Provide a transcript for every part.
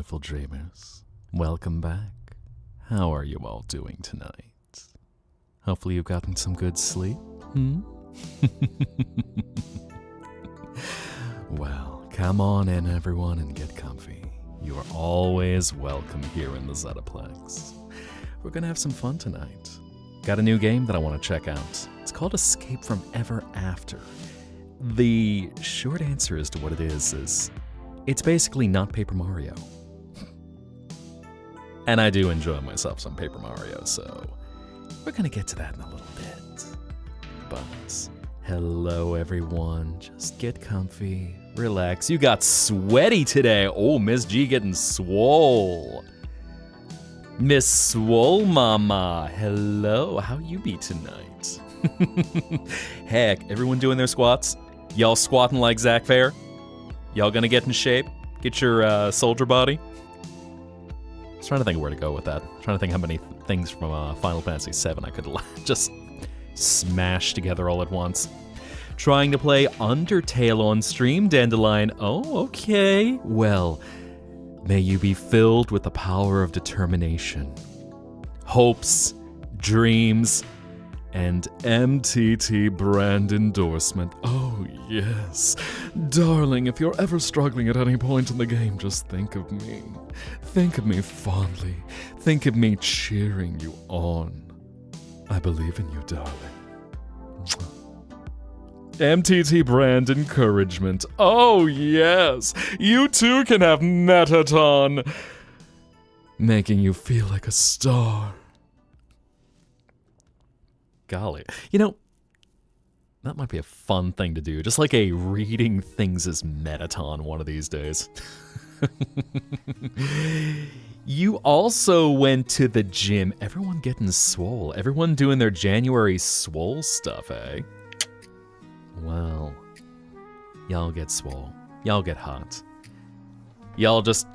beautiful dreamers. Welcome back. How are you all doing tonight? Hopefully you've gotten some good sleep, Well, come on in everyone and get comfy. You are always welcome here in the Zettaplex. We're gonna have some fun tonight. Got a new game that I want to check out. It's called Escape from Ever After. The short answer as to what it is it's basically not Paper Mario. And I do enjoy myself some Paper Mario, so we're gonna get to that in a little bit. But hello everyone, just get comfy, relax. You got sweaty today. Oh, Miss G getting swole. Miss Swole Mama, hello, how you be tonight? Heck, everyone doing their squats? Y'all squatting like Zach Fair? Y'all gonna get in shape? Get your soldier body? I was trying to think of where to go with that. Trying to think how many things from Final Fantasy VII I could just smash together all at once. Trying to play Undertale on stream, Dandelion. Oh, okay. Well, may you be filled with the power of determination, hopes, dreams, and MTT brand endorsement. Oh, yes. Darling, if you're ever struggling at any point in the game, just think of me. Think of me fondly. Think of me cheering you on. I believe in you, darling. MTT brand encouragement. Oh, yes. You too can have Metaton. Making you feel like a star. Golly. You know, that might be a fun thing to do. Just like a reading things as Metaton one of these days. You also went to the gym. Everyone getting swole. Everyone doing their January swole stuff, eh? Well, y'all get swole. Y'all get hot. Y'all just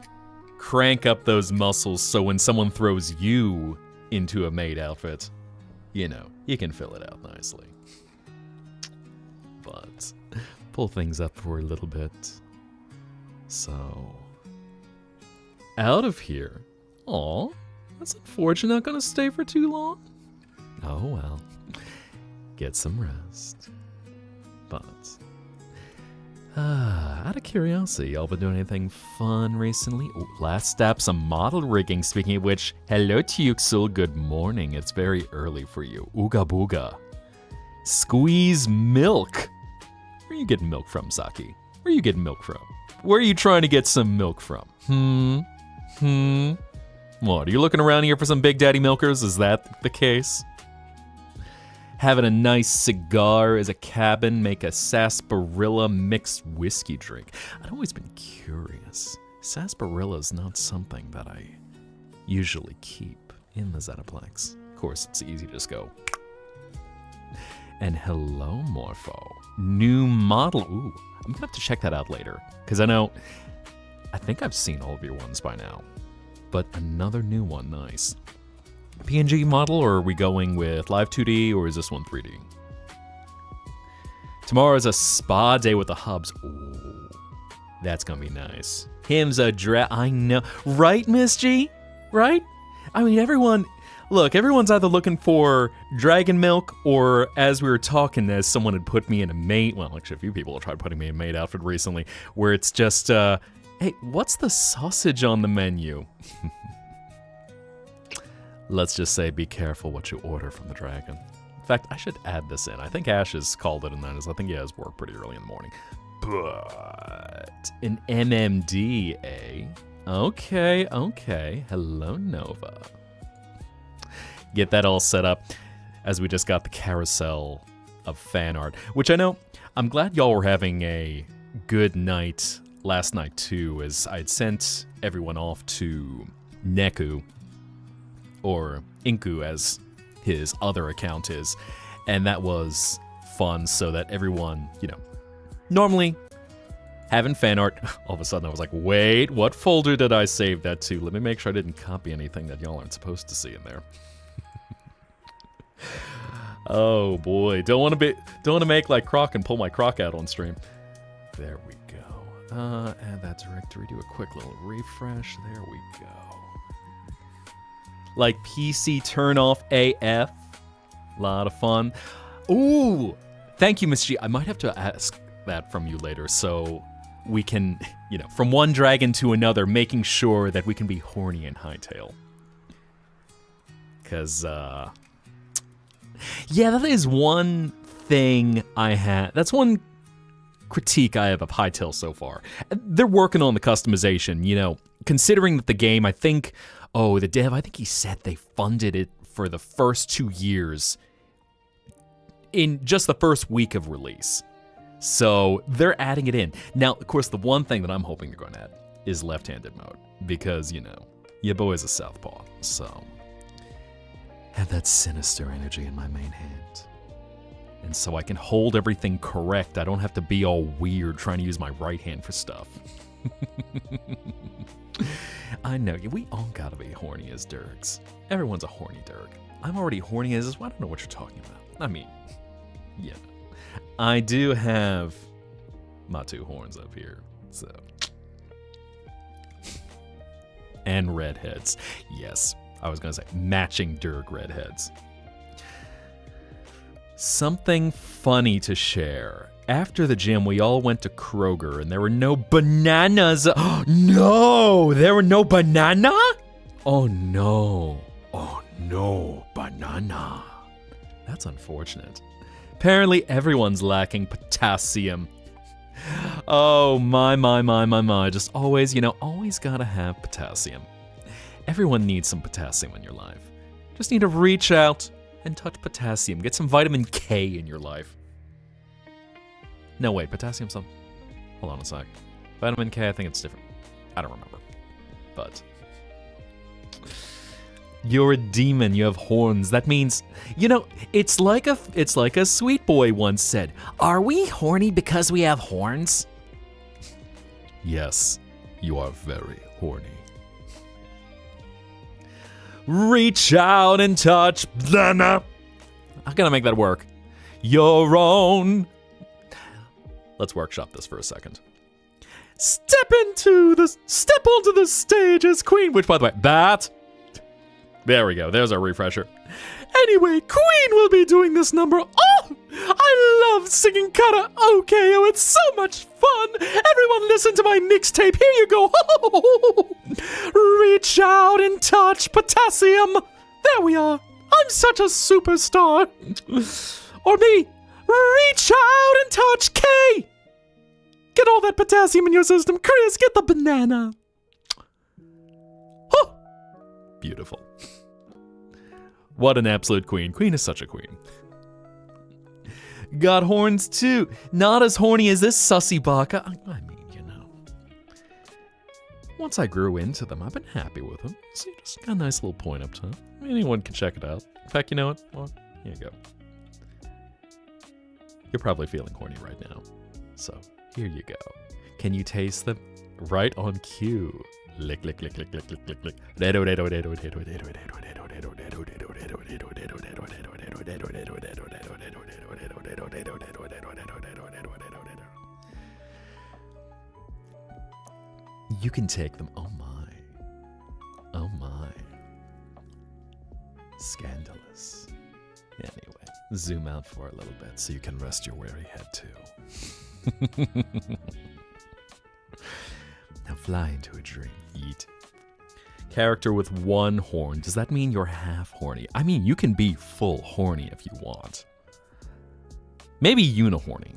crank up those muscles so when someone throws you into a maid outfit, you know, you can fill it out nicely. But pull things up for a little bit. So, out of here. Aw, that's unfortunate. Not gonna stay for too long. Oh well. Get some rest. But, out of curiosity, y'all been doing anything fun recently? Ooh, last step, some model rigging. Speaking of which, hello Tuxel, good morning. It's very early for you. Ooga booga. Squeeze milk. Where are you getting milk from, Saki? Where are you getting milk from? Where are you trying to get some milk from? What, are you looking around here for some Big Daddy milkers? Is that the case? Having a nice cigar as a cabin, make a sarsaparilla mixed whiskey drink. I've always been curious. Sarsaparilla is not something that I usually keep in the Zettaplex. Of course, it's easy to just go. And hello, Morpho. New model. Ooh, I'm gonna have to check that out later. Because I think I've seen all of your ones by now. But another new one, nice. PNG model, or are we going with live 2D, or is this one 3D? Tomorrow is a spa day with the hubs. Ooh, that's gonna be nice. Him's a I know. Right, Miss G? Right? I mean, everyone's either looking for dragon milk, or as we were talking, as someone had put me in a maid, well, actually a few people have tried putting me in a maid outfit recently, where it's just, hey, what's the sausage on the menu? Let's just say be careful what you order from the dragon. In fact, I should add this in. I think Ash has called it in that, I think he has work pretty early in the morning. But an MMD, eh? Okay. Hello, Nova. Get that all set up as we just got the carousel of fan art, which I'm glad y'all were having a good night last night too, as I'd sent everyone off to Neku, or Inku as his other account is, and that was fun so that everyone, normally having fan art, all of a sudden I was like, wait, what folder did I save that to? Let me make sure I didn't copy anything that y'all aren't supposed to see in there. Oh boy, don't want to make like Croc and pull my Croc out on stream. There we go. Add that directory, do a quick little refresh. There we go. Like PC turn off AF. Lot of fun. Ooh, thank you, Miss G. I might have to ask that from you later so we can, from one dragon to another, making sure that we can be horny in Hightail. Because, yeah, that is one thing I had. That's one critique I have of Hightail so far. They're working on the customization, considering that the game, I think he said they funded it for the first 2 years in just the first week of release. So they're adding it in. Now, of course, the one thing that I'm hoping they're going to add is left-handed mode because, your boy's a southpaw, so have that sinister energy in my main hand. And so I can hold everything correct. I don't have to be all weird trying to use my right hand for stuff. I know, we all gotta be horny as Durgs. Everyone's a horny Durg. I'm already horny as I don't know what you're talking about. I mean, yeah. I do have my 2 horns up here, so. And redheads. Yes, I was gonna say matching Durg redheads. Something funny to share. After the gym, we all went to Kroger, and there were no bananas. No! There were no banana? Oh, no. Oh, no. Banana. That's unfortunate. Apparently, everyone's lacking potassium. Oh, my. Just always, always gotta have potassium. Everyone needs some potassium in your life. Just need to reach out and touch potassium. Get some vitamin K in your life. No, wait, potassium some... Hold on a sec. Vitamin K, I think it's different. I don't remember. But... You're a demon, you have horns. That means, it's like a sweet boy once said, "Are we horny because we have horns?" Yes, you are very horny. Reach out and touch banana. I'm gonna make that work. Your own. Let's workshop this for a second. Step onto the stage as queen, which, by the way, there we go. There's our refresher. Anyway, Queen will be doing this number. Oh, I love singing karaoke. Oh, it's so much fun. Everyone listen to my mixtape. Here you go. Reach out and touch potassium. There we are. I'm such a superstar. Or me. Reach out and touch K. Get all that potassium in your system. Chris, get the banana. Oh, beautiful. What an absolute queen. Queen is such a queen. Got horns too. Not as horny as this sussy baka. I mean, once I grew into them, I've been happy with them. See, just got a nice little point up top. Anyone can check it out. In fact, you know what? Well, here you go. You're probably feeling horny right now. So, here you go. Can you taste them? Right on cue. Lick, lick, lick, lick, lick, lick, lick, lick. You can take them. Oh my. Oh my. Scandalous. Anyway, zoom out for a little bit so you can rest your weary head too. Now fly into a dream. Yeet. Character with 1 horn. Does that mean you're half horny? I mean, you can be full horny if you want. Maybe unihorny.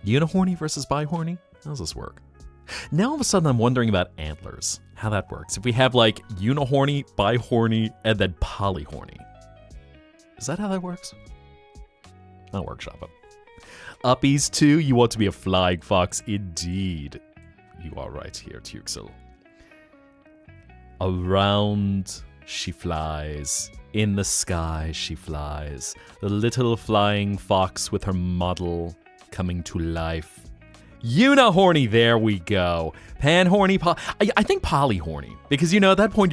Unihorny versus bihorny? How does this work? Now all of a sudden I'm wondering about antlers. How that works. If we have like unihorny, bihorny, and then polyhorny. Is that how that works? I'll workshop it. Uppies too, you want to be a flying fox indeed. You are right here, Tuxel. Around she flies, in the sky she flies, the little flying fox with her model coming to life. Unihorny, there we go. Panhorny, I think polyhorny, because at that point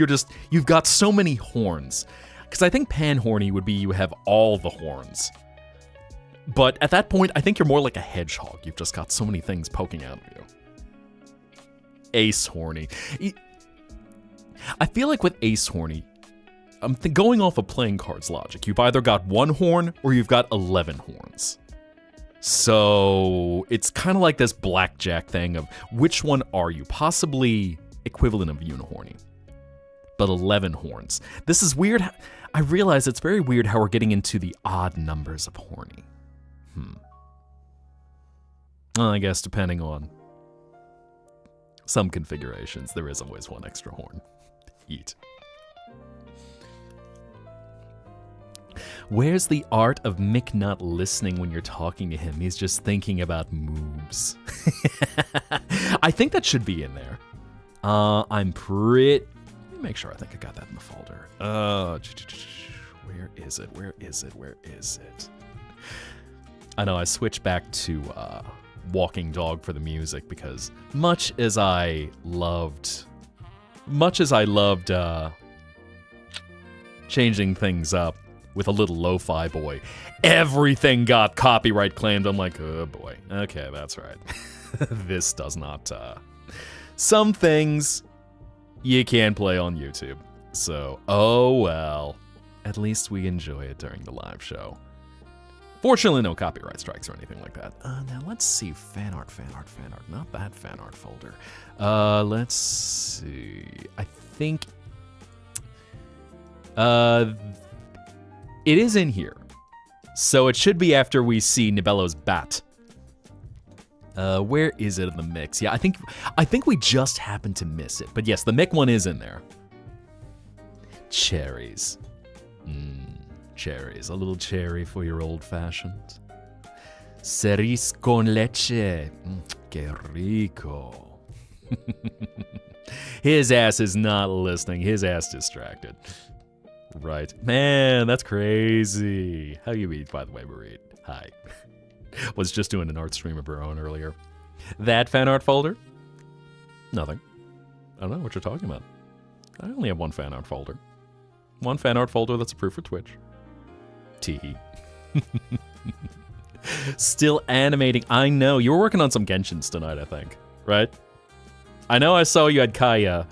you've got so many horns. Because I think panhorny would be you have all the horns. But at that point, I think you're more like a hedgehog. You've just got so many things poking out of you. Ace horny. I feel like with ace horny, I'm going off of playing cards logic. You've either got 1 horn or you've got 11 horns. So it's kind of like this blackjack thing of which one are you? Possibly equivalent of unihorny, but 11 horns. This is weird. I realize it's very weird how we're getting into the odd numbers of horny. Well, I guess depending on some configurations, there is always 1 extra horn. Eat. Where's the art of Mick not listening when you're talking to him? He's just thinking about moves. I think that should be in there. I'm pretty... Let me make sure I think I got that in the folder. Where is it? Where is it? Where is it? I know I switched back to Walking Dog for the music because much as I loved changing things up with a little lo-fi boy, everything got copyright claimed. I'm like, oh boy. Okay, that's right. This does not... Some things you can play on YouTube. So, oh well. At least we enjoy it during the live show. Fortunately, no copyright strikes or anything like that. Now, let's see. Fan art. Not that fan art folder. Let's see. I think... it is in here. So it should be after we see Nibello's bat. Where is it in the mix? Yeah, I think we just happened to miss it. But yes, the Mick one is in there. Cherries. Cherries. A little cherry for your old-fashioned. Cerise con leche. Que rico. His ass is not listening. His ass distracted. Right. Man, that's crazy. How you eat, by the way, Marie? Hi. Was just doing an art stream of her own earlier. That fan art folder? Nothing. I don't know what you're talking about. I only have 1 fan art folder. 1 fan art folder that's approved for Twitch. Teehee. Still animating. I know. You were working on some Genshins tonight, I think. Right? I know I saw you had Kaya.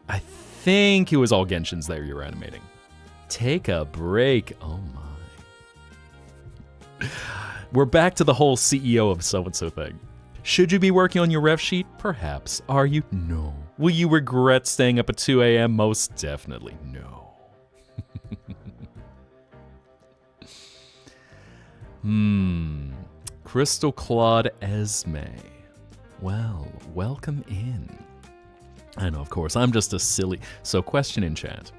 I think it was all Genshins there you were animating. Take a break. Oh my. We're back to the whole CEO of so-and-so thing. Should you be working on your rev sheet? Perhaps. Are you? No. Will you regret staying up at 2 a.m.? Most definitely no. Crystal Claude Esme. Well, welcome in. I know, of course, I'm just a silly... So, question in chat.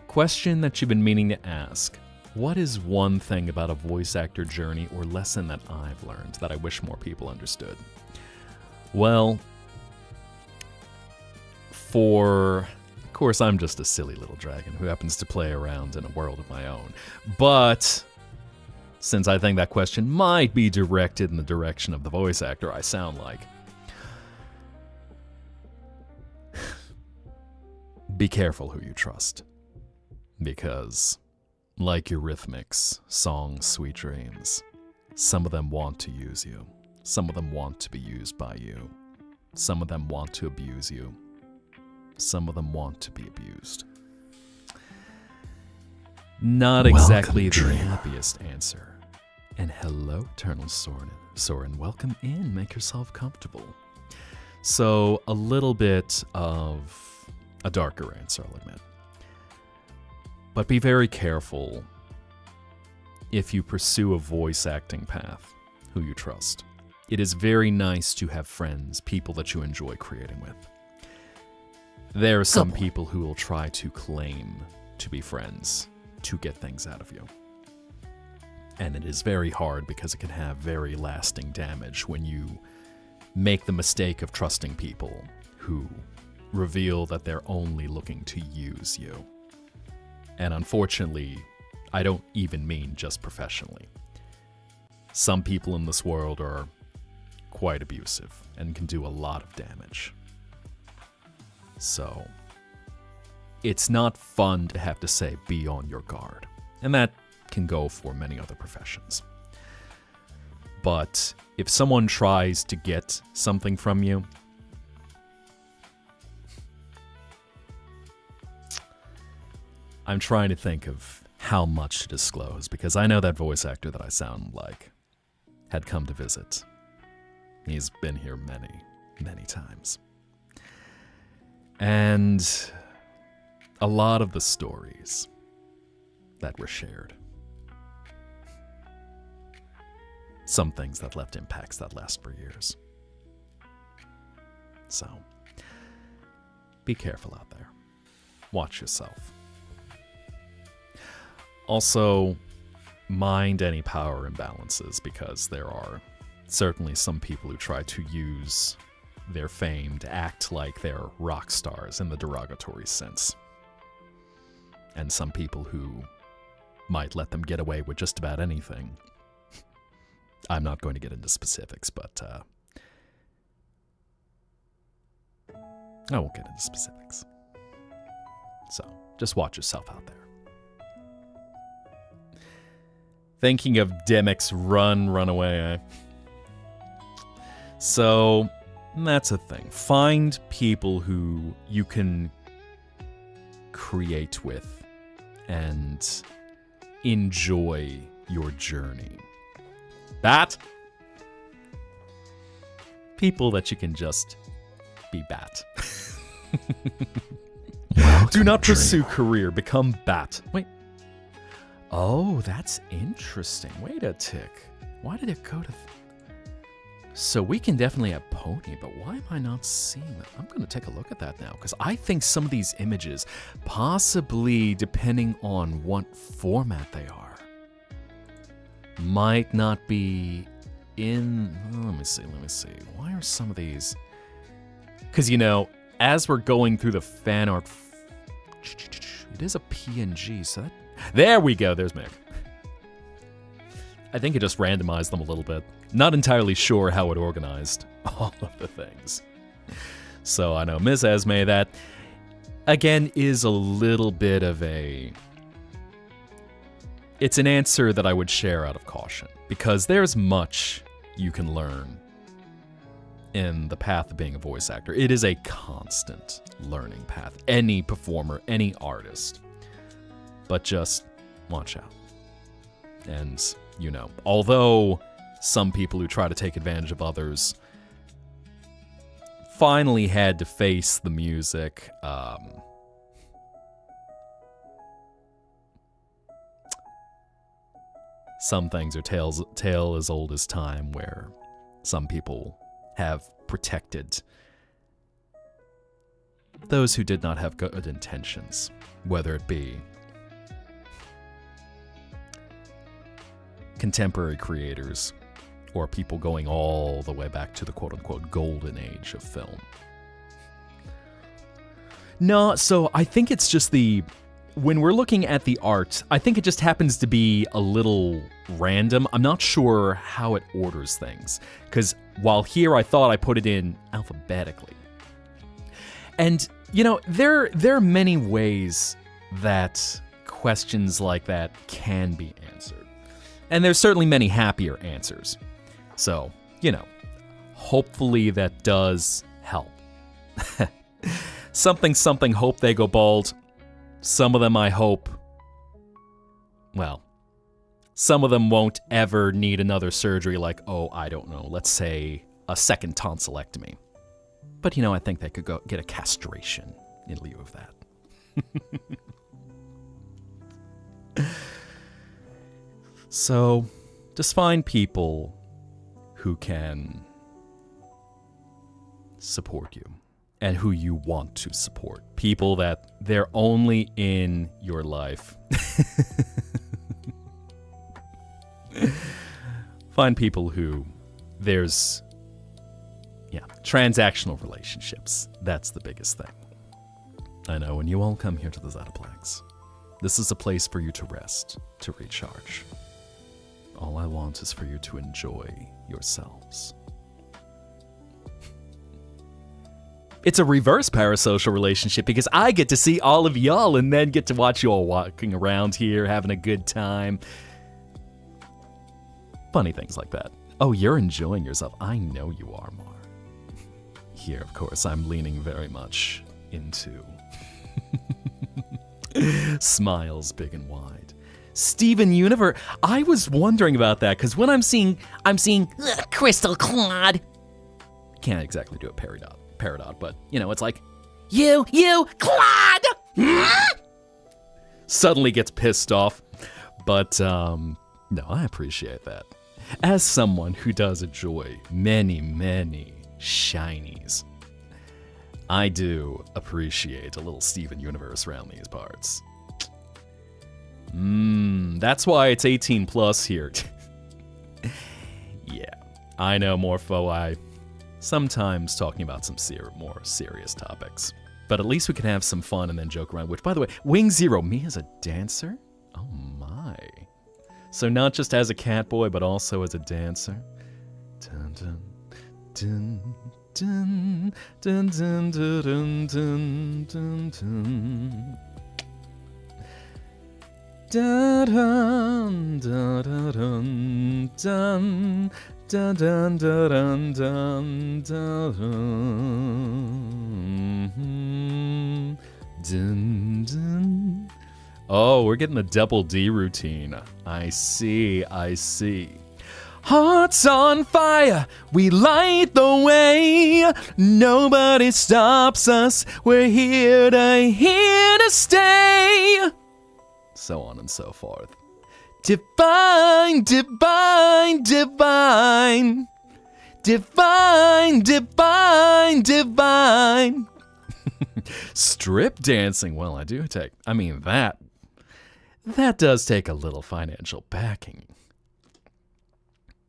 Question that you've been meaning to ask. What is one thing about a voice actor journey or lesson that I've learned that I wish more people understood? Well, of course, I'm just a silly little dragon who happens to play around in a world of my own. But since I think that question might be directed in the direction of the voice actor I sound like, be careful who you trust. Because, like Eurythmics' song Sweet Dreams, some of them want to use you. Some of them want to be used by you. Some of them want to abuse you. Some of them want to be abused. Not exactly the happiest answer. And hello, Eternal Soren. Welcome in. Make yourself comfortable. So, a little bit of a darker answer, I'll admit. But be very careful if you pursue a voice acting path, who you trust. It is very nice to have friends, people that you enjoy creating with. There are some people who will try to claim to be friends to get things out of you. And it is very hard because it can have very lasting damage when you make the mistake of trusting people who reveal that they're only looking to use you. And unfortunately, I don't even mean just professionally. Some people in this world are quite abusive and can do a lot of damage. So, it's not fun to have to say, be on your guard. And that can go for many other professions. But if someone tries to get something from you, I'm trying to think of how much to disclose, because I know that voice actor that I sound like had come to visit. He's been here many, many times. And a lot of the stories that were shared, some things that left impacts that last for years. So, be careful out there. Watch yourself. Also, mind any power imbalances, because there are certainly some people who try to use their fame to act like they're rock stars in the derogatory sense. And some people who might let them get away with just about anything. I'm not going to get into specifics, but I won't get into specifics. So, just watch yourself out there. Thinking of Demek's run away, eh? So, that's a thing. Find people who you can create with and enjoy your journey. Bat? People that you can just be bat. Do not pursue career, become bat. Wait. Oh, that's interesting. Wait a tick. Why did it go to... So we can definitely have pony, but why am I not seeing that? I'm going to take a look at that now, because I think some of these images, possibly depending on what format they are, might not be in... Let me see. Why are some of these... Because, you know, as we're going through the fan art... It is a PNG, so that... There we go, there's Mick. I think it just randomized them a little bit. Not entirely sure how it organized all of the things. So I know Ms. Esme, that, again, is a little bit of a... It's an answer that I would share out of caution, because there's much you can learn in the path of being a voice actor. It is a constant learning path. Any performer, any artist. But just watch out. And, you know, although some people who try to take advantage of others finally had to face the music, some things are tale as old as time, where some people have protected those who did not have good intentions, whether it be contemporary creators or people going all the way back to the quote-unquote golden age of film. No, so I think it's just when we're looking at the art, I think it just happens to be a little random. I'm not sure how it orders things, because while here I thought I put it in alphabetically. And, you know, there are many ways that questions like that can be answered. And there's certainly many happier answers. So, you know, hopefully that does help. Something, hope they go bald. Some of them I hope, well, some of them won't ever need another surgery, like, oh, I don't know, let's say a second tonsillectomy. But, you know, I think they could go get a castration in lieu of that. So, just find people who can support you and who you want to support. People that they're only in your life. Find people who there's, transactional relationships. That's the biggest thing. I know when you all come here to the Zettaplex, this is a place for you to rest, to recharge. All I want is for you to enjoy yourselves. It's a reverse parasocial relationship because I get to see all of y'all and then get to watch you all walking around here having a good time. Funny things like that. Oh, you're enjoying yourself. I know you are, Mar. Here, of course, I'm leaning very much into smiles big and wide. Steven Universe. I was wondering about that because when I'm seeing Crystal Claude. Can't exactly do a paradot, but you know, it's like You, Claude! suddenly gets pissed off. But no, I appreciate that. As someone who does enjoy many, many shinies, I do appreciate a little Steven Universe around these parts. That's why it's 18 plus here. Yeah, I know, Morpho, I sometimes talking about some more serious topics. But at least we can have some fun and then joke around, which, by the way, Wing Zero, me as a dancer? Oh my. So not just as a cat boy, but also as a dancer. Dun, dun, dun, dun, dun, dun, dun, dun, dun, dun. Dun, dun, dun, dun, dun, dun, dun, dun, dun, dun, dun, dun. Oh, we're getting the double D routine. I see. Hearts on fire, we light the way. Nobody stops us, we're here to stay. So on and so forth. Divine, divine, divine. Divine, divine, divine. Strip dancing, well, that does take a little financial backing.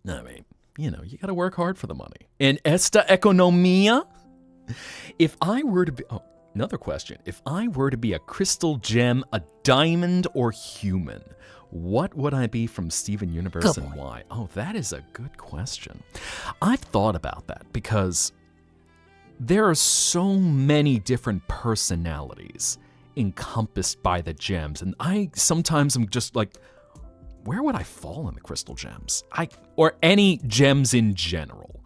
I mean, you know, you gotta work hard for the money. In esta economia, if I were to be, another question. If I were to be a crystal gem, a diamond, or human, what would I be from Steven Universe and why? Oh, that is a good question. I've thought about that because there are so many different personalities encompassed by the gems, and I sometimes am just like, where would I fall in the crystal gems? Or any gems in general.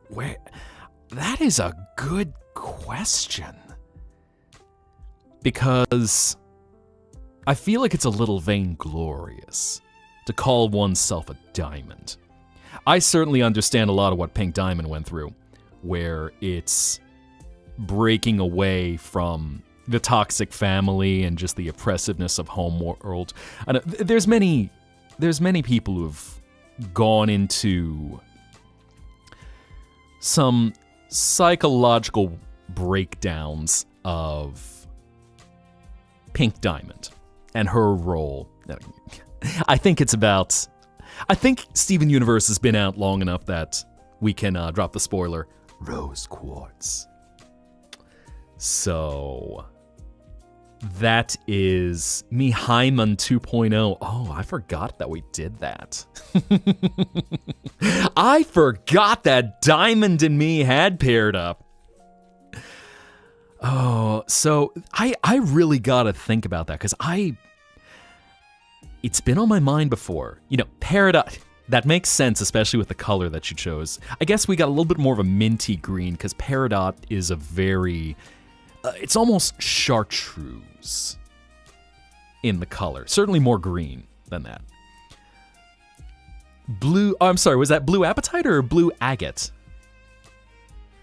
Where? That is a good question. Because I feel like it's a little vainglorious to call oneself a diamond. I certainly understand a lot of what Pink Diamond went through, where it's breaking away from the toxic family and just the oppressiveness of homeworld. And there's many people who've gone into some psychological breakdowns of Pink Diamond and her role. I think Steven Universe has been out long enough that we can drop the spoiler. Rose Quartz. So that is Mihaiman 2.0. Oh, I forgot that we did that. I forgot that Diamond and me had paired up. Oh, so I really gotta think about that because it's been on my mind before. You know, Peridot, that makes sense, especially with the color that you chose. I guess we got a little bit more of a minty green because Peridot is a very, it's almost chartreuse in the color. Certainly more green than that. Blue, I'm sorry, was that blue apatite or blue agate?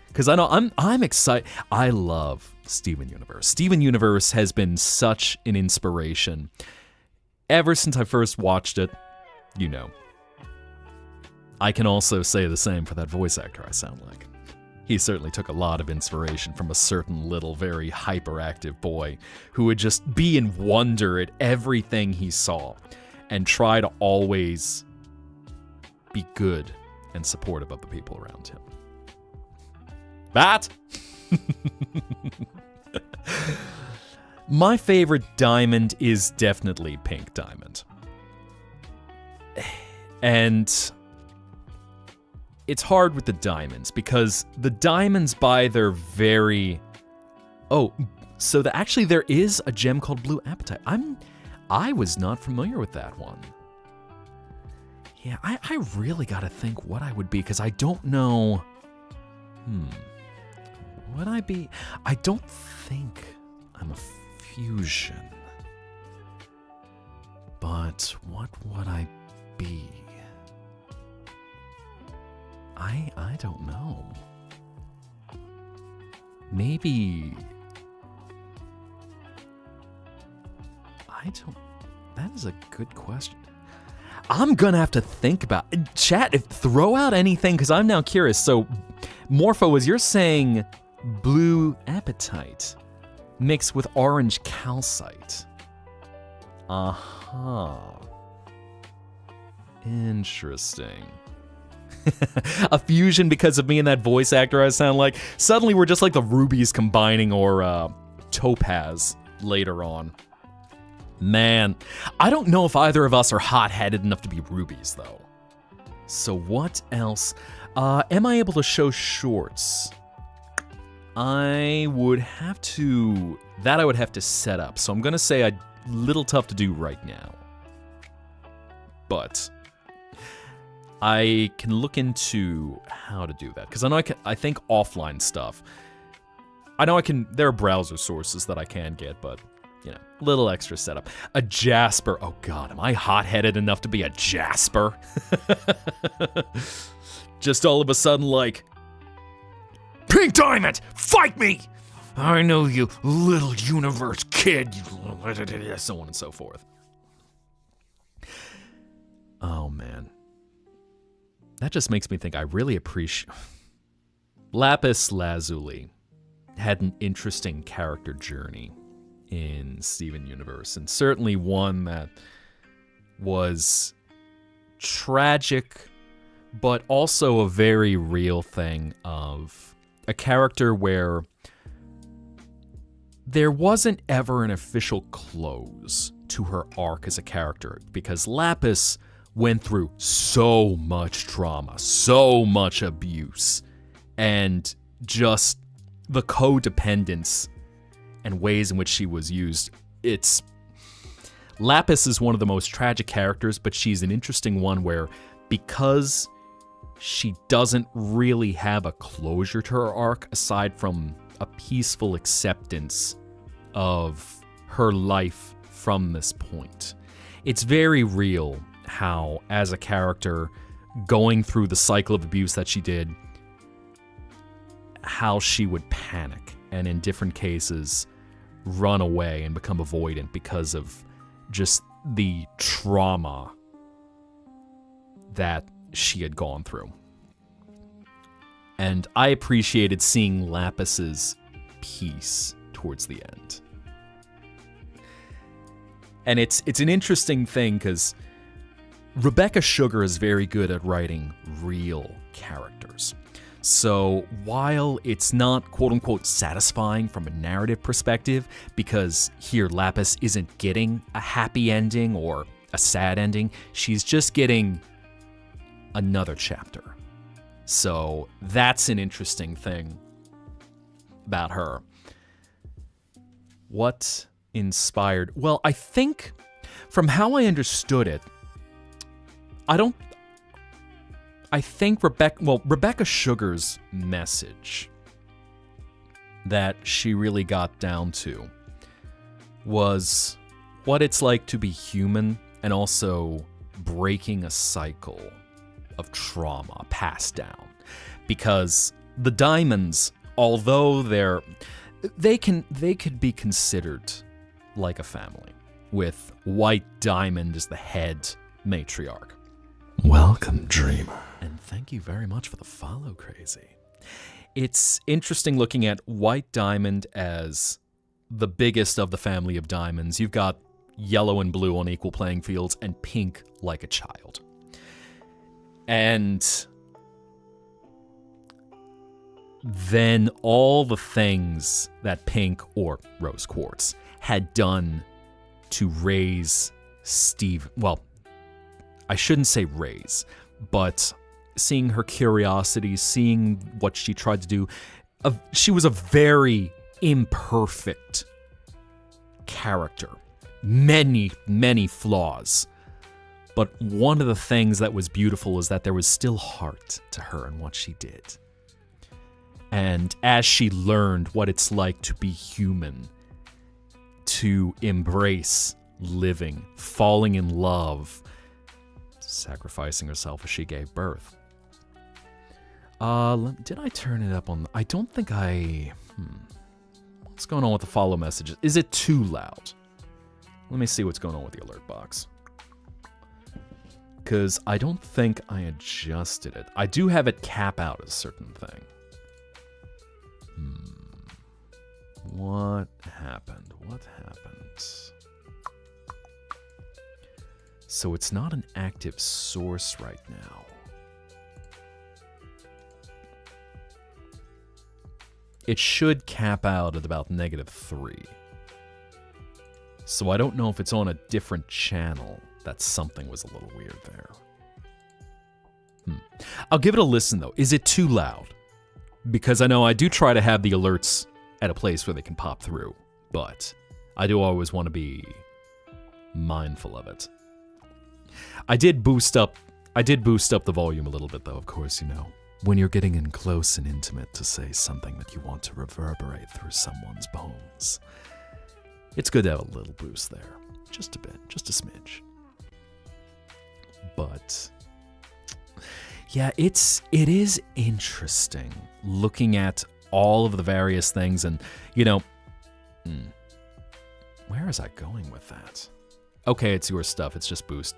Because I know I'm excited. I love Steven Universe. Steven Universe has been such an inspiration ever since I first watched it. You know, I can also say the same for that voice actor I sound like. He certainly took a lot of inspiration from a certain little, very hyperactive boy who would just be in wonder at everything he saw and try to always be good and supportive of the people around him. That? My favorite diamond is definitely Pink Diamond. And it's hard with the diamonds because the diamonds by their very... Oh, so actually there is a gem called Blue Apatite. I was not familiar with that one. Yeah, I really gotta think what I would be because I don't know. Would I be? I don't think I'm a fusion. But what would I be? I don't know. Maybe... That is a good question. I'm gonna have to think about... Chat, throw out anything, because I'm now curious. So, Morpho, as you're saying blue apatite mixed with orange calcite. Uh-huh. Interesting. A fusion because of me and that voice actor I sound like. Suddenly we're just like the rubies combining, or topaz later on. Man, I don't know if either of us are hot-headed enough to be rubies, though. So what else? Am I able to show shorts? I would have to... That I would have to set up. So I'm going to say a little tough to do right now. But I can look into how to do that. Because I know I think offline stuff. I know there are browser sources that I can get, but... You know, little extra setup. A Jasper. Oh god, am I hot-headed enough to be a Jasper? Just all of a sudden like, Pink Diamond, fight me! I know you, little universe kid. So on and so forth. Oh man. That just makes me think I really appreciate... Lapis Lazuli had an interesting character journey in Steven Universe, and certainly one that was tragic, but also a very real thing of a character where there wasn't ever an official close to her arc as a character, because Lapis went through so much trauma, so much abuse, and just the codependence and ways in which she was used. Lapis is one of the most tragic characters, but she's an interesting one where, because she doesn't really have a closure to her arc aside from a peaceful acceptance of her life from this point. It's very real how, as a character, going through the cycle of abuse that she did, how she would panic, and in different cases run away and become avoidant because of just the trauma that she had gone through. And I appreciated seeing Lapis's peace towards the end. And it's an interesting thing because Rebecca Sugar is very good at writing real characters. So while it's not quote-unquote satisfying from a narrative perspective, because here Lapis isn't getting a happy ending or a sad ending, she's just getting another chapter. So that's an interesting thing about her. What inspired? Well, I think from how I understood it, I think Rebecca Sugar's message that she really got down to was what it's like to be human and also breaking a cycle of trauma passed down. Because the diamonds, although they could be considered like a family, with White Diamond as the head matriarch. Welcome, Dreamer. And thank you very much for the follow, Crazy. It's interesting looking at White Diamond as the biggest of the family of diamonds. You've got yellow and blue on equal playing fields, and pink like a child. And then all the things that Pink, or Rose Quartz, had done to raise Steve, well, I shouldn't say raise, but seeing her curiosity, seeing what she tried to do. She was a very imperfect character. Many, many flaws. But one of the things that was beautiful is that there was still heart to her in what she did. And as she learned what it's like to be human, to embrace living, falling in love, sacrificing herself as she gave birth. Did I turn it up on... I don't think I... What's going on with the follow messages? Is it too loud? Let me see what's going on with the alert box. Because I don't think I adjusted it. I do have it cap out a certain thing. What happened? What happened? So it's not an active source right now. It should cap out at about -3. So I don't know if it's on a different channel that something was a little weird there. I'll give it a listen though. Is it too loud? Because I know I do try to have the alerts at a place where they can pop through, but I do always want to be mindful of it. I did boost up the volume a little bit though, of course, you know. When you're getting in close and intimate to say something that you want to reverberate through someone's bones, it's good to have a little boost there. Just a bit, just a smidge. But yeah, it is interesting looking at all of the various things and, you know, where is I going with that? Okay, it's your stuff. It's just boost.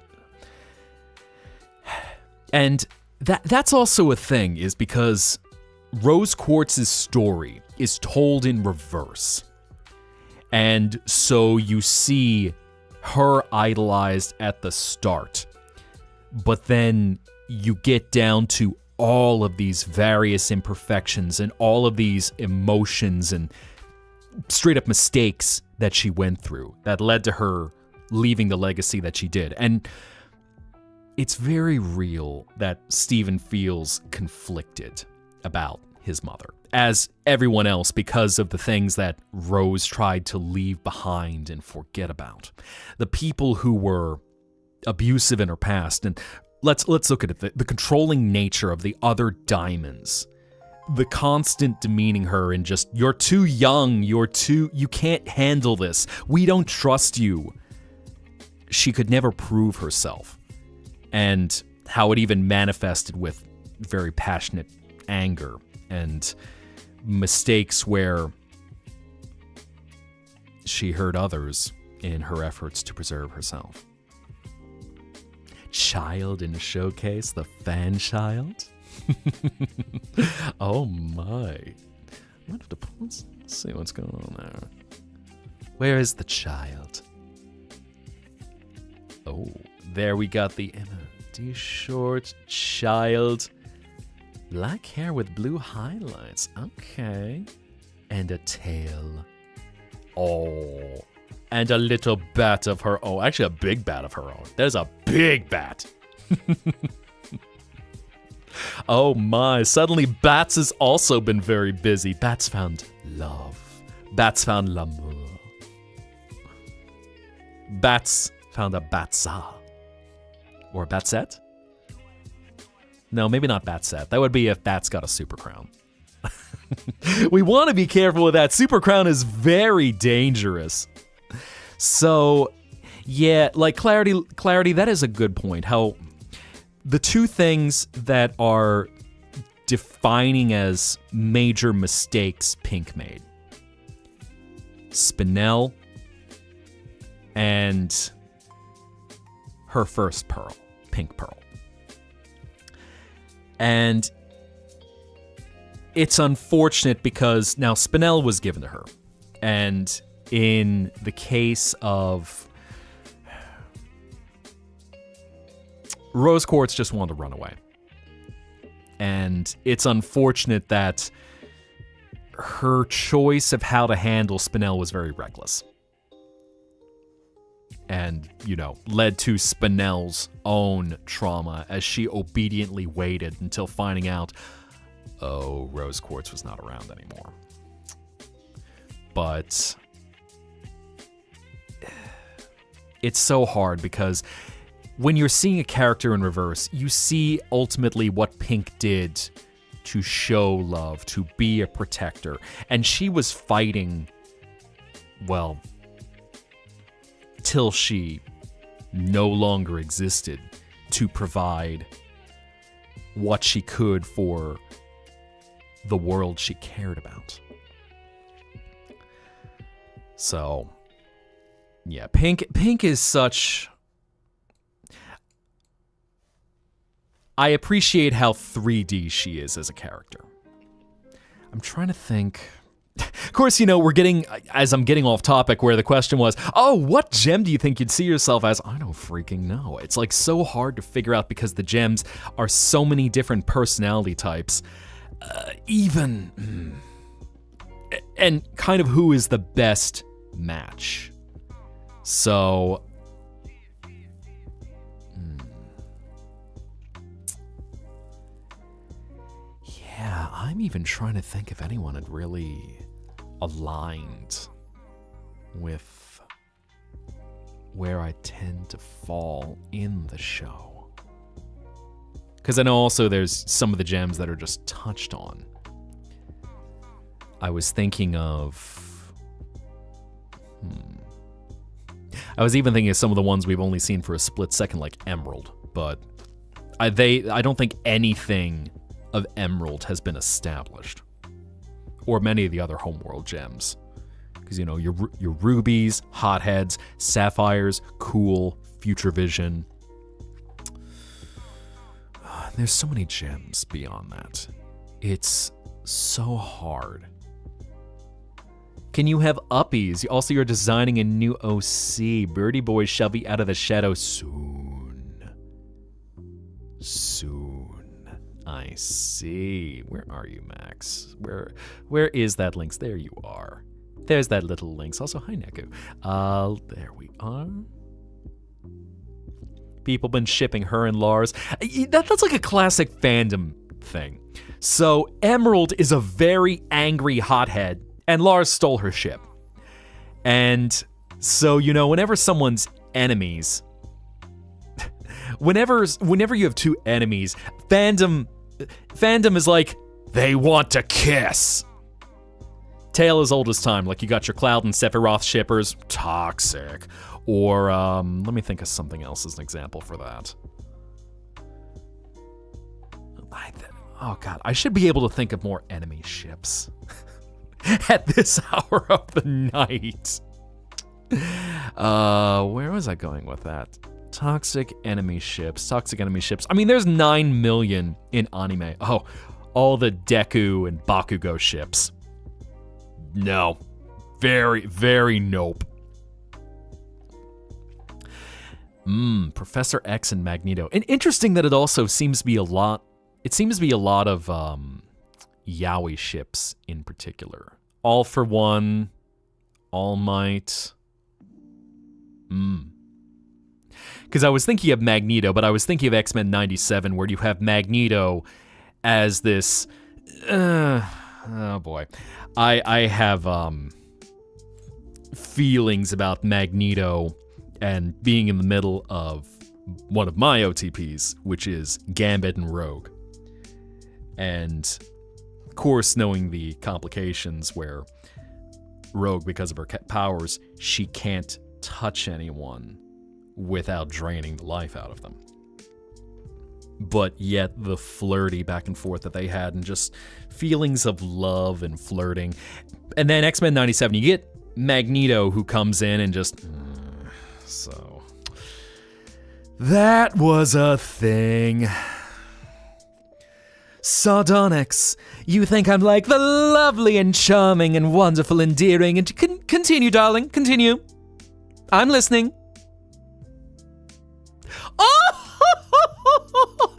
And that's also a thing, is because Rose Quartz's story is told in reverse. And so you see her idolized at the start, but then you get down to all of these various imperfections and all of these emotions and straight up mistakes that she went through that led to her leaving the legacy that she did. And it's very real that Stephen feels conflicted about his mother, as everyone else, because of the things that Rose tried to leave behind and forget about. The people who were abusive in her past, and let's look at it, the controlling nature of the other diamonds, the constant demeaning her and just, you're too young, you can't handle this, we don't trust you. She could never prove herself. And how it even manifested with very passionate anger and mistakes where she hurt others in her efforts to preserve herself. Child in a showcase, the fan child? Oh my. I might have to let's see what's going on there. Where is the child? Oh, there we got the MOD short child. Black hair with blue highlights. Okay. And a tail. Oh. And a little bat of her own. Actually, a big bat of her own. There's a big bat. Oh my. Suddenly, Bats has also been very busy. Bats found love. Bats found l'amour. Bats found a Batsa. Or a Batset? No, maybe not Batset. That would be if Bats got a super crown. We want to be careful with that. Super crown is very dangerous. So, yeah, like clarity, that is a good point. How the two things that are defining as major mistakes Pink made. Spinel and her first pearl, Pink Pearl. And it's unfortunate because now Spinel was given to her. And in the case of Rose Quartz, just wanted to run away. And it's unfortunate that her choice of how to handle Spinel was very reckless. and, led to Spinell's own trauma as she obediently waited until finding out, Rose Quartz was not around anymore. But it's so hard because when you're seeing a character in reverse, you see ultimately what Pink did to show love, to be a protector. And she was fighting, well, till she no longer existed to provide what she could for the world she cared about. So, yeah, Pink is such... I appreciate how 3D she is as a character. I'm trying to think... Of course, we're getting, as I'm getting off topic, where the question was, what gem do you think you'd see yourself as? I don't freaking know. It's like so hard to figure out because the gems are so many different personality types. And kind of who is the best match. So... Yeah, I'm even trying to think if anyone had really aligned with where I tend to fall in the show. Because I know also there's some of the gems that are just touched on. I was thinking of... I was even thinking of some of the ones we've only seen for a split second, like Emerald. But I don't think anything of Emerald has been established, or many of the other homeworld gems, because your rubies, hotheads, sapphires, cool, future vision. There's so many gems beyond that. It's so hard. Can you have uppies? Also, you're designing a new OC. Birdie Boys shall be out of the shadow soon. I see. Where are you, Max? Where is that Lynx? There you are. There's that little Lynx. Also, hi, Neku. There we are. People been shipping her and Lars. That's like a classic fandom thing. So, Emerald is a very angry hothead, and Lars stole her ship. And so, whenever someone's enemies... Whenever you have two enemies, fandom is like, they want to kiss. Tale as old as time, like you got your Cloud and Sephiroth shippers, toxic. Or, let me think of something else as an example for that. Oh god, I should be able to think of more enemy ships at this hour of the night. Where was I going with that? Toxic enemy ships. I mean, there's 9 million in anime. Oh, all the Deku and Bakugo ships. No. Very, very nope. Professor X and Magneto. And interesting that it also seems to be a lot... It seems to be a lot of yaoi ships in particular. All for One, All Might... Because I was thinking of Magneto, but I was thinking of X-Men 97, where you have Magneto as this... oh boy. I have feelings about Magneto and being in the middle of one of my OTPs, which is Gambit and Rogue. And, of course, knowing the complications where Rogue, because of her powers, she can't touch anyone without draining the life out of them. But yet the flirty back and forth that they had and just feelings of love and flirting. And then X-Men 97, you get Magneto who comes in and just... so... That was a thing. Sardonyx, you think I'm like the lovely and charming and wonderful, endearing, and continue, darling, continue. I'm listening. Oh,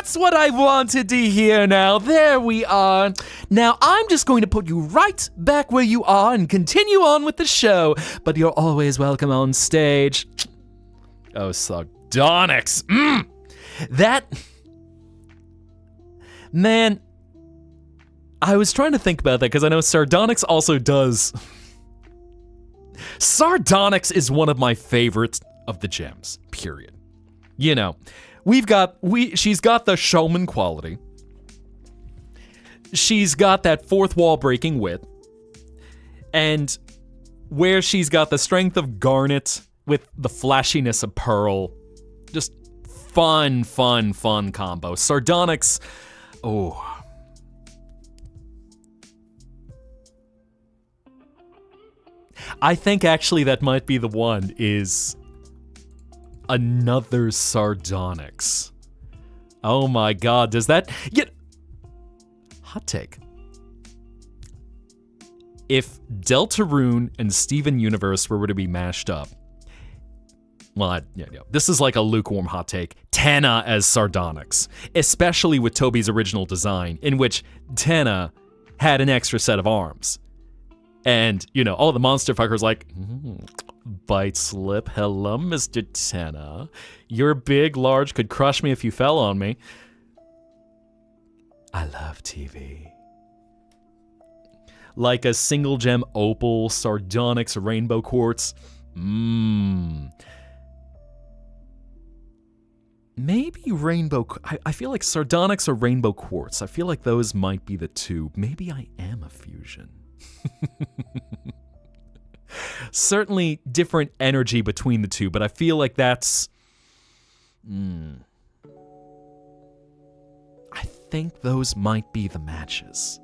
That's what I wanted to hear now. There we are. Now I'm just going to put you right back where you are and continue on with the show. But you're always welcome on stage. Oh, sardonyx. That... Man, I was trying to think about that because I know sardonyx also does... Sardonyx is one of my favorites of the gems, period. You know, she's got the showman quality. She's got that fourth wall breaking wit. And where she's got the strength of garnet with the flashiness of pearl. Just fun combo. Sardonyx, oh. I think actually that might be the one, is another Sardonyx. Oh my god, does that... Hot take. If Deltarune and Steven Universe were to be mashed up, well, this is like a lukewarm hot take, Tana as Sardonyx, especially with Toby's original design, in which Tana had an extra set of arms. And, all the monster fuckers like, bite slip, hello, Mr. Tana. You're big, large, could crush me if you fell on me. I love TV. Like a single gem opal, Sardonyx, rainbow quartz. Maybe rainbow... I feel like Sardonyx or rainbow quartz. I feel like those might be the two. Maybe I am a fusion. Certainly different energy between the two, but I feel like that's... I think those might be the matches.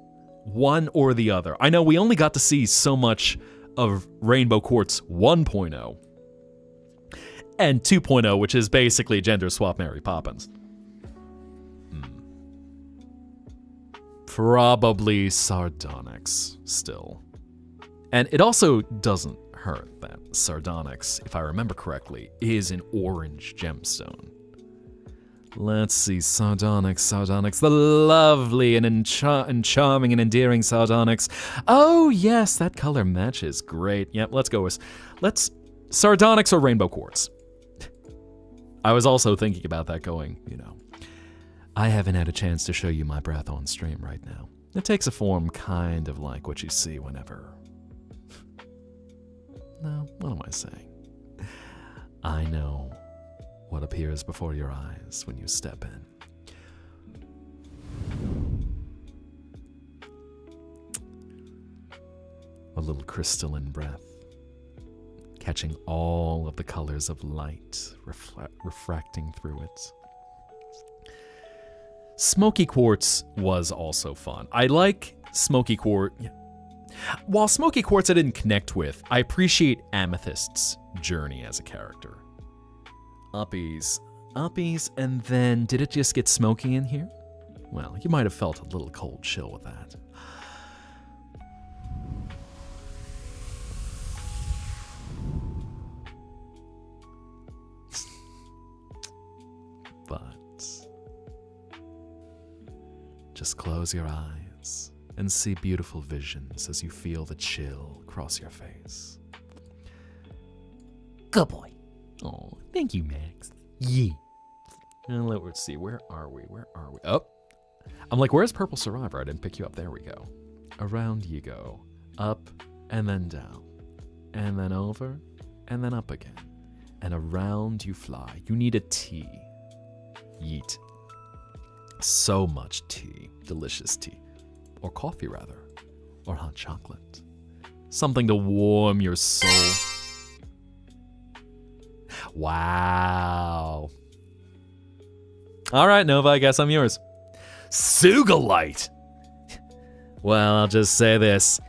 One or the other. I know we only got to see so much of Rainbow Quartz 1.0 and 2.0, which is basically gender swap Mary Poppins. Probably Sardonyx still. And it also doesn't hurt that Sardonyx, if I remember correctly, is an orange gemstone. Let's see, Sardonyx, the lovely and charming and endearing Sardonyx. Oh yes, that color matches great. Yep, let's go with... Sardonyx or Rainbow Quartz. I was also thinking about that going, I haven't had a chance to show you my breath on stream right now. It takes a form kind of like what you see whenever... No, what am I saying? I know what appears before your eyes when you step in. A little crystalline breath, catching all of the colors of light, refracting through it. Smoky Quartz was also fun. I like Smoky Quartz. While Smoky Quartz I didn't connect with, I appreciate Amethyst's journey as a character. Uppies, and then did it just get smoky in here? Well, you might have felt a little cold chill with that. But just close your eyes and see beautiful visions as you feel the chill cross your face. Good boy. Oh, thank you, Max. Yeah. And let's see, where are we? Oh. I'm like, where's Purple Survivor? I didn't pick you up. There we go. Around you go. Up and then down. And then over and then up again. And around you fly. You need a tea. Yeet. So much tea. Delicious tea. Or coffee, rather. Or hot chocolate. Something to warm your soul. Wow. All right, Nova, I guess I'm yours. Sugalite. Well, I'll just say this.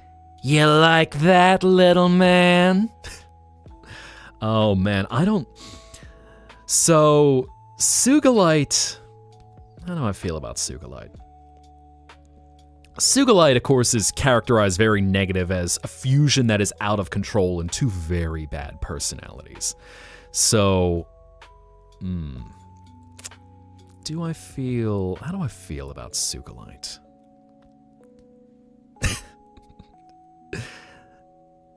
You like that, little man? Oh, man, I don't... So, Sugalite... How do I feel about Sugalite? Sugalite, of course, is characterized very negative as a fusion that is out of control and two very bad personalities. So, How do I feel about Sugalite?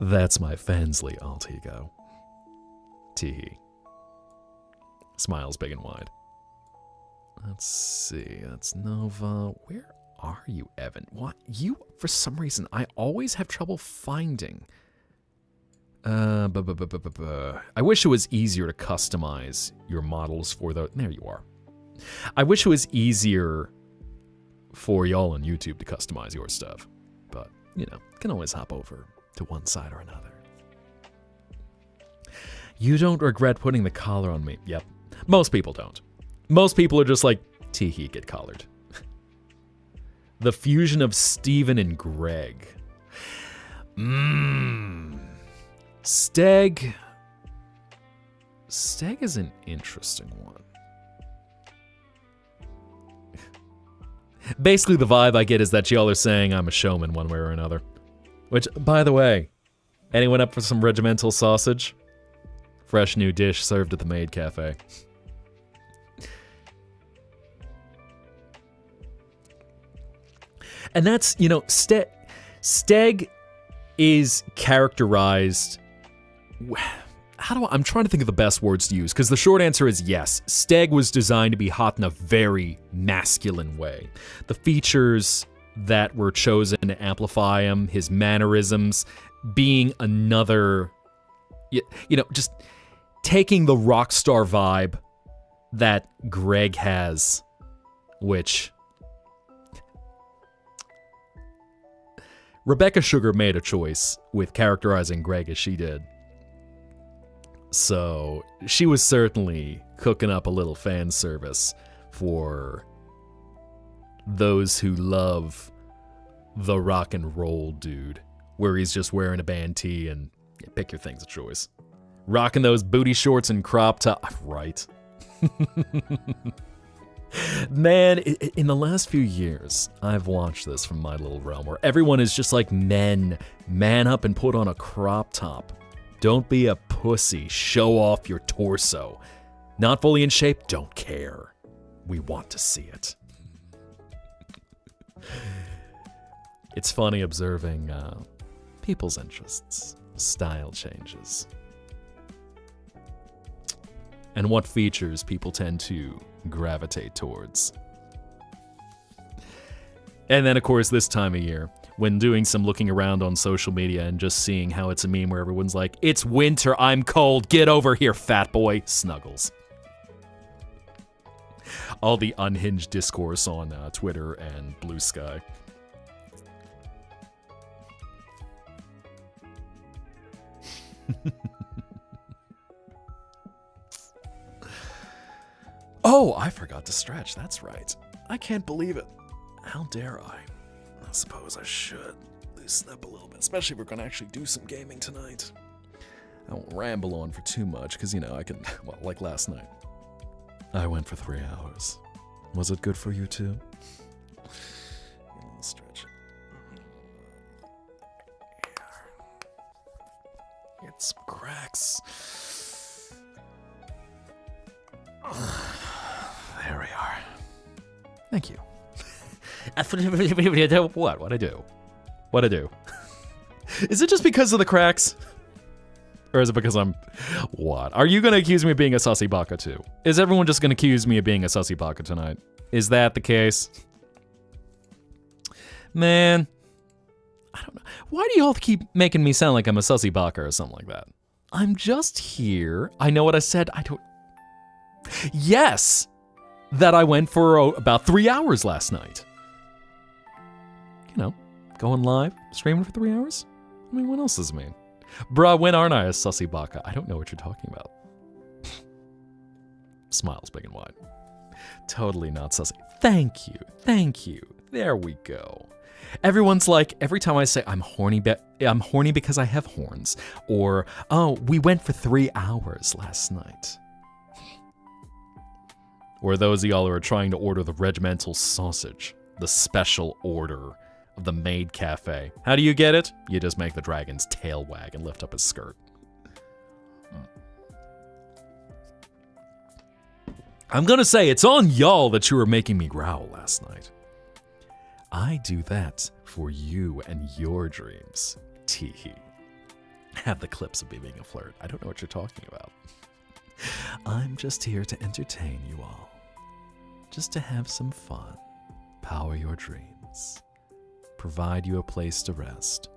That's my Fansley alter ego. Teehee. Smiles big and wide. Let's see, that's Nova. Where are you, Evan? What? You, for some reason, I always have trouble finding. I wish it was easier to customize your models for the... There you are. I wish it was easier for y'all on YouTube to customize your stuff. But, you know, can always hop over to one side or another. You don't regret putting the collar on me. Yep. Most people don't. Most people are just like, teehee, get collared. The fusion of Steven and Greg. Steg. Steg is an interesting one. Basically, the vibe I get is that y'all are saying I'm a showman one way or another. Which, by the way, anyone up for some regimental sausage? Fresh new dish served at the Maid Cafe. And that's, you know, Steg is characterized... I'm trying to think of the best words to use, because the short answer is yes. Steg was designed to be hot in a very masculine way. The features that were chosen to amplify him, his mannerisms, being another... You know, just taking the rock star vibe that Greg has, which... Rebecca Sugar made a choice with characterizing Greg as she did. So she was certainly cooking up a little fan service for those who love the rock and roll dude, where he's just wearing a band tee and pick your things of choice. Rocking those booty shorts and crop top, right? Man, in the last few years, I've watched this from my little realm where everyone is just like, man up and put on a crop top. Don't be a pussy, show off your torso. Not fully in shape, don't care. We want to see it. It's funny observing people's interests, style changes, and what features people tend to gravitate towards. And then, of course, this time of year, when doing some looking around on social media and just seeing how it's a meme where everyone's like, it's winter, I'm cold, get over here, fat boy, snuggles. All the unhinged discourse on Twitter and Blue Sky. Oh, I forgot to stretch. That's right. I can't believe it. How dare I? I suppose I should loosen up a little bit, especially if we're going to actually do some gaming tonight. I won't ramble on for too much, because, you know, I can, well, like last night. I went for 3 hours. Was it good for you, too? I'll stretch it. Get some cracks. There we are. Thank you. What? What'd I do? What'd I do? Is it just because of the cracks? Or is it because I'm... What? Are you going to accuse me of being a sussy baka too? Is everyone just going to accuse me of being a sussy baka tonight? Is that the case? Man. I don't know. Why do y'all keep making me sound like I'm a sussy baka or something like that? I'm just here. I know what I said. I don't... Yes! That I went for about 3 hours last night. You know, going live, streaming for 3 hours? I mean, what else does it mean? Bruh, when aren't I a sussy baka? I don't know what you're talking about. Smiles big and wide. Totally not sussy. Thank you. Thank you. There we go. Everyone's like, every time I say I'm horny because I have horns. Or, oh, we went for 3 hours last night. Or those of y'all who are trying to order the regimental sausage, the special order of the Maid Cafe. How do you get it? You just make the dragon's tail wag and lift up his skirt. I'm gonna say it's on y'all that you were making me growl last night. I do that for you and your dreams. Teehee. Have the clips of me being a flirt. I don't know what you're talking about. I'm just here to entertain you all. Just to have some fun. Power your dreams. Provide you a place to rest.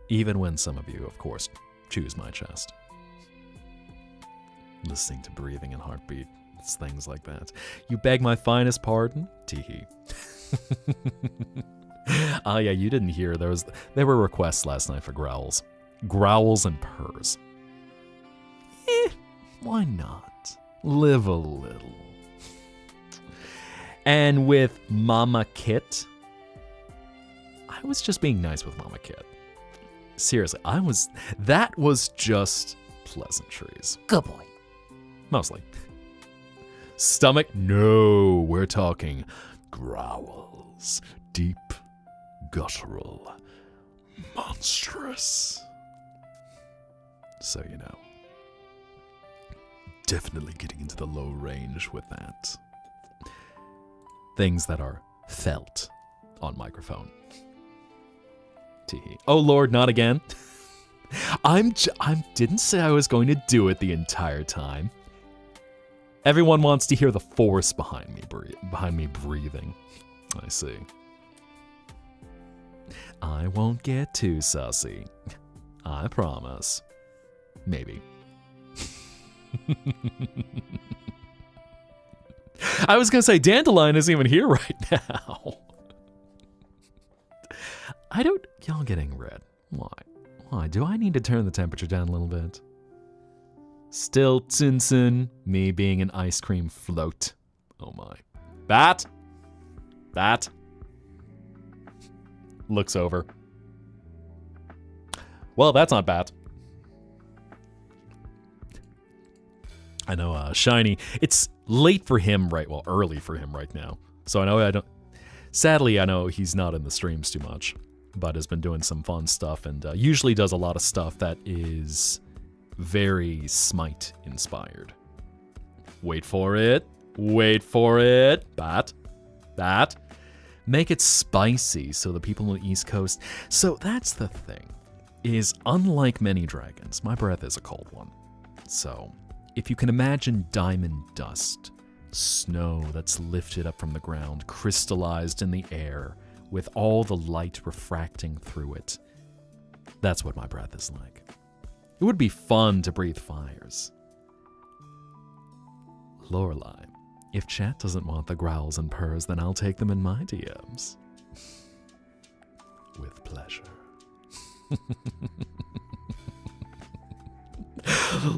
Even when some of you, of course, choose my chest. Listening to breathing and heartbeat. It's things like that. You beg my finest pardon? Teehee. Oh yeah, you didn't hear. There were requests last night for growls. Growls and purrs. Why not? Live a little. And with Mama Kit, I was just being nice with Mama Kit. Seriously, that was just pleasantries. Good boy. Mostly. Stomach? No, we're talking growls. Deep, guttural, monstrous. So, you know. Definitely getting into the low range with that. Things that are felt on microphone. Teehee. Oh Lord, not again. I didn't say I was going to do it the entire time. Everyone wants to hear the force behind me breathing. I see. I won't get too sussy. I promise. Maybe. I was gonna say Dandelion isn't even here right now. Y'all getting red. Why? Do I need to turn the temperature down a little bit? Still Tsinsin, me being an ice cream float. Oh my. Bat! Looks over. Well, that's not Bat. I know, Shiny. It's late for him early for him right now. So sadly, I know he's not in the streams too much, but has been doing some fun stuff and usually does a lot of stuff that is very Smite inspired. Wait for it. Bat. Make it spicy so the people on the East Coast. So that's the thing, is unlike many dragons, my breath is a cold one. So if you can imagine diamond dust, snow that's lifted up from the ground, crystallized in the air, with all the light refracting through it, that's what my breath is like. It would be fun to breathe fires. Lorelei, if chat doesn't want the growls and purrs, then I'll take them in my DMs. With pleasure.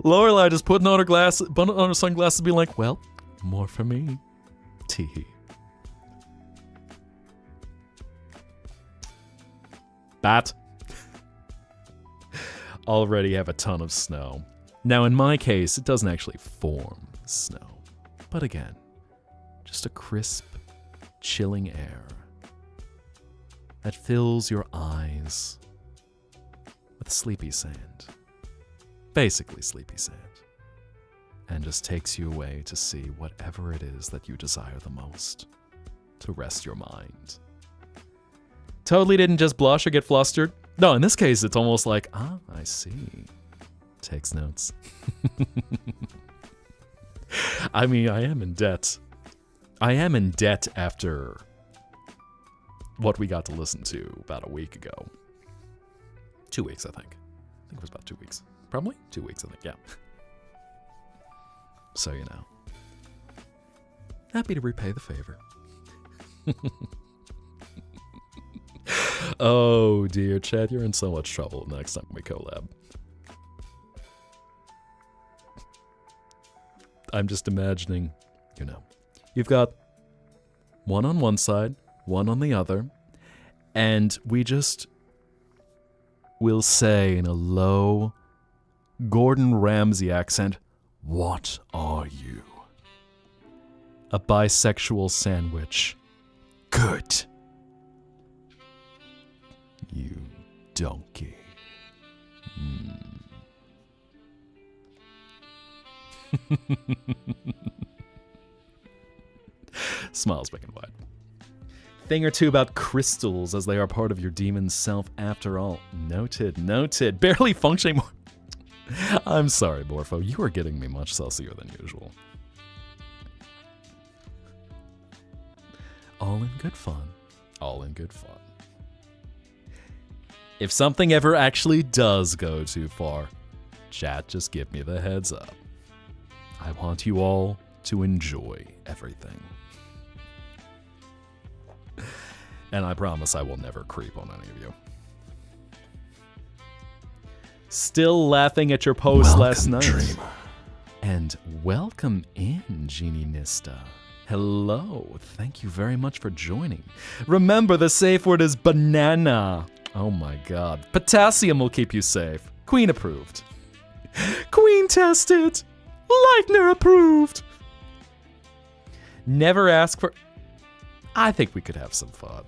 Lorelei just putting on her sunglasses, being like, well, more for me. Teehee. Bat. Already have a ton of snow. Now, in my case, it doesn't actually form snow. But again, just a crisp, chilling air that fills your eyes with sleepy sand. Basically sleepy sand. And just takes you away to see whatever it is that you desire the most. To rest your mind. Totally didn't just blush or get flustered. No, in this case, it's almost like, I see. Takes notes. I mean, I am in debt. I am in debt after what we got to listen to about a week ago. 2 weeks, I think. I think it was about 2 weeks. Probably 2 weeks, I think, yeah. So, you know. Happy to repay the favor. Oh dear, Chad, you're in so much trouble next time we collab. I'm just imagining, you know, you've got one on one side, one on the other, and we'll say in a low Gordon Ramsay accent, what are you? A bisexual sandwich. Good. You donkey. Smiles big and wide. Thing or two about crystals, as they are part of your demon's self after all. Noted, noted. Barely functioning more. I'm sorry, Morpho. You are getting me much saucier than usual. All in good fun. All in good fun. If something ever actually does go too far, chat, just give me the heads up. I want you all to enjoy everything. And I promise I will never creep on any of you. Still laughing at your post last night. Dreamer. And welcome in, Genie Nista. Hello. Thank you very much for joining. Remember, the safe word is banana. Oh my god. Potassium will keep you safe. Queen approved. Queen tested. Leitner approved. Never ask for... I think we could have some fun.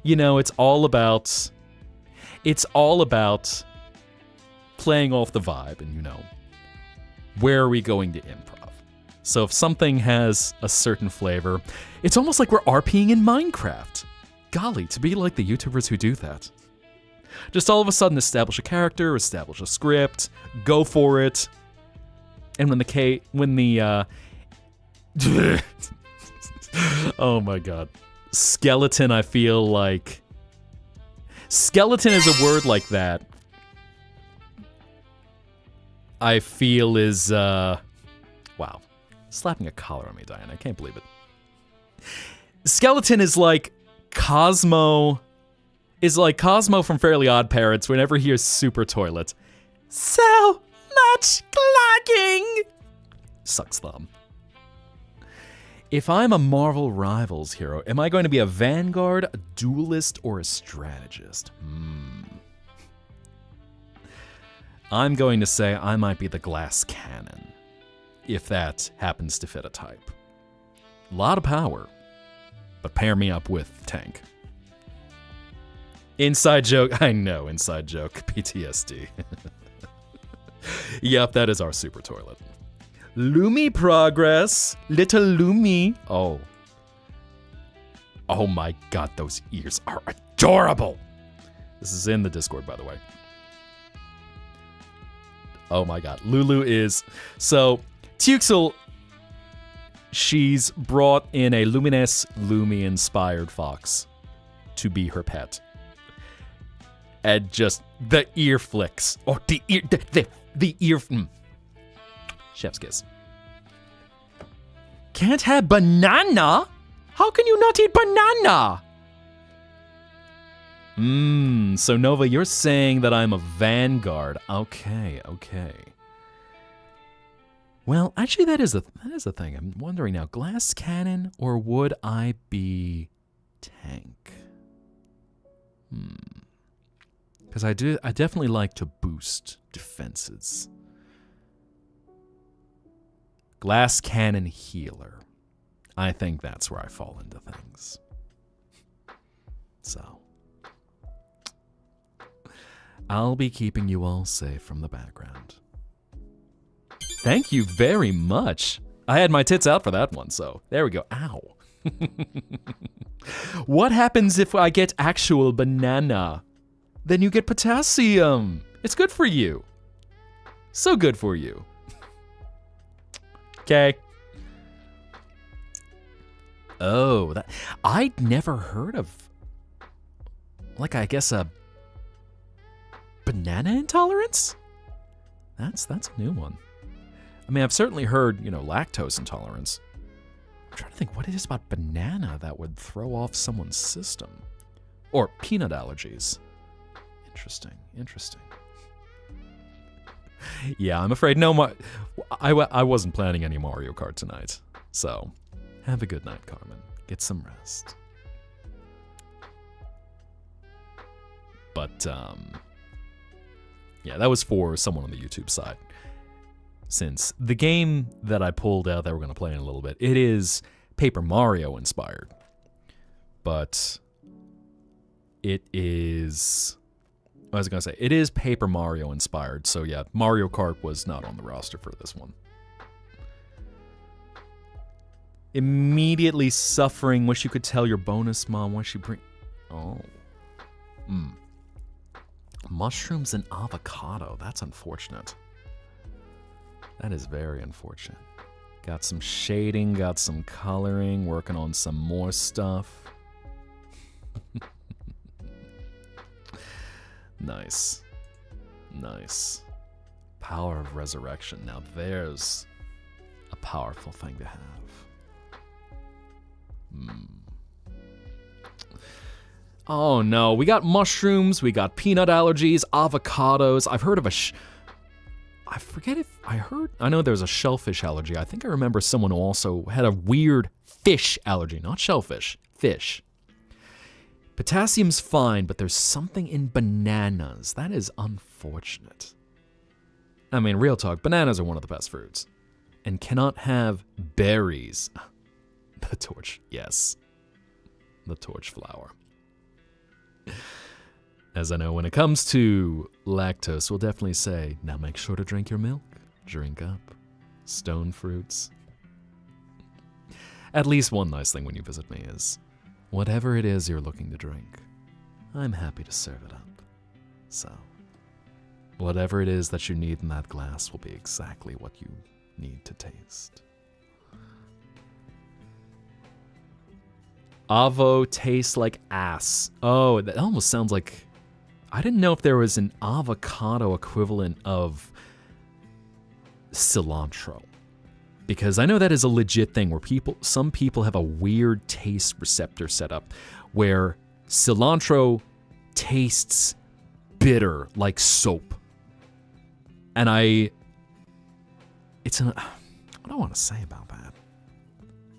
You know, it's all about playing off the vibe and, you know, where are we going to improv? So if something has a certain flavor, it's almost like we're RPing in Minecraft. Golly, to be like the YouTubers who do that. Just all of a sudden establish a character, establish a script, go for it. And oh my god. Skeleton, I feel like... Skeleton is a word like that. I feel is, wow. Slapping a collar on me, Diane. I can't believe it. Skeleton is like Cosmo... Is like Cosmo from Fairly Odd Parents whenever he hears Super Toilet. So much clogging! Sucks thumb. If I'm a Marvel Rivals hero, am I going to be a vanguard, a duelist, or a strategist? I'm going to say I might be the glass cannon, if that happens to fit a type. A lot of power, but pair me up with tank. Inside joke, I know, inside joke, PTSD. Yep, that is our super toilet. Lumi progress, little Lumi. Oh. Oh my god, those ears are adorable. This is in the Discord, by the way. Oh my god, Lulu is... So, Tuxel, she's brought in a Luminous Lumi-inspired fox to be her pet. And just the ear flicks. Or the ear... The ear... Chef's kiss. Can't have banana? How can you not eat banana? So Nova, you're saying that I'm a vanguard. Okay. Well, actually that is a thing. I'm wondering now, glass cannon or would I be tank? Because I definitely like to boost defenses. Glass cannon healer. I think that's where I fall into things. So, I'll be keeping you all safe from the background. Thank you very much. I had my tits out for that one, so there we go. Ow. What happens if I get actual banana? Then you get potassium. It's good for you. So good for you. Okay. Oh, that I'd never heard of, like, I guess a banana intolerance? That's a new one. I mean, I've certainly heard, you know, lactose intolerance. I'm trying to think what it is about banana that would throw off someone's system. Or peanut allergies. Interesting. Yeah, I'm afraid I wasn't planning any Mario Kart tonight. So, have a good night, Carmen. Get some rest. But, yeah, that was for someone on the YouTube side. Since the game that I pulled out that we're going to play in a little bit, it is Paper Mario inspired. But it is... I was going to say, it is Paper Mario inspired, so yeah, Mario Kart was not on the roster for this one. Immediately suffering. Wish you could tell your bonus mom why she bring... Oh. Mushrooms and avocado. That's unfortunate. That is very unfortunate. Got some shading, got some coloring, working on some more stuff. Nice. Nice. Power of resurrection. Now there's a powerful thing to have. Oh no, we got mushrooms, we got peanut allergies, avocados. I've heard of I forget if I know there's a shellfish allergy. I think I remember someone who also had a weird fish allergy, not shellfish, fish. Potassium's fine, but there's something in bananas. That is unfortunate. I mean, real talk, bananas are one of the best fruits. And cannot have berries. The torch, yes. The torch flower. As I know, when it comes to lactose, we'll definitely say, now make sure to drink your milk. Drink up. Stone fruits. At least one nice thing when you visit me is, whatever it is you're looking to drink, I'm happy to serve it up. So, whatever it is that you need in that glass will be exactly what you need to taste. Avo tastes like ass. Oh, that almost sounds like... I didn't know if there was an avocado equivalent of cilantro. Because I know that is a legit thing where some people have a weird taste receptor set up where cilantro tastes bitter like soap. And what do I want to say about that?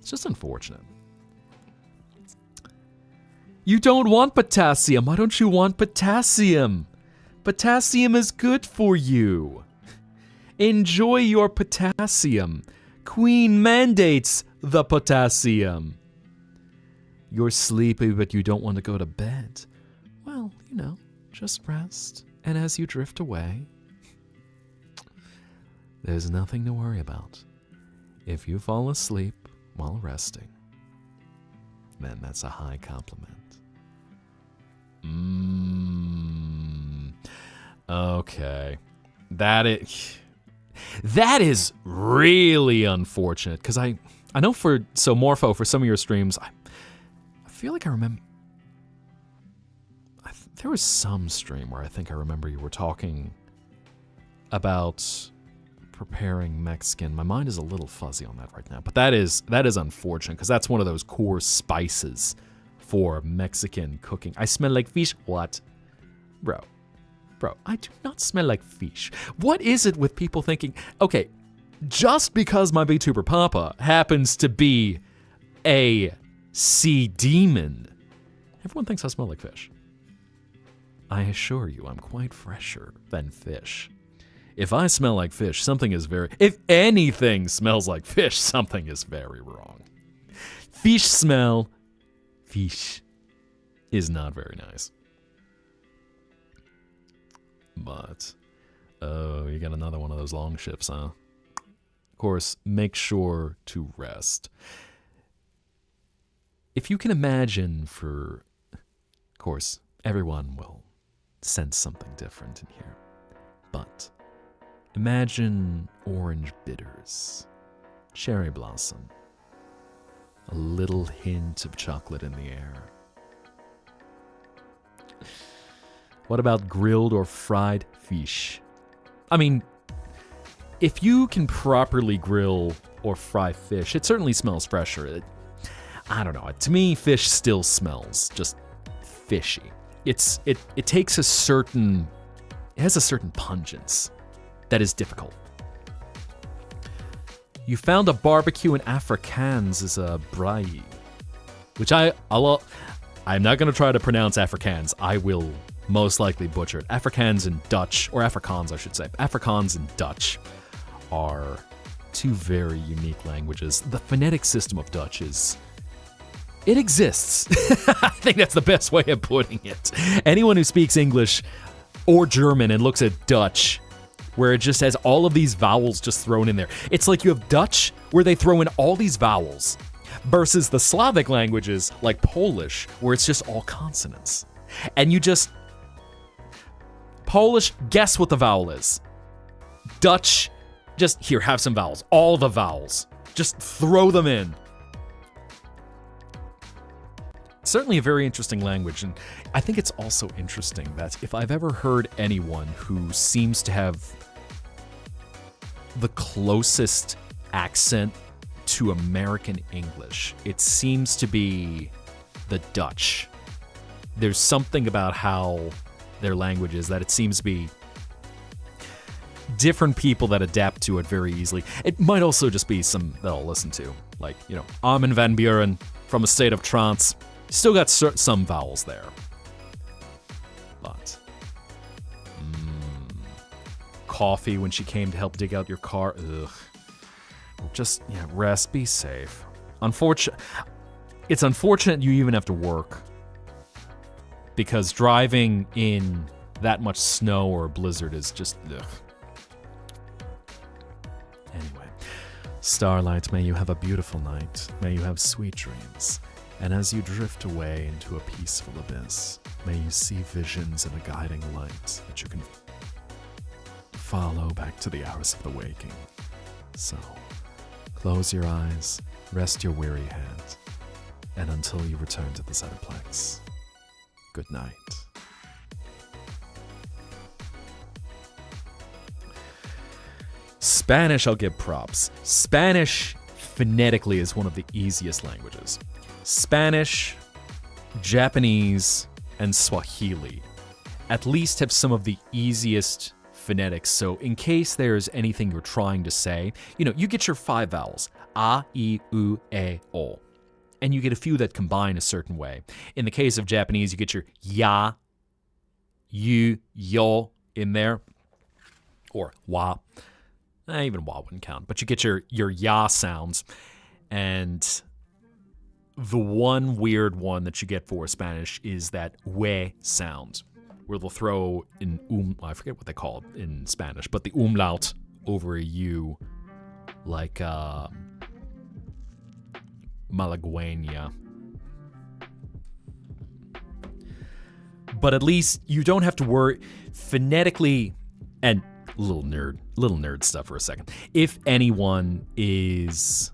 It's just unfortunate. You don't want potassium. Why don't you want potassium? Potassium is good for you. Enjoy your potassium. Queen mandates the potassium. You're sleepy, but you don't want to go to bed. Well, just rest. And as you drift away, there's nothing to worry about. If you fall asleep while resting, then that's a high compliment. Okay. That is really unfortunate, because I know Morpho, for some of your streams, I feel like I remember, there was some stream where I think I remember you were talking about preparing Mexican. My mind is a little fuzzy on that right now, but that is unfortunate, because that's one of those core spices for Mexican cooking. I smell like fish. What? Bro, I do not smell like fish. What is it with people thinking, okay, just because my VTuber Papa happens to be a sea demon, everyone thinks I smell like fish. I assure you, I'm quite fresher than fish. If I smell like fish, if anything smells like fish, something is very wrong. Fish is not very nice. But, oh, you got another one of those long shifts, huh? Of course, make sure to rest. If you can imagine of course, everyone will sense something different in here. But, imagine orange bitters, cherry blossom, a little hint of chocolate in the air. What about grilled or fried fish? I mean, if you can properly grill or fry fish, it certainly smells fresher. I don't know. To me, fish still smells just fishy. It has a certain pungence that is difficult. You found a barbecue in Afrikaans as a braai, which I'm not going to try to pronounce Afrikaans. I will most likely butcher it. Afrikaans and Dutch, or Afrikaans I should say. Afrikaans and Dutch are two very unique languages. The phonetic system of Dutch it exists. I think that's the best way of putting it. Anyone who speaks English or German and looks at Dutch, where it just has all of these vowels just thrown in there. It's like you have Dutch, where they throw in all these vowels. Versus the Slavic languages, like Polish, where it's just all consonants. And you just... Polish, guess what the vowel is. Dutch, just, here, have some vowels. All the vowels. Just throw them in. Certainly a very interesting language, and I think it's also interesting that if I've ever heard anyone who seems to have the closest accent to American English, it seems to be the Dutch. There's something about how their language is that it seems to be different people that adapt to it very easily. It might also just be some that I'll listen to. Like, Armin van Buren from a state of trance. Still got some vowels there. But coffee when she came to help dig out your car. Ugh. Just, rest, be safe. It's unfortunate you even have to work. Because driving in that much snow or blizzard is just, ugh. Anyway, Starlight, may you have a beautiful night. May you have sweet dreams. And as you drift away into a peaceful abyss, may you see visions in a guiding light that you can follow back to the hours of the waking. So, close your eyes, rest your weary head, and until you return to the Zetterplex, good night. Spanish, I'll give props. Spanish phonetically is one of the easiest languages. Spanish, Japanese, and Swahili at least have some of the easiest phonetics. So in case there's anything you're trying to say, you get your 5 vowels. A, I, U, E, O. And you get a few that combine a certain way. In the case of Japanese, you get your ya, you, yo in there. Or wa. Even wa wouldn't count. But you get your ya sounds. And the one weird one that you get for Spanish is that we sound, where they'll throw in I forget what they call it in Spanish, but the umlaut over a U, like Malagueña. But at least you don't have to worry phonetically, and little nerd stuff for a second. If anyone is...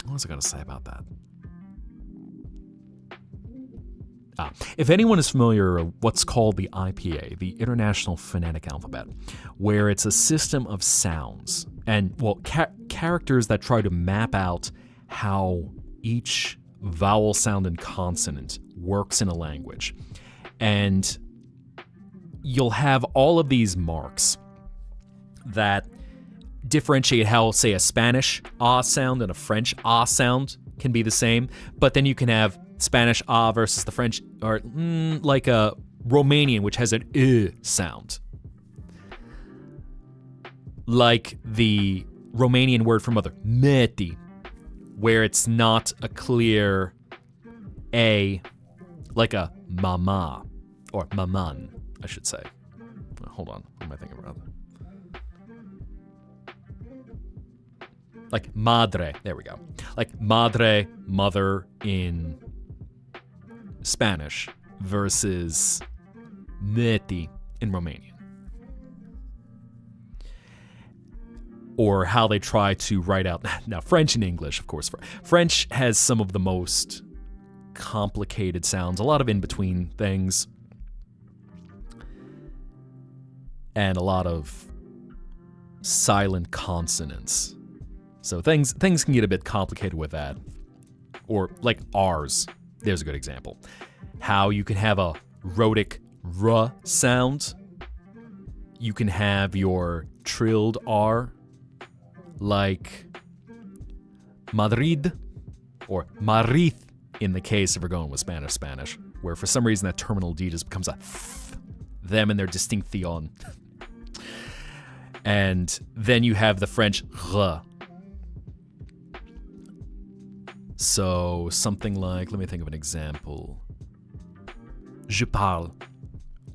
What was I going to say about that? If anyone is familiar with what's called the IPA, the International Phonetic Alphabet, where it's a system of sounds and, characters that try to map out how each vowel, sound, and consonant works in a language. And you'll have all of these marks that differentiate how, say, a Spanish ah sound and a French ah sound can be the same, but then you can have Spanish ah versus the French, or like a Romanian, which has an sound. Like the Romanian word for mother, meti, where it's not a clear a, like a mama, or maman, I should say. Hold on, what am I thinking about? Like madre, there we go. Like madre, mother in Spanish versus meti in Romanian. Or how they try to write out, now French and English, of course. French has some of the most complicated sounds, a lot of in-between things, and a lot of silent consonants. So things can get a bit complicated with that. Or like R's. There's a good example. How you can have a rhotic R sound. You can have your trilled R, like Madrid, or Madrid in the case if we're going with Spanish, where for some reason that terminal D just becomes a them and their distinction. And then you have the French R. So something like, let me think of an example. Je parle,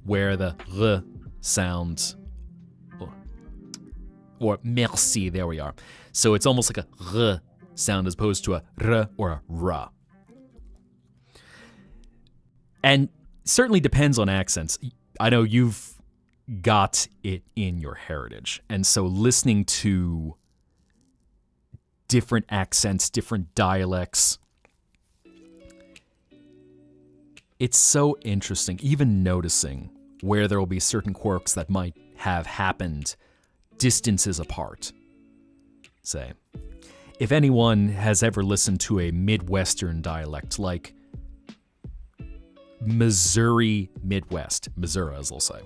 where the R sounds, or merci, there we are. So it's almost like a R sound as opposed to a r or a ra. And certainly depends on accents. I know you've got it in your heritage. And so listening to different accents, different dialects, it's so interesting, even noticing where there will be certain quirks that might have happened distances apart. Say, if anyone has ever listened to a Midwestern dialect like Missouri Midwest, Missouri as they'll say.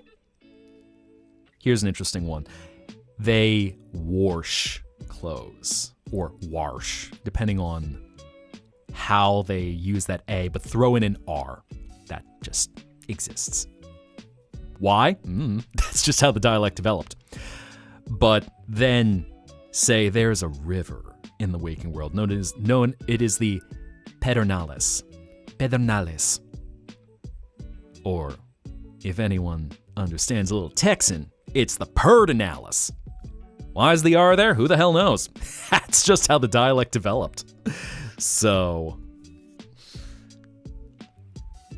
Here's an interesting one. They wash clothes, or wash, depending on how they use that A, but throw in an R. That just exists. Why? That's just how the dialect developed. But then, say there's a river in the waking world. It is the Pedernales. Pedernales. Or, if anyone understands a little Texan, it's the Pedernales. Why is the R there? Who the hell knows? That's just how the dialect developed. So,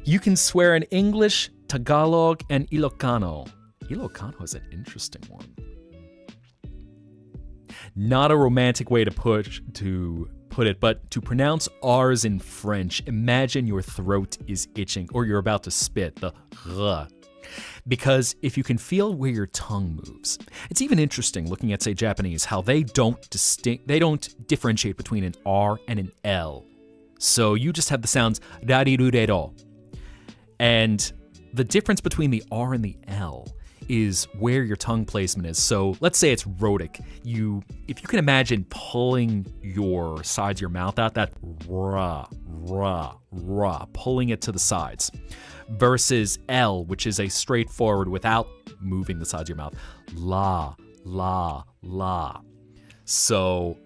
you can swear in English, Tagalog, and Ilocano. Ilocano is an interesting one. Not a romantic way to put it, but to pronounce R's in French, imagine your throat is itching or you're about to spit, the r. Because if you can feel where your tongue moves, it's even interesting looking at, say, Japanese, how they don't differentiate between an R and an L. So you just have the sounds rarirurero. And the difference between the R and the L is where your tongue placement is. So let's say it's rhotic. If you can imagine pulling your sides of your mouth out, that ra, pulling it to the sides, versus L, which is a straightforward without moving the sides of your mouth, la, la, la. So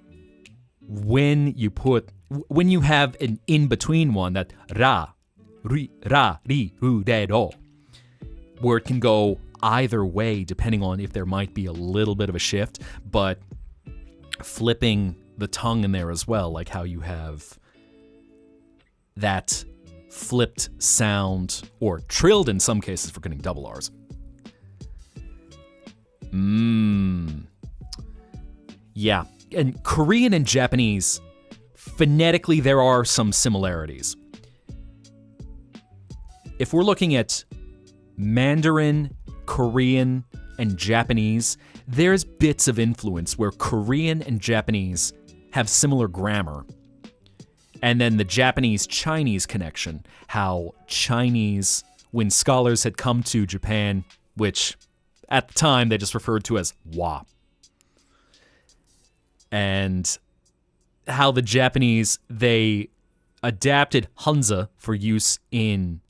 when you have an in-between one, that ra, ri, ru, de, do, where it can go either way depending on if there might be a little bit of a shift, but flipping the tongue in there as well, like how you have that flipped sound, or trilled in some cases for getting double R's. Yeah, and Korean and Japanese, phonetically there are some similarities. If we're looking at Mandarin, Korean, and Japanese, there's bits of influence where Korean and Japanese have similar grammar. And then the Japanese-Chinese connection, how Chinese, when scholars had come to Japan, which at the time they just referred to as wa, and how the Japanese, they adapted Hanza for use in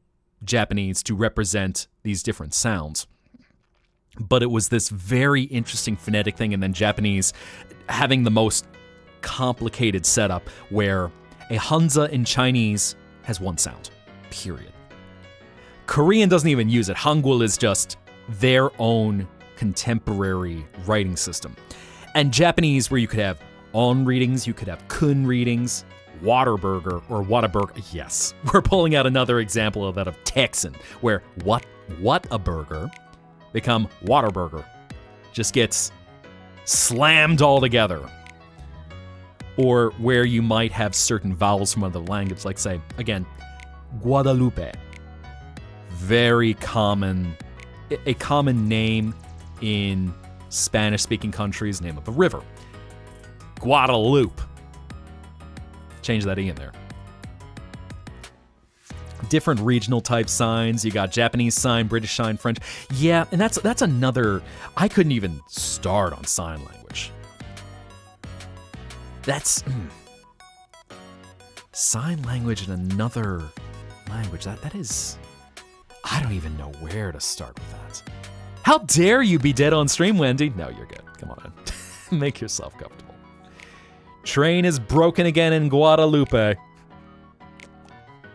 Japanese to represent these different sounds. But it was this very interesting phonetic thing, and then Japanese having the most complicated setup where a Hanza in Chinese has one sound, period. Korean doesn't even use it. Hangul is just their own contemporary writing system. And Japanese, where you could have on readings, you could have kun readings, Waterburger or Whataburger. Yes, we're pulling out another example of that of Texan, where what a burger become Waterburger. Just gets slammed all together. Or where you might have certain vowels from another language, like say, again, Guadalupe. Very common, a common name in Spanish-speaking countries, name of a river. Guadalupe. Change that E in there. Different regional type signs. You got Japanese sign, British sign, French. Yeah, and that's another. I couldn't even start on sign language. That's sign language in another language. That is. I don't even know where to start with that. How dare you be dead on stream, Wendy? No, you're good. Come on in. Make yourself comfortable. Train is broken again in Guadalupe.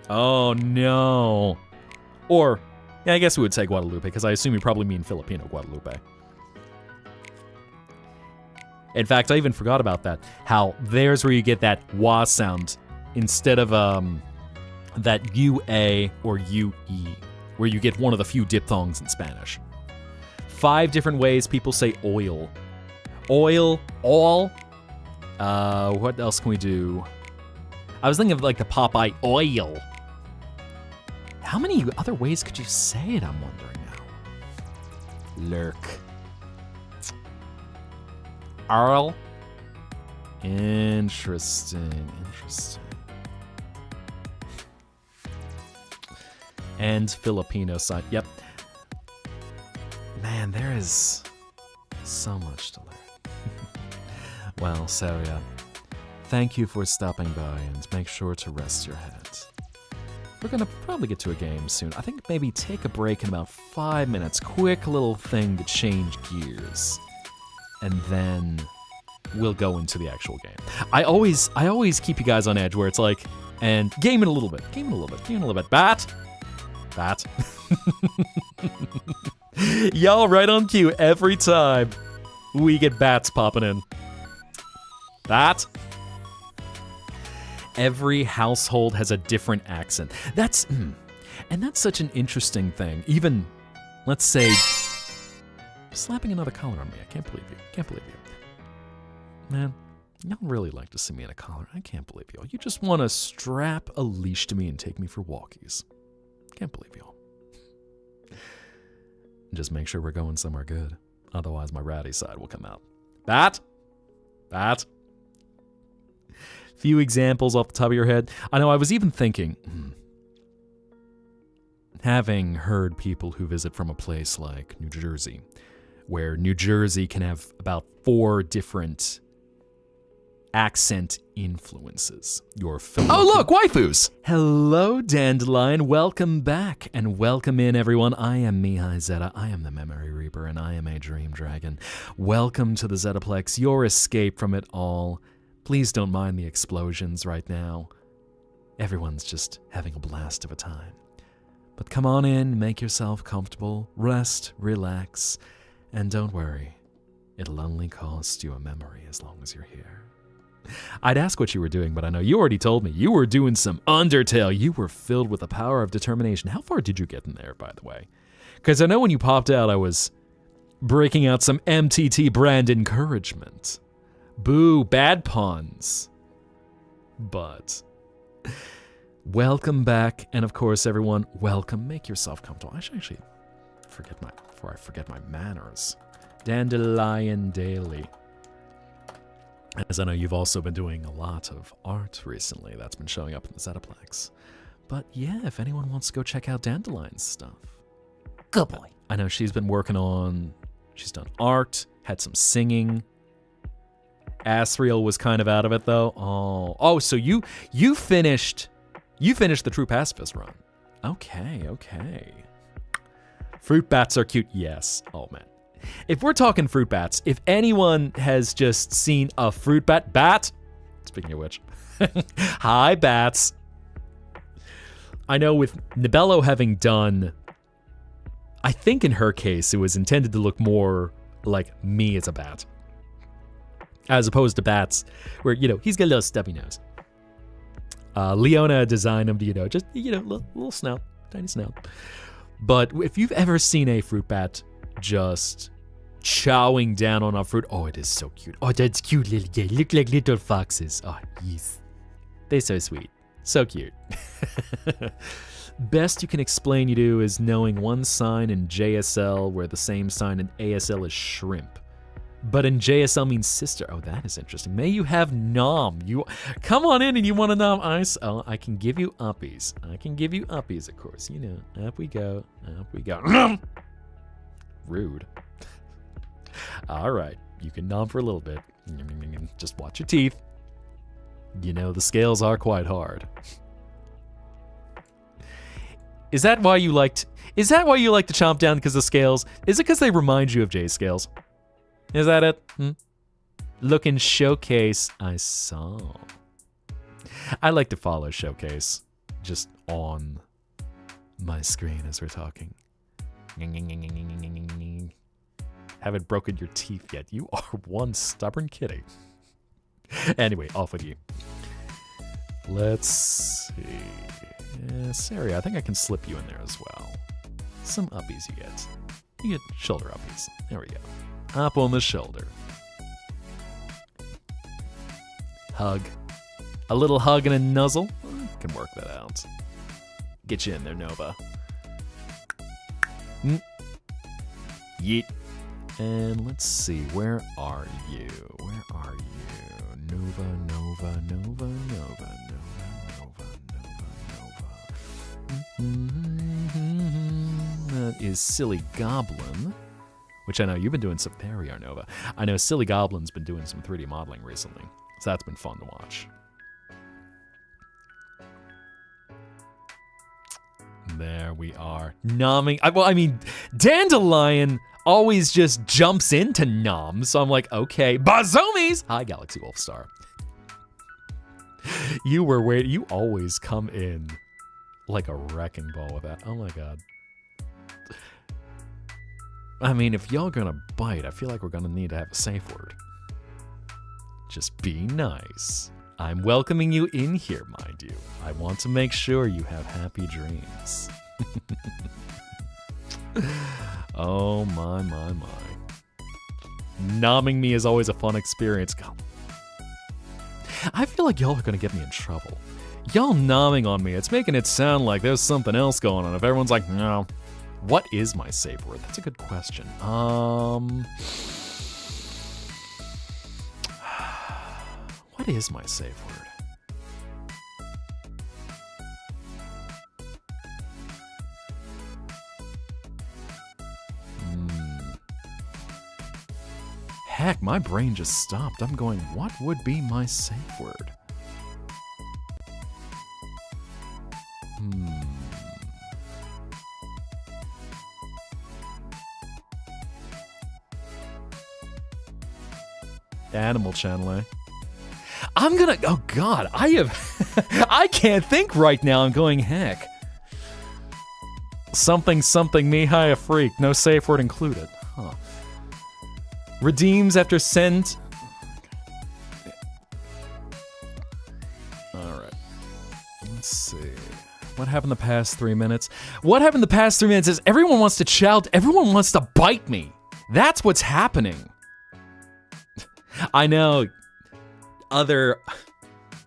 Oh no. Or, yeah, I guess we would say Guadalupe, because I assume you probably mean Filipino Guadalupe. In fact, I even forgot about that. How there's where you get that wah sound instead of that UA or UE, where you get one of the few diphthongs in Spanish. 5 different ways people say oil. Oil, all. What else can we do? I was thinking of like the Popeye oil. How many other ways could you say it, I'm wondering now. Lurk. Arl. Interesting. And Filipino side. Yep. Man, there is so much to learn. Well, Saria, thank you for stopping by, and make sure to rest your head. We're gonna probably get to a game soon. I think maybe take a break in about 5 minutes. Quick little thing to change gears. And then we'll go into the actual game. I always keep you guys on edge where it's like, and game in a little bit. Bat. Y'all right on cue every time we get bats popping in. Bat. Every household has a different accent. That's such an interesting thing. Even, let's say, slapping another collar on me. I can't believe you. Man, y'all really like to see me in a collar. I can't believe y'all. You just want to strap a leash to me and take me for walkies. Can't believe y'all. Just make sure we're going somewhere good. Otherwise, my ratty side will come out. Bat. Few examples off the top of your head. I know I was even thinking, having heard people who visit from a place like New Jersey, where New Jersey can have about 4 different accent influences. Oh look, waifus! Hello, Dandelion. Welcome back, and welcome in, everyone. I am Mihai Zetta. I am the Memory Reaper, and I am a Dream Dragon. Welcome to the Zettaplex, your escape from it all. Please don't mind the explosions right now. Everyone's just having a blast of a time. But come on in, make yourself comfortable, rest, relax, and don't worry. It'll only cost you a memory as long as you're here. I'd ask what you were doing, but I know you already told me. You were doing some Undertale. You were filled with the power of determination. How far did you get in there, by the way? Because I know when you popped out, I was breaking out some MTT brand encouragement. Boo, bad puns. But welcome back, and of course, everyone, welcome. Make yourself comfortable. I should actually before I forget my manners. Dandelion Daily. As I know you've also been doing a lot of art recently that's been showing up in the Zettaplex. But yeah, if anyone wants to go check out Dandelion's stuff. Good boy. I know she's been working on, she's done art, had some singing. Asriel was kind of out of it though. Oh, so you finished the True Pacifist run. Okay. Fruit bats are cute, yes. Oh man. If we're talking fruit bats, if anyone has just seen a fruit bat, speaking of which, hi bats. I know with Nibello having done, I think in her case, it was intended to look more like me as a bat. As opposed to bats, where, he's got a little stubby nose. Leona designed him to, little snout, tiny snout. But if you've ever seen a fruit bat just chowing down on our fruit, oh, it is so cute. Oh, that's cute little guy. Look like little foxes. Oh, yes. They're so sweet. So cute. Best you can explain you do is knowing one sign in JSL where the same sign in ASL is shrimp. But in JSL means sister. Oh, that is interesting. May you have nom. You come on in and you want to nom ice. Oh, I can give you uppies. Of course. Up we go. Rude. All right. You can nom for a little bit. Just watch your teeth. The scales are quite hard. Is that why you like to chomp down because of scales? Is it because they remind you of Jay's scales? Is that it? Look in Showcase. I saw. I like to follow Showcase just on my screen as we're talking. haven't broken your teeth yet. You are one stubborn kitty. Anyway, off with you. Let's see. Sari, I think I can slip you in there as well. Some uppies you get. You get shoulder uppies. There we go. Up on the shoulder. Hug. A little hug and a nuzzle. Can work that out. Get you in there, Nova. Yeet. And let's see, where are you? Where are you? Nova, Nova, Nova, Nova, Nova, Nova, Nova. That is Silly Goblin, which I know you've been doing some, there we are, Nova. I know Silly Goblin's been doing some 3D modeling recently, so that's been fun to watch. There we are. Nomming. I mean, Dandelion always just jumps into nom, so I'm like, okay. Bazomies! Hi, Galaxy Wolfstar. You were waiting. You always come in like a wrecking ball with that. Oh my god. I mean, if y'all gonna bite, I feel like we're gonna need to have a safe word. Just be nice. I'm welcoming you in here, mind you. I want to make sure you have happy dreams. Oh my, my, my. Nomming me is always a fun experience. God. I feel like y'all are gonna get me in trouble. Y'all nomming on me, it's making it sound like there's something else going on. If everyone's like, no. What is my safe word? That's a good question. What is my safe word? Heck, my brain just stopped. I'm going, what would be my safe word? Animal Channel, eh? I'm gonna, oh god, I can't think right now. I'm going, heck. Something, Mihai a freak, no safe word included. Huh. Redeems after send. Alright. Let's see. What happened the past 3 minutes? What happened the past 3 minutes is everyone wants to shout, everyone wants to bite me. That's what's happening. I know. Other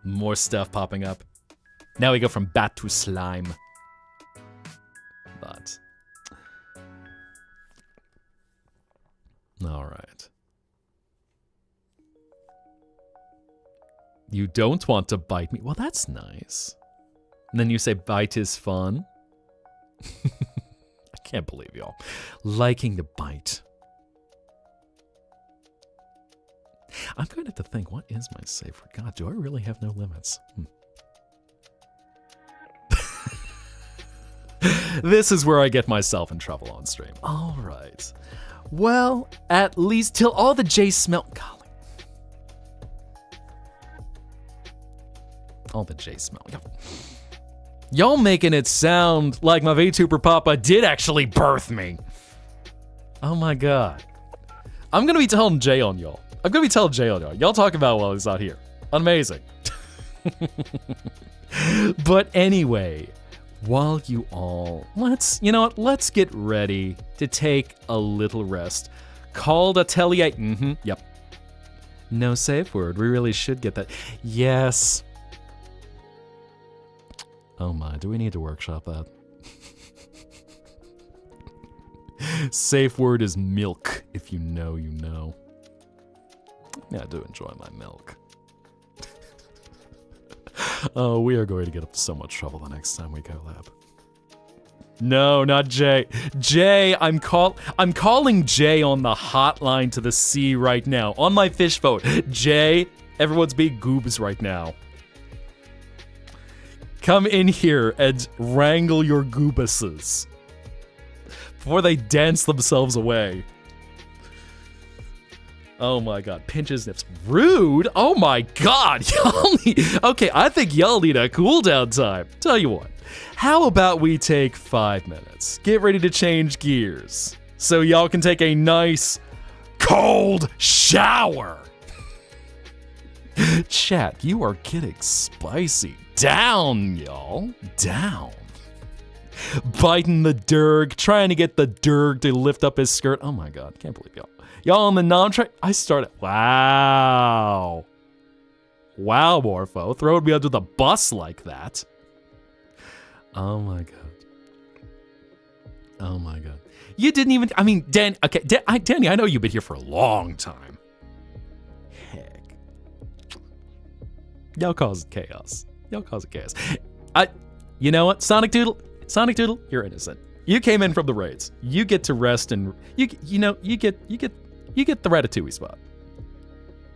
more stuff popping up. Now we go from bat to slime. But all right. You don't want to bite me. Well, that's nice. And then you say bite is fun. I can't believe y'all liking to bite. I'm going to have to think, what is my safe word? God, do I really have no limits? This is where I get myself in trouble on stream. All right. Well, at least till all the J smell... Golly. All the J smell... Y'all making it sound like my VTuber Papa did actually birth me. Oh my god. I'm going to be telling Jay on y'all. Y'all talk about while he's not here. Amazing. But anyway, while you all... you know what? Let's get ready to take a little rest. Called Atelier... yep. No safe word. We really should get that. Yes. Oh my, do we need to workshop that? Safe word is milk. If you know, you know. Yeah, I do enjoy my milk. Oh, we are going to get up to so much trouble the next time we go lab. No, not Jay. Jay, I'm calling Jay on the hotline to the sea right now. On my fish boat. Jay, everyone's being goobs right now. Come in here and wrangle your goobuses before they dance themselves away. Oh my god, pinches nips. Rude? Oh my god, y'all need... Okay, I think y'all need a cooldown time. Tell you what, how about we take 5 minutes? Get ready to change gears. So y'all can take a nice cold shower. Chat, you are getting spicy. Down, y'all. Down. Biting the Durg, trying to get the Durg to lift up his skirt. Oh my god, can't believe y'all. Y'all on the non-track. I started. Wow. Wow, Morpho. Throwing me under the bus like that. Oh my god. Oh my god. You didn't even. I mean, Dan. Okay, Danny, I know you've been here for a long time. Heck. Y'all cause chaos. Y'all cause chaos. You know what? Sonic Doodle, you're innocent. You came in from the raids. You get to rest and you get the Ratatouille spot.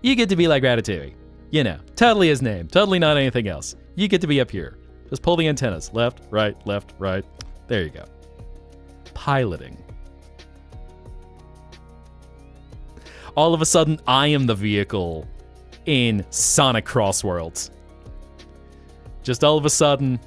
You get to be like Ratatouille. You know, totally his name, totally not anything else. You get to be up here. Just pull the antennas. Left, right. There you go. Piloting. All of a sudden, I am the vehicle in Sonic Cross Worlds. Just all of a sudden,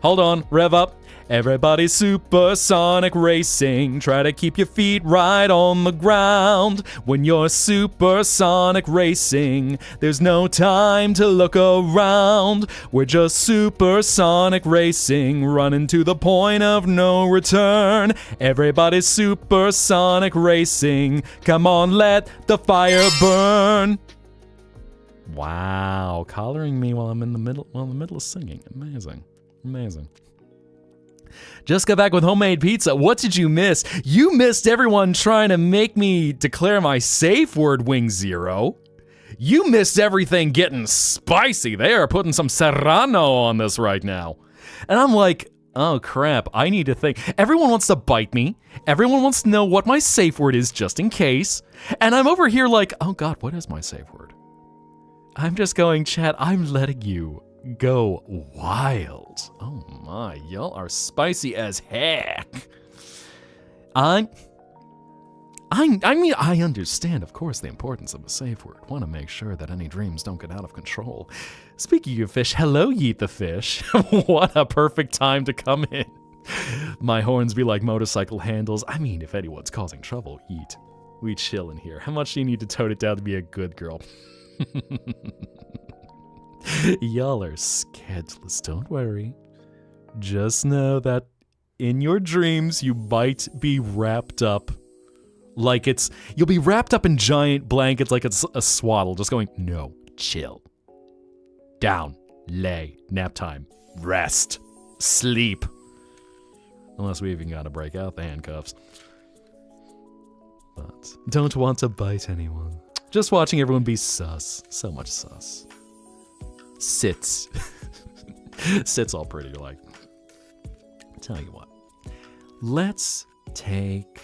hold on, rev up. Everybody's supersonic racing. Try to keep your feet right on the ground. When you're supersonic racing, there's no time to look around. We're just supersonic racing, running to the point of no return. Everybody's supersonic racing. Come on, let the fire burn. Wow, collaring me while I'm in the middle of singing. Amazing. Just got back with homemade pizza. What did you miss? You missed everyone trying to make me declare my safe word, Wing Zero. You missed everything getting spicy. They are putting some serrano on this right now. And I'm like, oh crap, I need to think. Everyone wants to bite me. Everyone wants to know what my safe word is just in case. And I'm over here like, oh god, what is my safe word? I'm just going, chat, I'm letting you go wild. Oh my, y'all are spicy as heck. I mean, I understand, of course, the importance of a safe word. Want to make sure that any dreams don't get out of control. Speaking of fish, hello, Yeet the Fish. What a perfect time to come in. My horns be like motorcycle handles. I mean, if anyone's causing trouble, Yeet. We chill in here. How much do you need to tone it down to be a good girl? Y'all are schedulers, don't worry. Just know that in your dreams, you might be wrapped up like you'll be wrapped up in giant blankets like it's a swaddle, just going, no, chill. Down, lay, nap time, rest, sleep. Unless we even gotta break out the handcuffs. But don't want to bite anyone. Just watching everyone be sus. So much sus. Sits. Sits all pretty, like. Tell you what. Let's take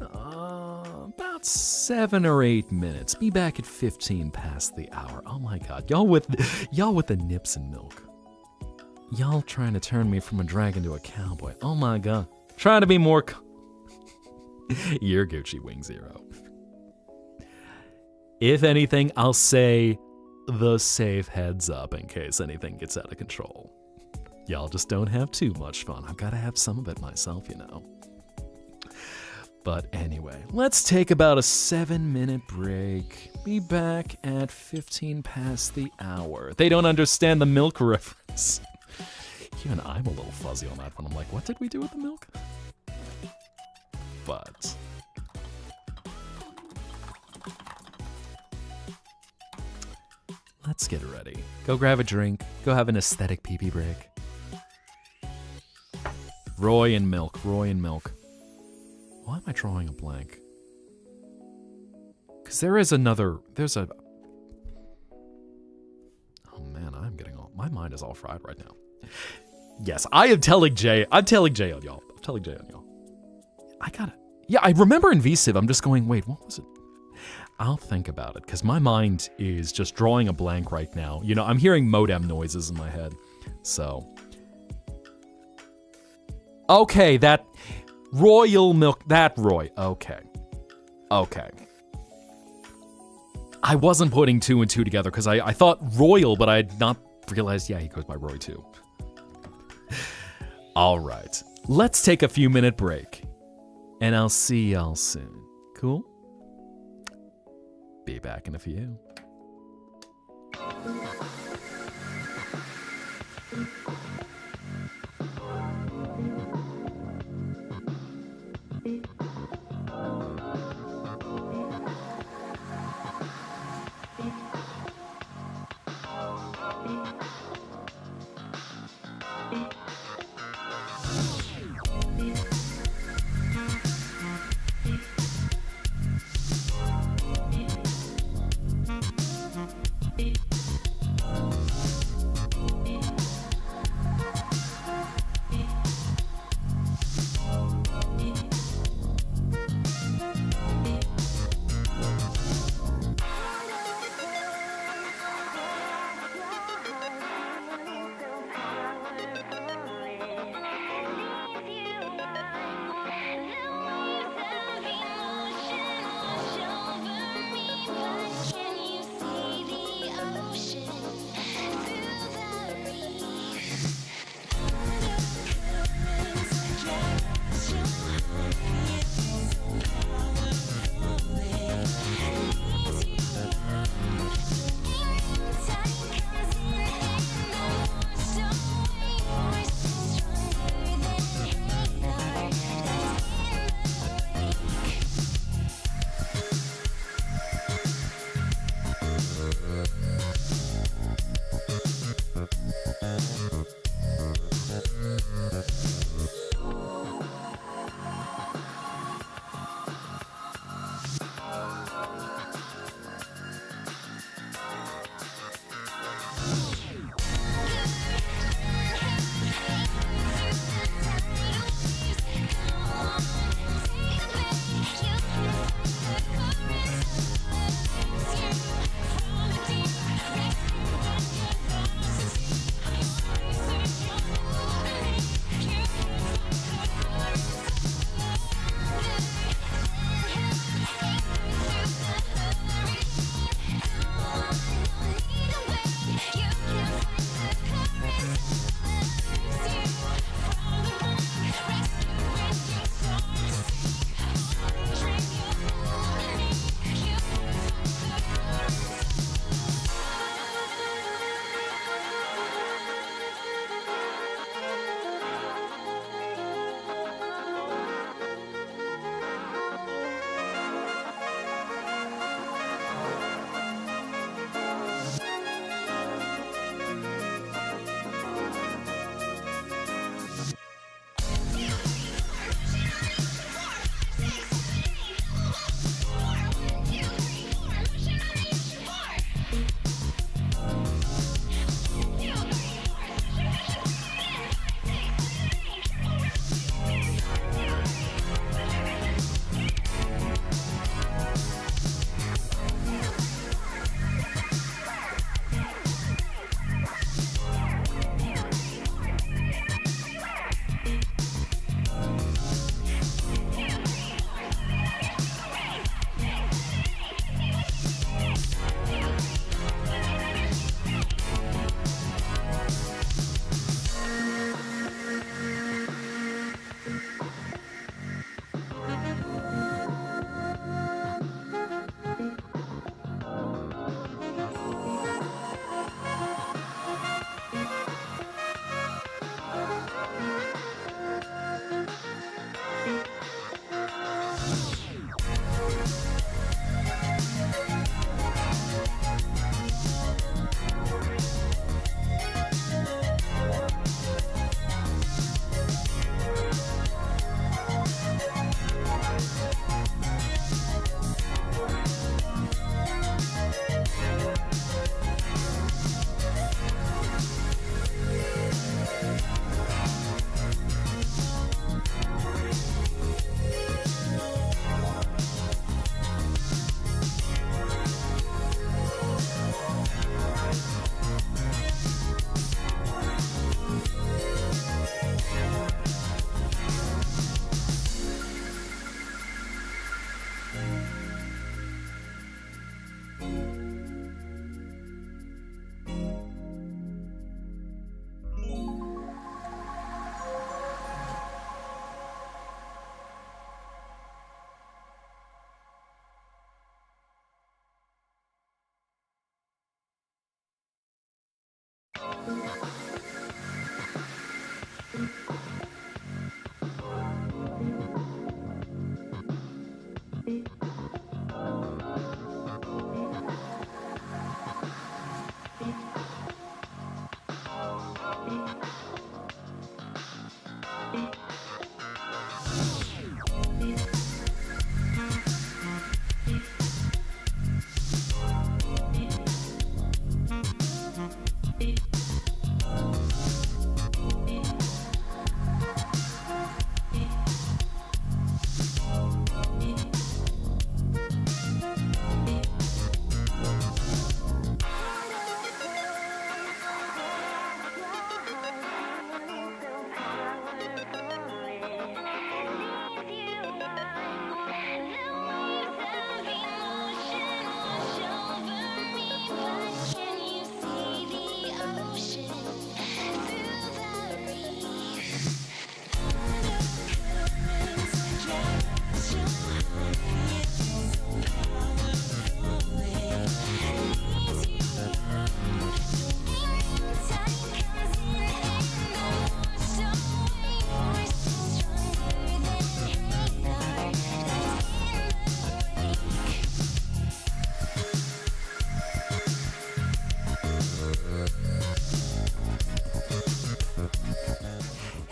about 7 or 8 minutes. Be back at 15 past the hour. Oh my god. Y'all with the nips and milk. Y'all trying to turn me from a dragon to a cowboy. Oh my god. Trying to be more You're Gucci, Wing Zero. If anything, I'll say the safe heads up in case anything gets out of control. Y'all just don't have too much fun. I've got to have some of it myself, you know. But anyway, let's take about a 7-minute break. Be back at 15 past the hour. They don't understand the milk reference. Even I'm a little fuzzy on that one. I'm like, what did we do with the milk? But let's get ready. Go grab a drink. Go have an aesthetic pee-pee break. Roy and milk. Why am I drawing a blank? Because there's a... Oh man, my mind is all fried right now. Yes, I'm telling Jay on y'all. I remember in VCiv, I'm just going, wait, what was it? I'll think about it, because my mind is just drawing a blank right now. You know, I'm hearing modem noises in my head, so... Okay, that royal milk, that Roy, okay. I wasn't putting 2 and 2 together, because I thought royal, but I had not realized, yeah, he goes by Roy too. Alright, let's take a few minute break, and I'll see y'all soon. Cool? Be back in a few.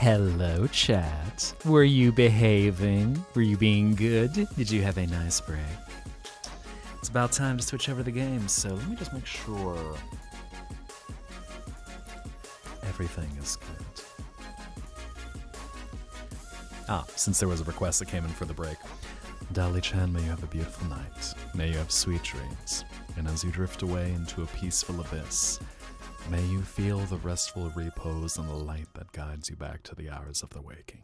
Hello, chat. Were you behaving? Were you being good? Did you have a nice break? It's about time to switch over the games, so let me just make sure everything is good. Since there was a request that came in for the break. Dolly-chan, may you have a beautiful night. May you have sweet dreams. And as you drift away into a peaceful abyss, may you feel the restful repose and the light that guides you back to the hours of the waking.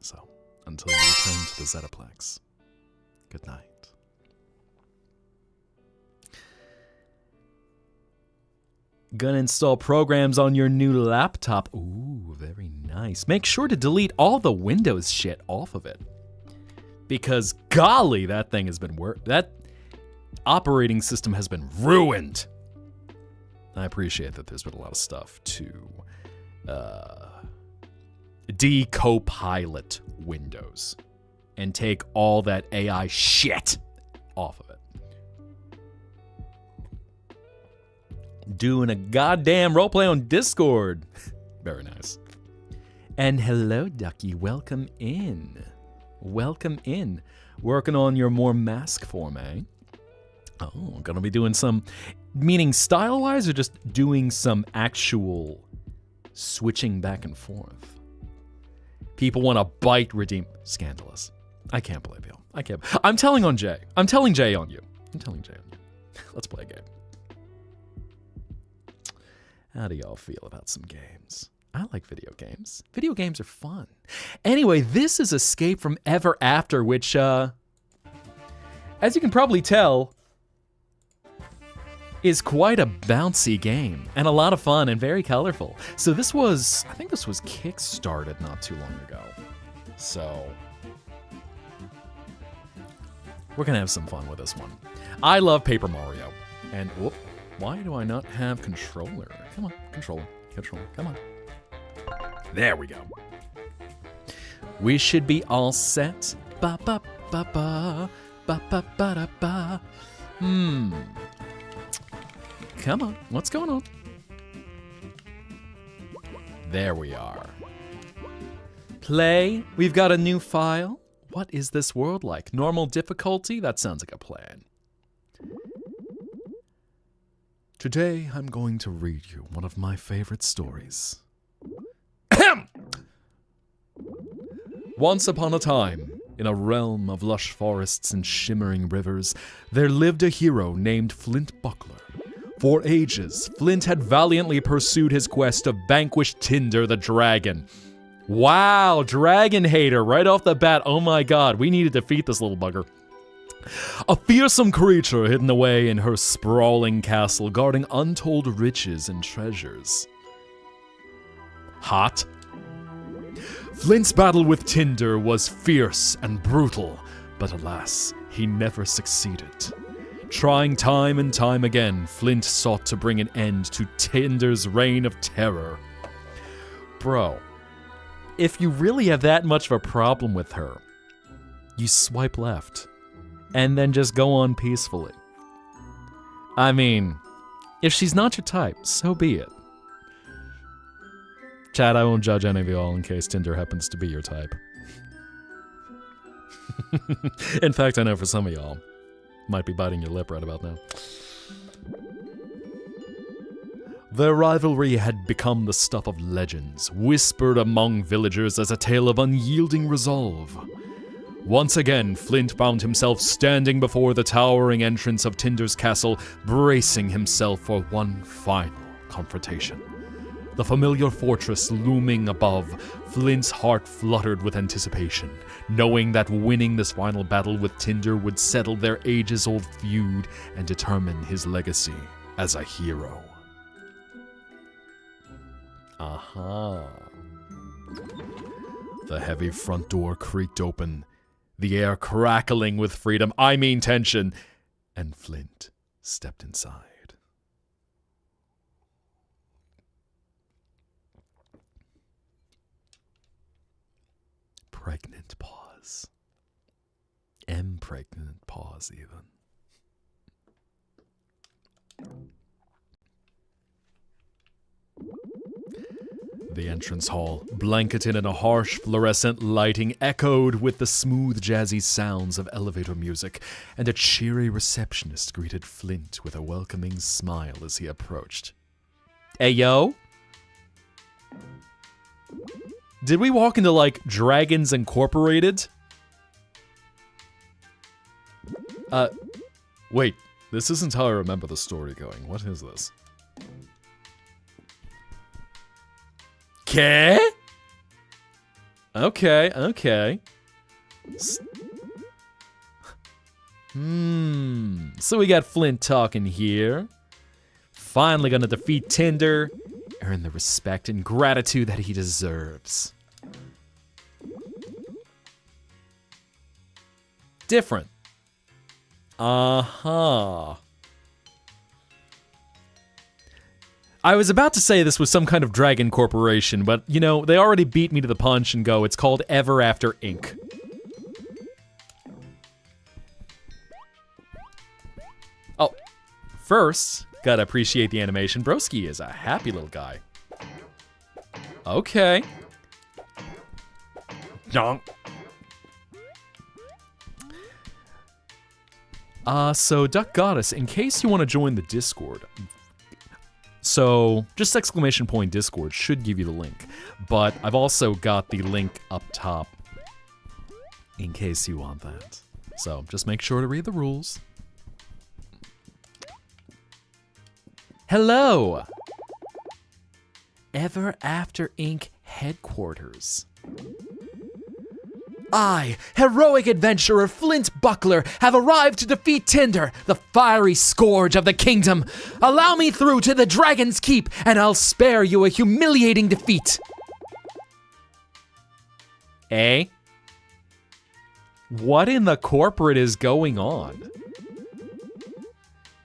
So, until you return to the Zettaplex, good night. Gonna install programs on your new laptop. Ooh, very nice. Make sure to delete all the Windows shit off of it. Because golly, that thing has been that operating system has been ruined. I appreciate that there's been a lot of stuff to de-copilot Windows and take all that AI shit off of it. Doing a goddamn roleplay on Discord. Very nice. And hello, Ducky. Welcome in. Welcome in. Working on your more mask form, eh? Oh, gonna be doing some, meaning style-wise, or just doing some actual switching back and forth? People want to bite redeem. Scandalous. I can't believe you. I can't. I'm telling on Jay. I'm telling Jay on you. I'm telling Jay on you. Let's play a game. How do y'all feel about some games? I like video games. Video games are fun. Anyway, this is Escape from Ever After, which, as you can probably tell, is quite a bouncy game and a lot of fun and very colorful. So this was, I think this was kickstarted not too long ago. So we're gonna have some fun with this one. I love Paper Mario. And whoop, why do I not have controller? Come on, controller, come on. There we go. We should be all set. Ba ba ba ba ba ba ba da ba. Come on, what's going on? There we are. Play. We've got a new file. What is this world like? Normal difficulty? That sounds like a plan. Today, I'm going to read you one of my favorite stories. Once upon a time, in a realm of lush forests and shimmering rivers, there lived a hero named Flint Buckler. For ages, Flint had valiantly pursued his quest to vanquish Tinder the dragon. Wow, dragon hater right off the bat. Oh my god, we need to defeat this little bugger. A fearsome creature hidden away in her sprawling castle, guarding untold riches and treasures. Hot? Flint's battle with Tinder was fierce and brutal, but alas, he never succeeded. Trying time and time again, Flint sought to bring an end to Tinder's reign of terror. Bro, if you really have that much of a problem with her, you swipe left, and then just go on peacefully. I mean, if she's not your type, so be it. Chat, I won't judge any of y'all in case Tinder happens to be your type. In fact, I know for some of y'all, might be biting your lip right about now. Their rivalry had become the stuff of legends, whispered among villagers as a tale of unyielding resolve. Once again, Flint found himself standing before the towering entrance of Tinder's castle, bracing himself for one final confrontation. The familiar fortress looming above, Flint's heart fluttered with anticipation, knowing that winning this final battle with Tinder would settle their ages-old feud and determine his legacy as a hero. Aha. The heavy front door creaked open, the air crackling with freedom, I mean tension, and Flint stepped inside. Pregnant pause. Pregnant pause, even. The entrance hall, blanketed in a harsh fluorescent lighting, echoed with the smooth, jazzy sounds of elevator music, and a cheery receptionist greeted Flint with a welcoming smile as he approached. Hey, yo? Did we walk into, like, Dragons Incorporated? Wait, this isn't how I remember the story going. What is this? Okay. So we got Flint talking here. Finally gonna defeat Tinder, earn the respect and gratitude that he deserves. Different. Uh-huh. I was about to say this was some kind of dragon corporation, but, you know, they already beat me to the punch and go, it's called Ever After Inc. Oh, first, gotta appreciate the animation. Broski is a happy little guy. Okay. Donk. So Duck Goddess, in case you want to join the Discord, so just exclamation point Discord should give you the link, but I've also got the link up top in case you want that. So just make sure to read the rules. Hello! Ever After Inc. headquarters. I, heroic adventurer Flint Buckler, have arrived to defeat Tinder, the fiery scourge of the kingdom. Allow me through to the Dragon's Keep, and I'll spare you a humiliating defeat. Eh? What in the corporate is going on?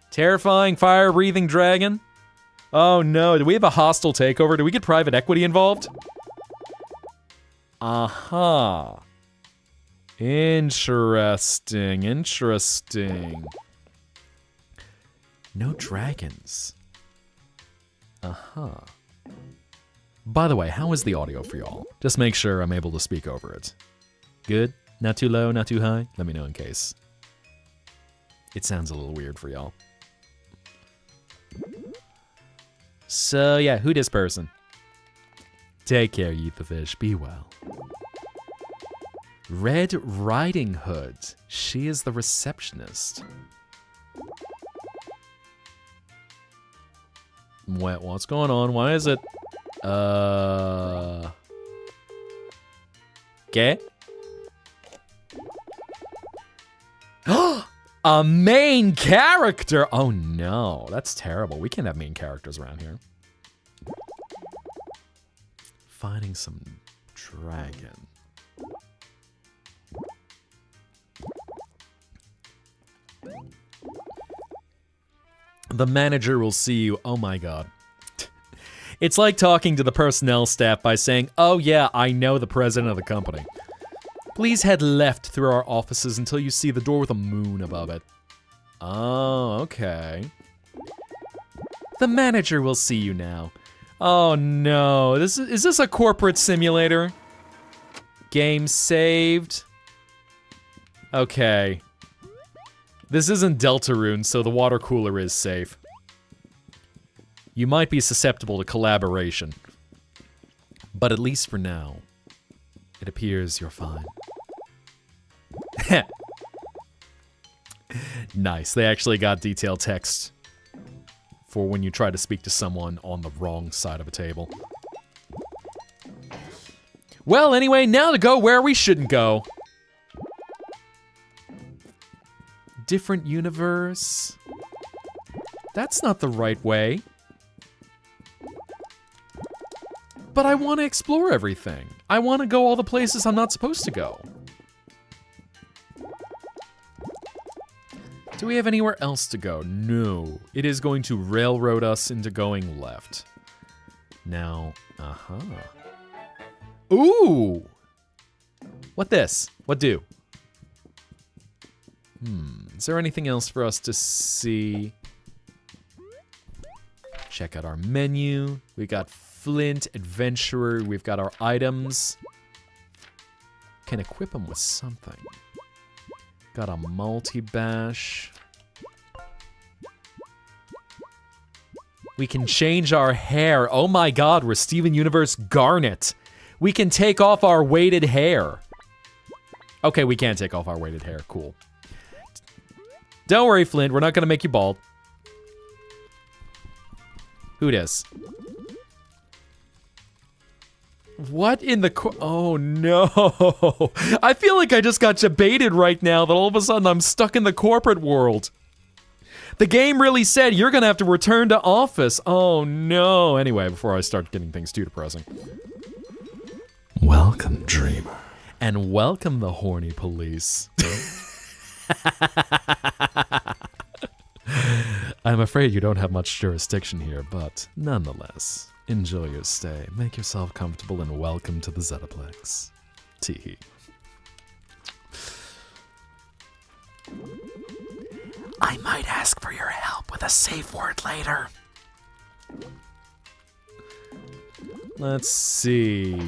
Terrifying fire-breathing dragon? Oh no, do we have a hostile takeover? Do we get private equity involved? Uh-huh. Interesting. No dragons. Uh-huh. By the way, how is the audio for y'all? Just make sure I'm able to speak over it. Good? Not too low, not too high? Let me know in case it sounds a little weird for y'all. So yeah, who this person? Take care, you the fish. Be well. Red Riding Hood. She is the receptionist. What's going on? Why is it? Okay. A main character! Oh no, that's terrible. We can't have main characters around here. Finding some dragon. The manager will see you. Oh my god. It's like talking to the personnel staff by saying, oh yeah, I know the president of the company. Please head left through our offices until you see the door with a moon above it. Oh, okay. The manager will see you now. Oh no, is this a corporate simulator? Game saved. Okay. This isn't Deltarune, so the water cooler is safe. You might be susceptible to collaboration. But at least for now, it appears you're fine. Nice, they actually got detailed text for when you try to speak to someone on the wrong side of a table. Well, anyway, now to go where we shouldn't go. Different universe. That's not the right way. But I want to explore everything. I want to go all the places I'm not supposed to go. Do we have anywhere else to go? No. It is going to railroad us into going left. Now, Ooh! What this? What do? Is there anything else for us to see? Check out our menu. We got Flint, adventurer. We've got our items. Can equip them with something. Got a multi-bash. We can change our hair. Oh my god, we're Steven Universe Garnet. We can take off our weighted hair. Okay, we can take off our weighted hair. Cool. Don't worry, Flint. We're not going to make you bald. Who dis? What in the oh no. I feel like I just got debated right now that all of a sudden I'm stuck in the corporate world. The game really said you're gonna have to return to office. Oh no. Anyway, before I start getting things too depressing. Welcome, dreamer. And welcome the horny police. I'm afraid you don't have much jurisdiction here, but nonetheless, enjoy your stay. Make yourself comfortable and welcome to the Zettaplex. Teehee. I might ask for your help with a safe word later. Let's see.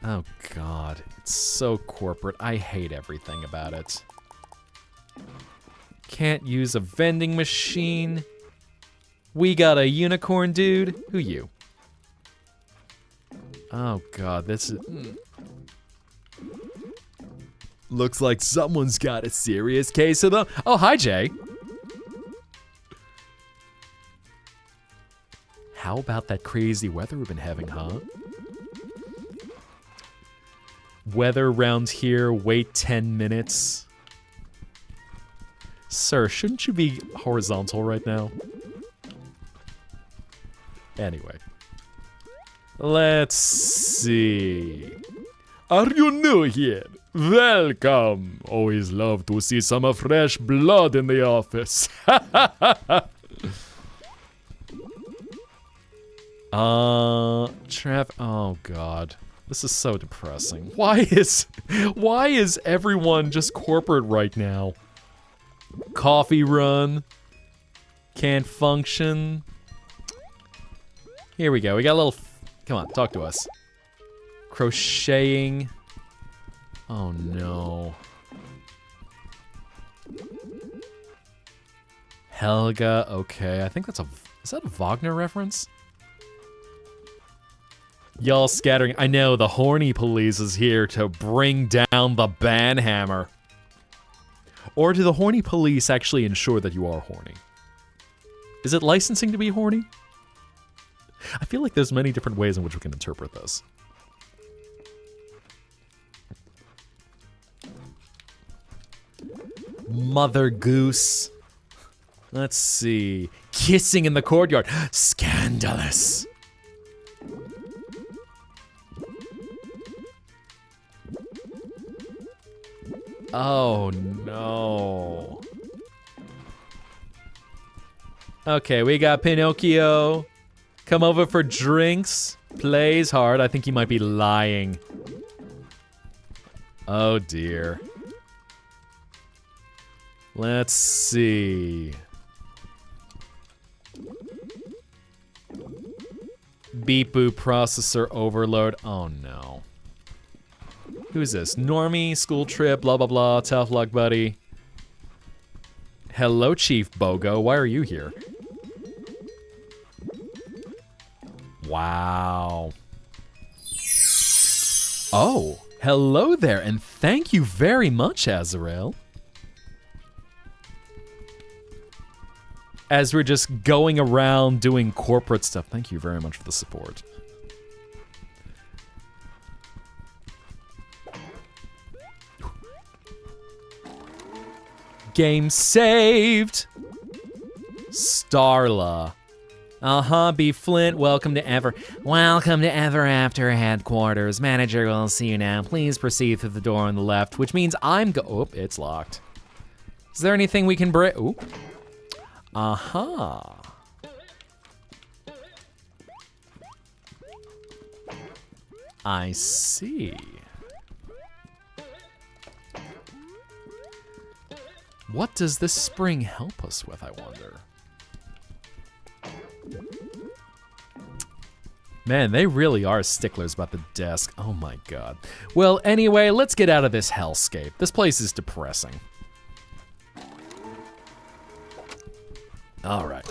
Oh god, it's so corporate. I hate everything about it. Can't use a vending machine. We got a unicorn dude. Who you? Oh god, this is... Looks like someone's got a serious case of the... Oh, hi, Jay. How about that crazy weather we've been having, huh? Weather around here, wait 10 minutes. Sir, shouldn't you be horizontal right now? Anyway. Let's see. Are you new here? Welcome. Always love to see some fresh blood in the office. Oh god. This is so depressing. Why is everyone just corporate right now? Coffee run. Can't function. Here we go. We got a little... Come on, talk to us. Crocheting. Oh no. Helga, okay. I think that's a... Is that a Wagner reference? Y'all scattering. I know, the horny police is here to bring down the banhammer. Or do the horny police actually ensure that you are horny? Is it licensing to be horny? I feel like there's many different ways in which we can interpret this. Mother Goose. Let's see. Kissing in the courtyard. Scandalous. Oh no. Okay, we got Pinocchio. Come over for drinks. Plays hard. I think he might be lying. Oh dear. Let's see. Beep boop processor overload. Oh no. Who's this? Normie, school trip, blah blah blah, tough luck buddy. Hello, Chief Bogo. Why are you here? Wow. Oh, hello there, and thank you very much, Azrael. As we're just going around doing corporate stuff, thank you very much for the support. Game saved. Starla. B. Flint, welcome to Ever After headquarters. Manager will see you now. Please proceed through the door on the left, which means I'm oh, it's locked. Is there anything we can break? Ooh. I see. What does this spring help us with, I wonder? Man, they really are sticklers about the desk. Oh my god. Well, anyway, let's get out of this hellscape. This place is depressing. All right.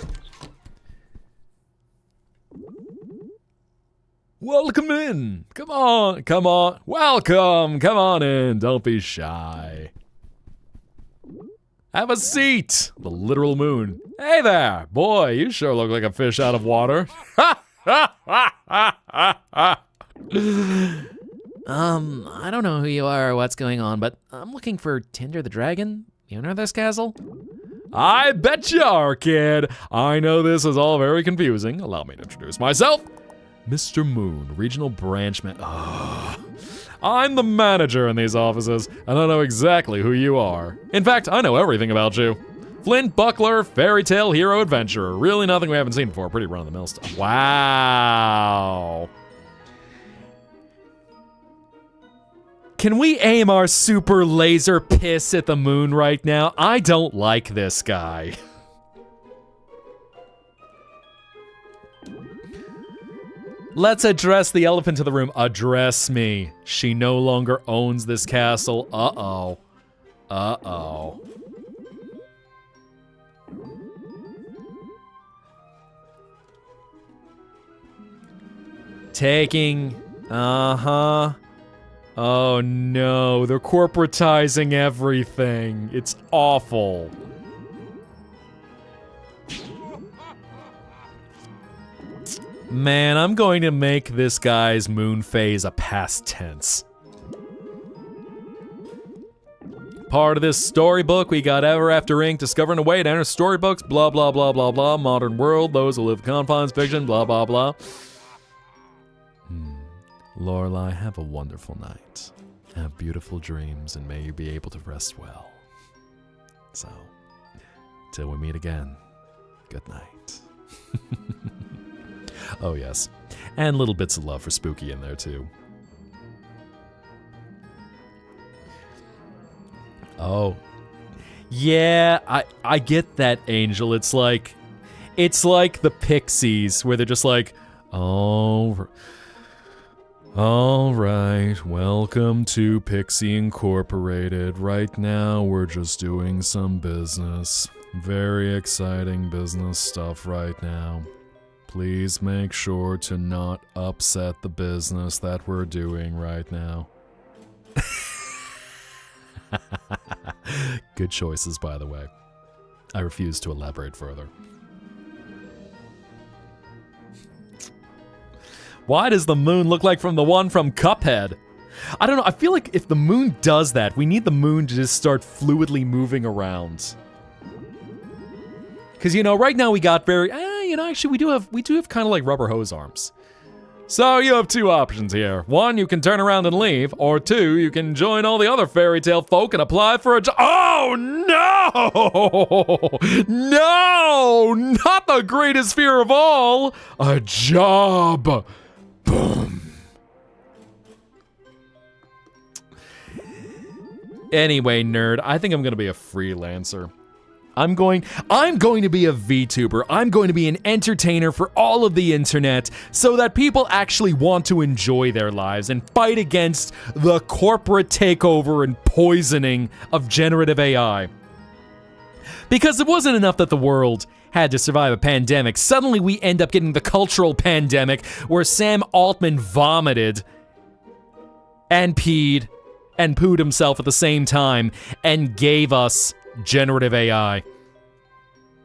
Welcome in. Come on, come on. Welcome. Come on in. Don't be shy. Have a seat. The literal moon. Hey there. Boy, you sure look like a fish out of water. I don't know who you are or what's going on, but I'm looking for Tinder the Dragon. You know this castle? I bet you are, kid. I know this is all very confusing. Allow me to introduce myself. Mr. Moon, Regional Branch Man. I'm the manager in these offices, and I know exactly who you are. In fact, I know everything about you. Flint Buckler, fairy tale hero adventurer. Really nothing we haven't seen before. Pretty run-of-the-mill stuff. Wow. Can we aim our super laser piss at the moon right now? I don't like this guy. Let's address the elephant in the room. Address me. She no longer owns this castle. Uh-oh. Uh-oh. Taking. Uh-huh. Oh no, they're corporatizing everything. It's awful. Man, I'm going to make this guy's moon phase a past tense. Part of this storybook, we got Ever After Inc. discovering a way to enter storybooks, blah, blah, blah, blah, blah, modern world, those who live confines, fiction, blah, blah, blah. Lorelai, have a wonderful night. Have beautiful dreams, and may you be able to rest well. So, till we meet again, good night. Oh yes, and little bits of love for Spooky in there too. Oh, yeah, I get that, Angel. It's like the Pixies, where they're just like, oh, all right, welcome to Pixie Incorporated. Right now, we're just doing some business. Very exciting business stuff right now. Please make sure to not upset the business that we're doing right now. Good choices, by the way. I refuse to elaborate further. Why does the moon look like from the one from Cuphead? I don't know, I feel like if the moon does that, we need the moon to just start fluidly moving around. Because, you know, right now we got very, actually we do have kind of like rubber hose arms. So you have two options here. One, you can turn around and leave, or two, you can join all the other fairy tale folk and apply for a job. Oh no! No! Not the greatest fear of all! A job! Boom. Anyway, nerd, I think I'm gonna be a freelancer. I'm going to be a VTuber. I'm going to be an entertainer for all of the internet so that people actually want to enjoy their lives and fight against the corporate takeover and poisoning of generative AI. Because it wasn't enough that the world had to survive a pandemic. Suddenly we end up getting the cultural pandemic where Sam Altman vomited and peed and pooed himself at the same time and gave us generative AI.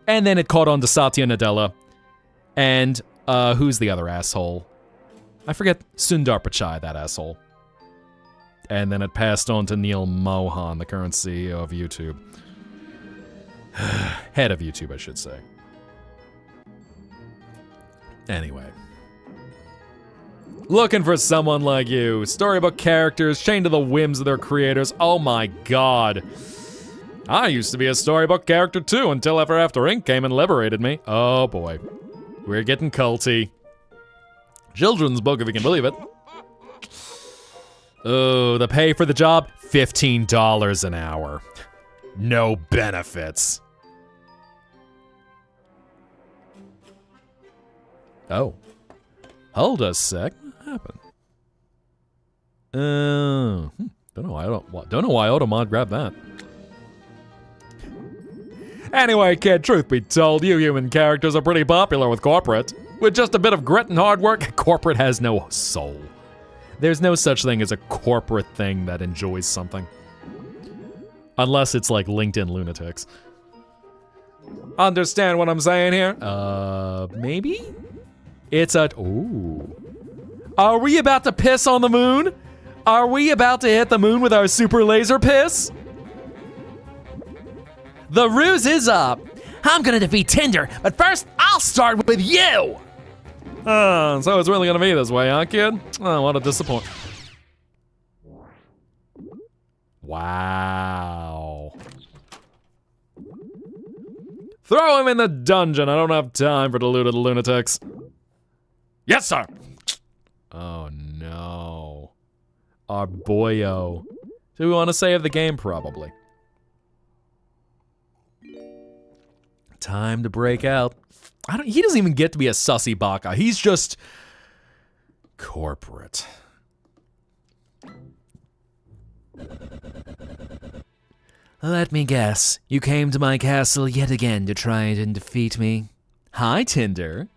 And then it caught on to Satya Nadella. And, who's the other asshole? I forget, Sundar Pichai, that asshole. And then it passed on to Neil Mohan, the current CEO of YouTube. Head of YouTube, I should say. Anyway. Looking for someone like you. Storybook characters chained to the whims of their creators. Oh my god. I used to be a storybook character too until Ever After Inc. came and liberated me. Oh boy. We're getting culty. Children's book, if you can believe it. Oh, the pay for the job? $15 an hour. No benefits. Oh. Hold a sec. What happened? Don't know why Automod grabbed that. Anyway, kid, truth be told, you human characters are pretty popular with corporate. With just a bit of grit and hard work, corporate has no soul. There's no such thing as a corporate thing that enjoys something. Unless it's like LinkedIn lunatics. Understand what I'm saying here? Maybe? It's a... Ooh. Are we about to piss on the moon? Are we about to hit the moon with our super laser piss? The ruse is up. I'm gonna defeat Tinder, but first I'll start with you. So it's really gonna be this way, huh, kid? Oh, what a disappointment. Wow. Throw him in the dungeon. I don't have time for deluded lunatics. Yes, sir. Oh, no. Our boyo. Do we want to save the game? Probably. Time to break out. He doesn't even get to be a sussy baka. He's just corporate. Let me guess. You came to my castle yet again to try and defeat me. Hi, Tinder.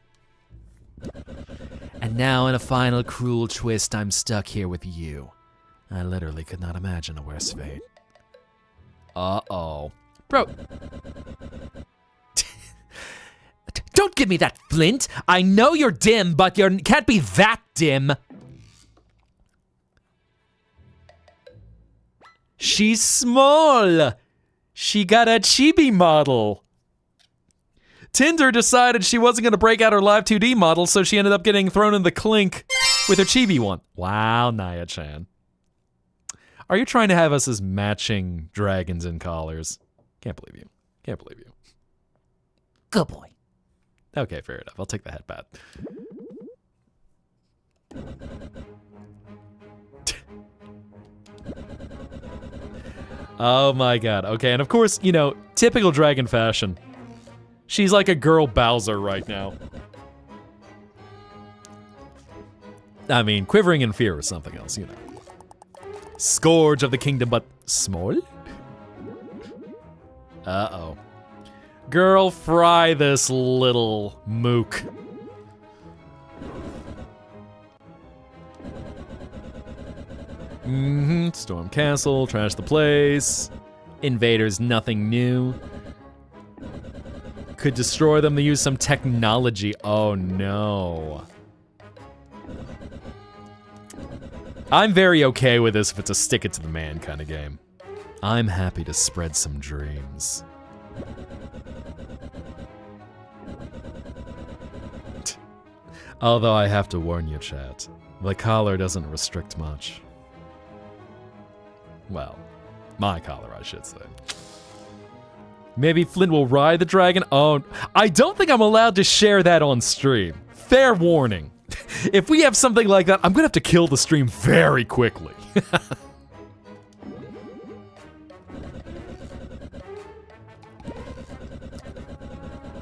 And now in a final cruel twist, I'm stuck here with you. I literally could not imagine a worse fate. Uh-oh. Bro. Don't give me that flint. I know you're dim, but you can't be that dim. She's small. She got a chibi model. Tinder decided she wasn't going to break out her live 2D model, so she ended up getting thrown in the clink with her chibi one. Wow, Naya-chan. Are you trying to have us as matching dragons in collars? Can't believe you. Can't believe you. Good boy. Okay, fair enough. I'll take the headband. Oh my god. Okay, and of course, you know, typical dragon fashion. She's like a girl Bowser right now. I mean, quivering in fear or something else, you know. Scourge of the kingdom, but small? Uh-oh. Girl, fry this little mook. Storm castle, trash the place. Invaders, nothing new. Could destroy them to use some technology. Oh no. I'm very okay with this if it's a stick it to the man kind of game. I'm happy to spread some dreams. Although I have to warn you, chat, the collar doesn't restrict much. Well, my collar, I should say. Maybe Flint will ride the dragon? Oh, I don't think I'm allowed to share that on stream. Fair warning. If we have something like that, I'm gonna have to kill the stream very quickly.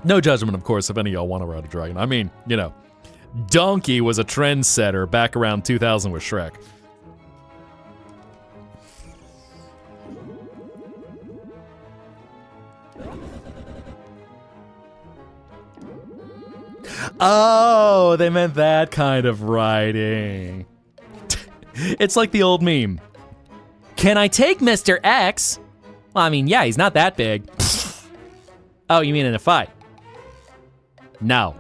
No judgment, of course, if any of y'all want to ride a dragon. I mean, you know, Donkey was a trendsetter back around 2000 with Shrek. Oh, they meant that kind of riding. It's like the old meme. Can I take Mr. X? Well, I mean, yeah, he's not that big. Oh, you mean in a fight? No.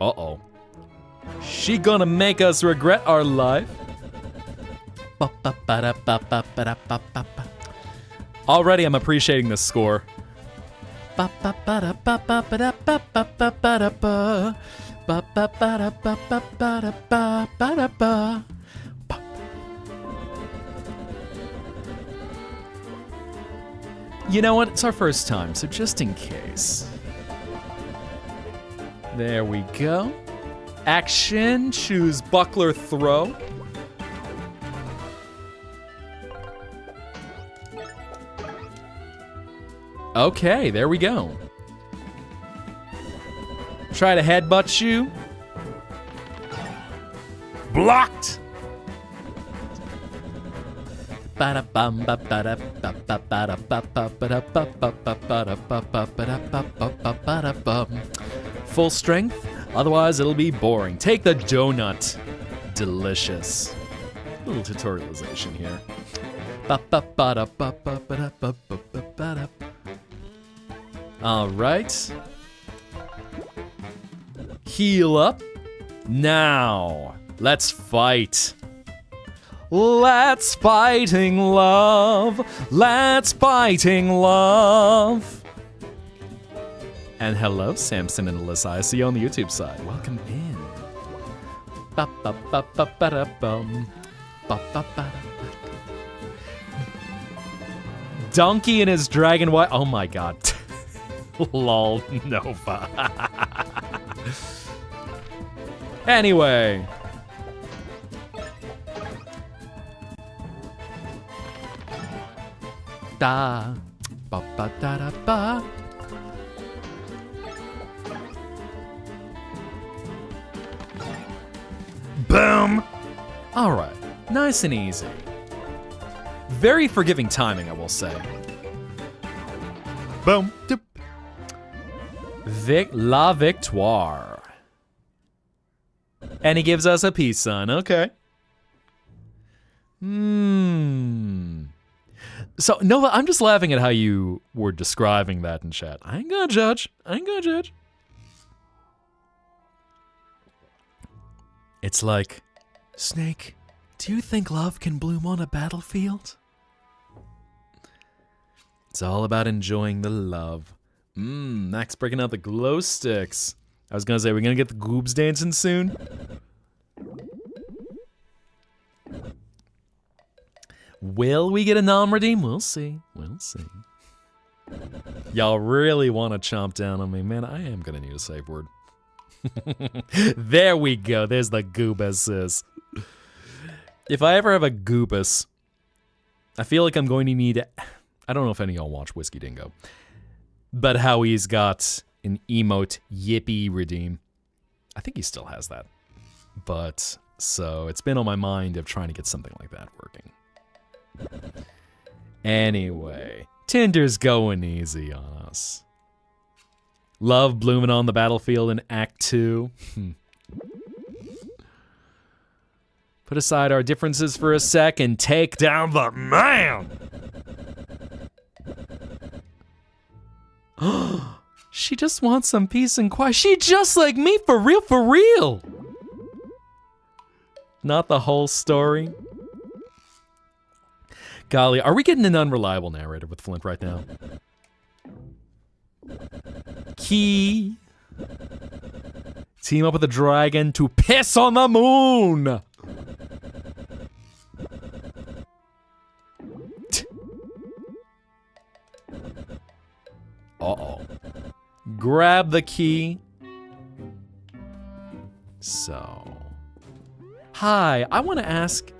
Uh-oh. She gonna make us regret our life? Already I'm appreciating this score. You know what? It's our first time, so just in case. There we go. Action, choose buckler throw. Okay, there we go. Try to headbutt you. Blocked. Full strength, otherwise it'll be boring. Take the donut. Delicious. Little tutorialization here. All right. Heal up. Now, let's fight. Let's fighting love. Let's fighting love. And hello, Samson and Alyssa. I see you on the YouTube side. Welcome in. Donkey and his dragon wife. Oh my god. Lol, Nova. Anyway. Da ba ba da da ba. Boom. All right, nice and easy. Very forgiving timing, I will say. Boom. Doop. La victoire. And he gives us a peace sign. Okay. So, Nova, I'm just laughing at how you were describing that in chat. I ain't gonna judge. It's like, Snake, do you think love can bloom on a battlefield? It's all about enjoying the love. Max breaking out the glow sticks. I was gonna say, we're gonna get the goobs dancing soon. Will we get a non-redeem? We'll see. Y'all really want to chomp down on me. Man, I am gonna need a safe word. There we go. There's the goobus. If I ever have a goobus, I feel like I'm going to need... I don't know if any of y'all watch Whiskey Dingo, but how he's got an emote yippee redeem. I think he still has that. But, so it's been on my mind of trying to get something like that working. Anyway, Tinder's going easy on us. Love blooming on the battlefield in Act 2. Put aside our differences for a sec and take down the man! She just wants some peace and quiet. She just like me, for real. Not the whole story. Golly, are we getting an unreliable narrator with Flint right now? Key. Team up with a dragon to piss on the moon! Uh-oh. Grab the key. So. Hi, I want to ask...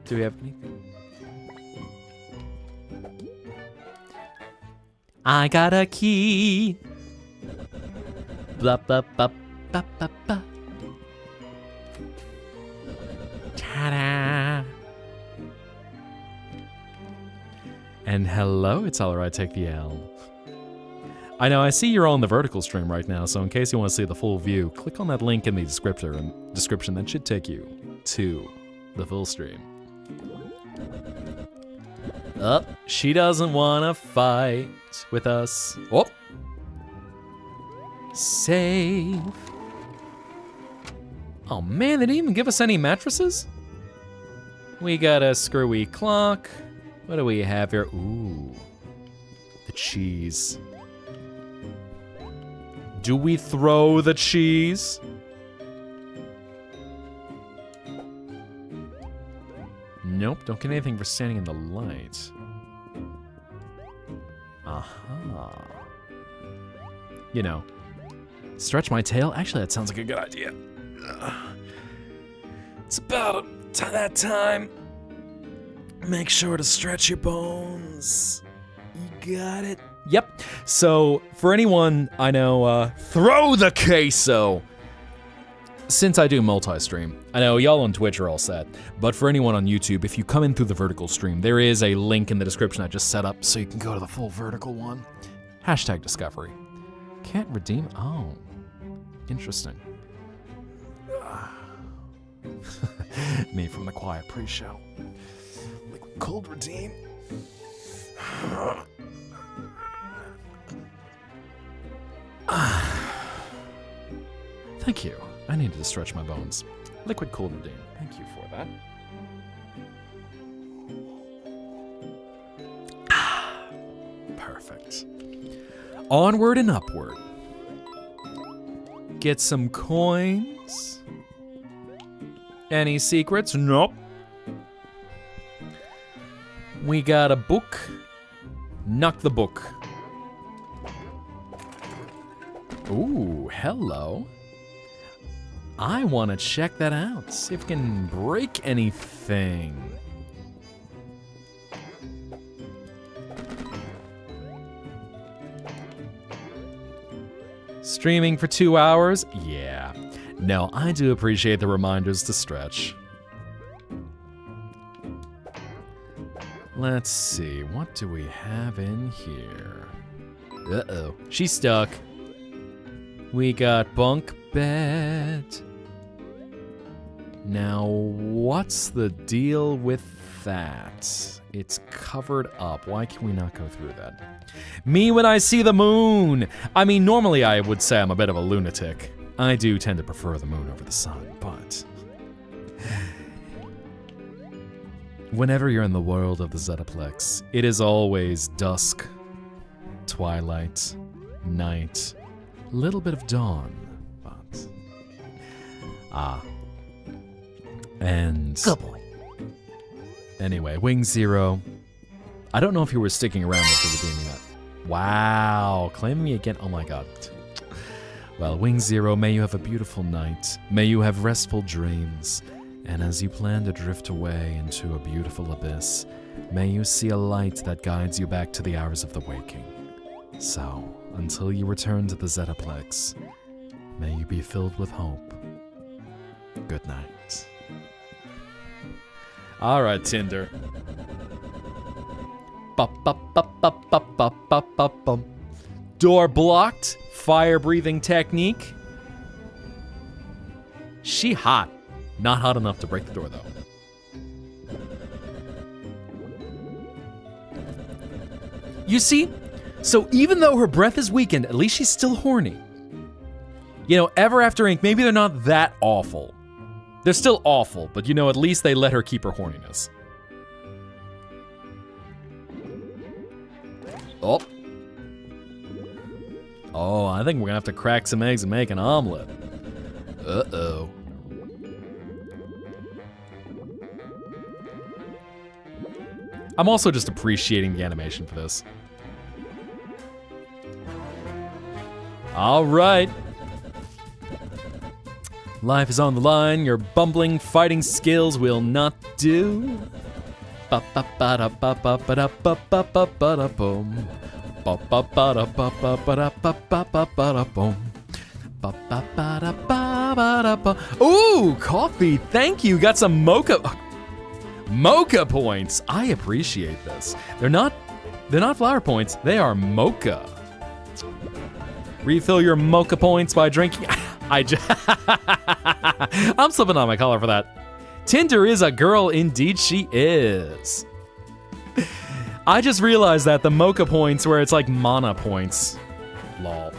Do we have anything? I got a key. Blah, blah, blah, blah, blah, blah. Ta-da. And hello, it's alright, take the L. I know, I see you're on the vertical stream right now, so in case you want to see the full view, click on that link in the description that should take you to the full stream. Oh, she doesn't want to fight with us. Oh. Save. Oh man, they didn't even give us any mattresses? We got a screwy clock. What do we have here? Ooh. The cheese. Do we throw the cheese? Nope, don't get anything for standing in the light. Aha. You know, stretch my tail? Actually, that sounds like a good idea. It's about that time. Make sure to stretch your bones. got it. Yep. So, for anyone I know, throw the queso! Since I do multi-stream, I know y'all on Twitch are all set, but for anyone on YouTube, if you come in through the vertical stream, there is a link in the description I just set up so you can go to the full vertical one. Hashtag discovery. Can't redeem? Oh. Interesting. Me from the quiet pre-show. Liquid cold redeem. Thank you. I needed to stretch my bones. Liquid cold redeem. Thank you for that. Perfect. Onward and upward. Get some coins. Any secrets? Nope. We got a book. Knock the book. Ooh, hello. I want to check that out. See if we can break anything. Streaming for 2 hours? Yeah. No, I do appreciate the reminders to stretch. Let's see, what do we have in here? Uh-oh, she's stuck. We got bunk bed. Now, what's the deal with that? It's covered up. Why can we not go through that? Me when I see the moon! I mean, normally I would say I'm a bit of a lunatic. I do tend to prefer the moon over the sun, but... whenever you're in the world of the Zettaplex, it is always dusk, twilight, night, little bit of dawn, but... And... Good boy. Anyway, Wing Zero. I don't know if you were sticking around after redeeming that. Wow, claim me again. Oh my god. Well, Wing Zero, may you have a beautiful night. May you have restful dreams. And as you plan to drift away into a beautiful abyss, may you see a light that guides you back to the hours of the waking. So, until you return to the Zettaplex, may you be filled with hope. Good night. Alright, Tinder. Door blocked. Fire breathing technique. She hot. Not hot enough to break the door, though. You see? So even though her breath is weakened, at least she's still horny. You know, Ever After Inc., maybe they're not that awful. They're still awful, but you know, at least they let her keep her horniness. Oh. Oh, I think we're gonna have to crack some eggs and make an omelet. Uh-oh. I'm also just appreciating the animation for this. All right. Life is on the line. Your bumbling fighting skills will not do. Ooh, coffee. Thank you. Got some mocha points. I appreciate this. They're not flower points. They are mocha. Refill your mocha points by drinking. I'm slipping on my collar for that. Tinder is a girl, indeed she is. I just realized that the mocha points where it's like mana points. Lol.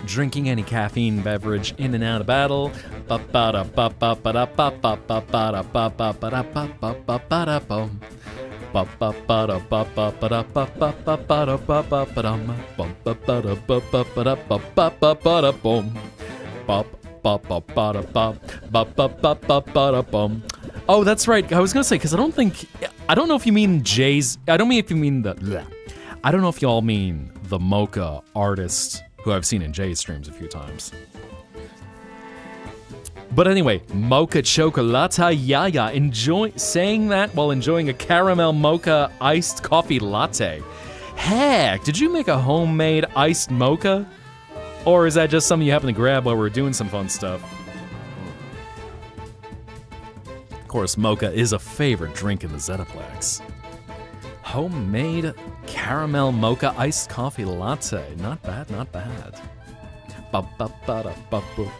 Drinking any caffeine beverage in and out of battle. Oh, that's right. I was gonna say, because I don't know if you mean Jay's. I don't know if y'all mean the mocha artist who I've seen in Jay's streams a few times. But anyway, mocha chocolata yaya. Saying that while enjoying a caramel mocha iced coffee latte. Heck, did you make a homemade iced mocha? Or is that just something you happen to grab while we're doing some fun stuff? Of course, mocha is a favorite drink in the Zettaplex. Homemade caramel mocha iced coffee latte. Not bad, not bad. Ba-ba-ba-da-ba-boop.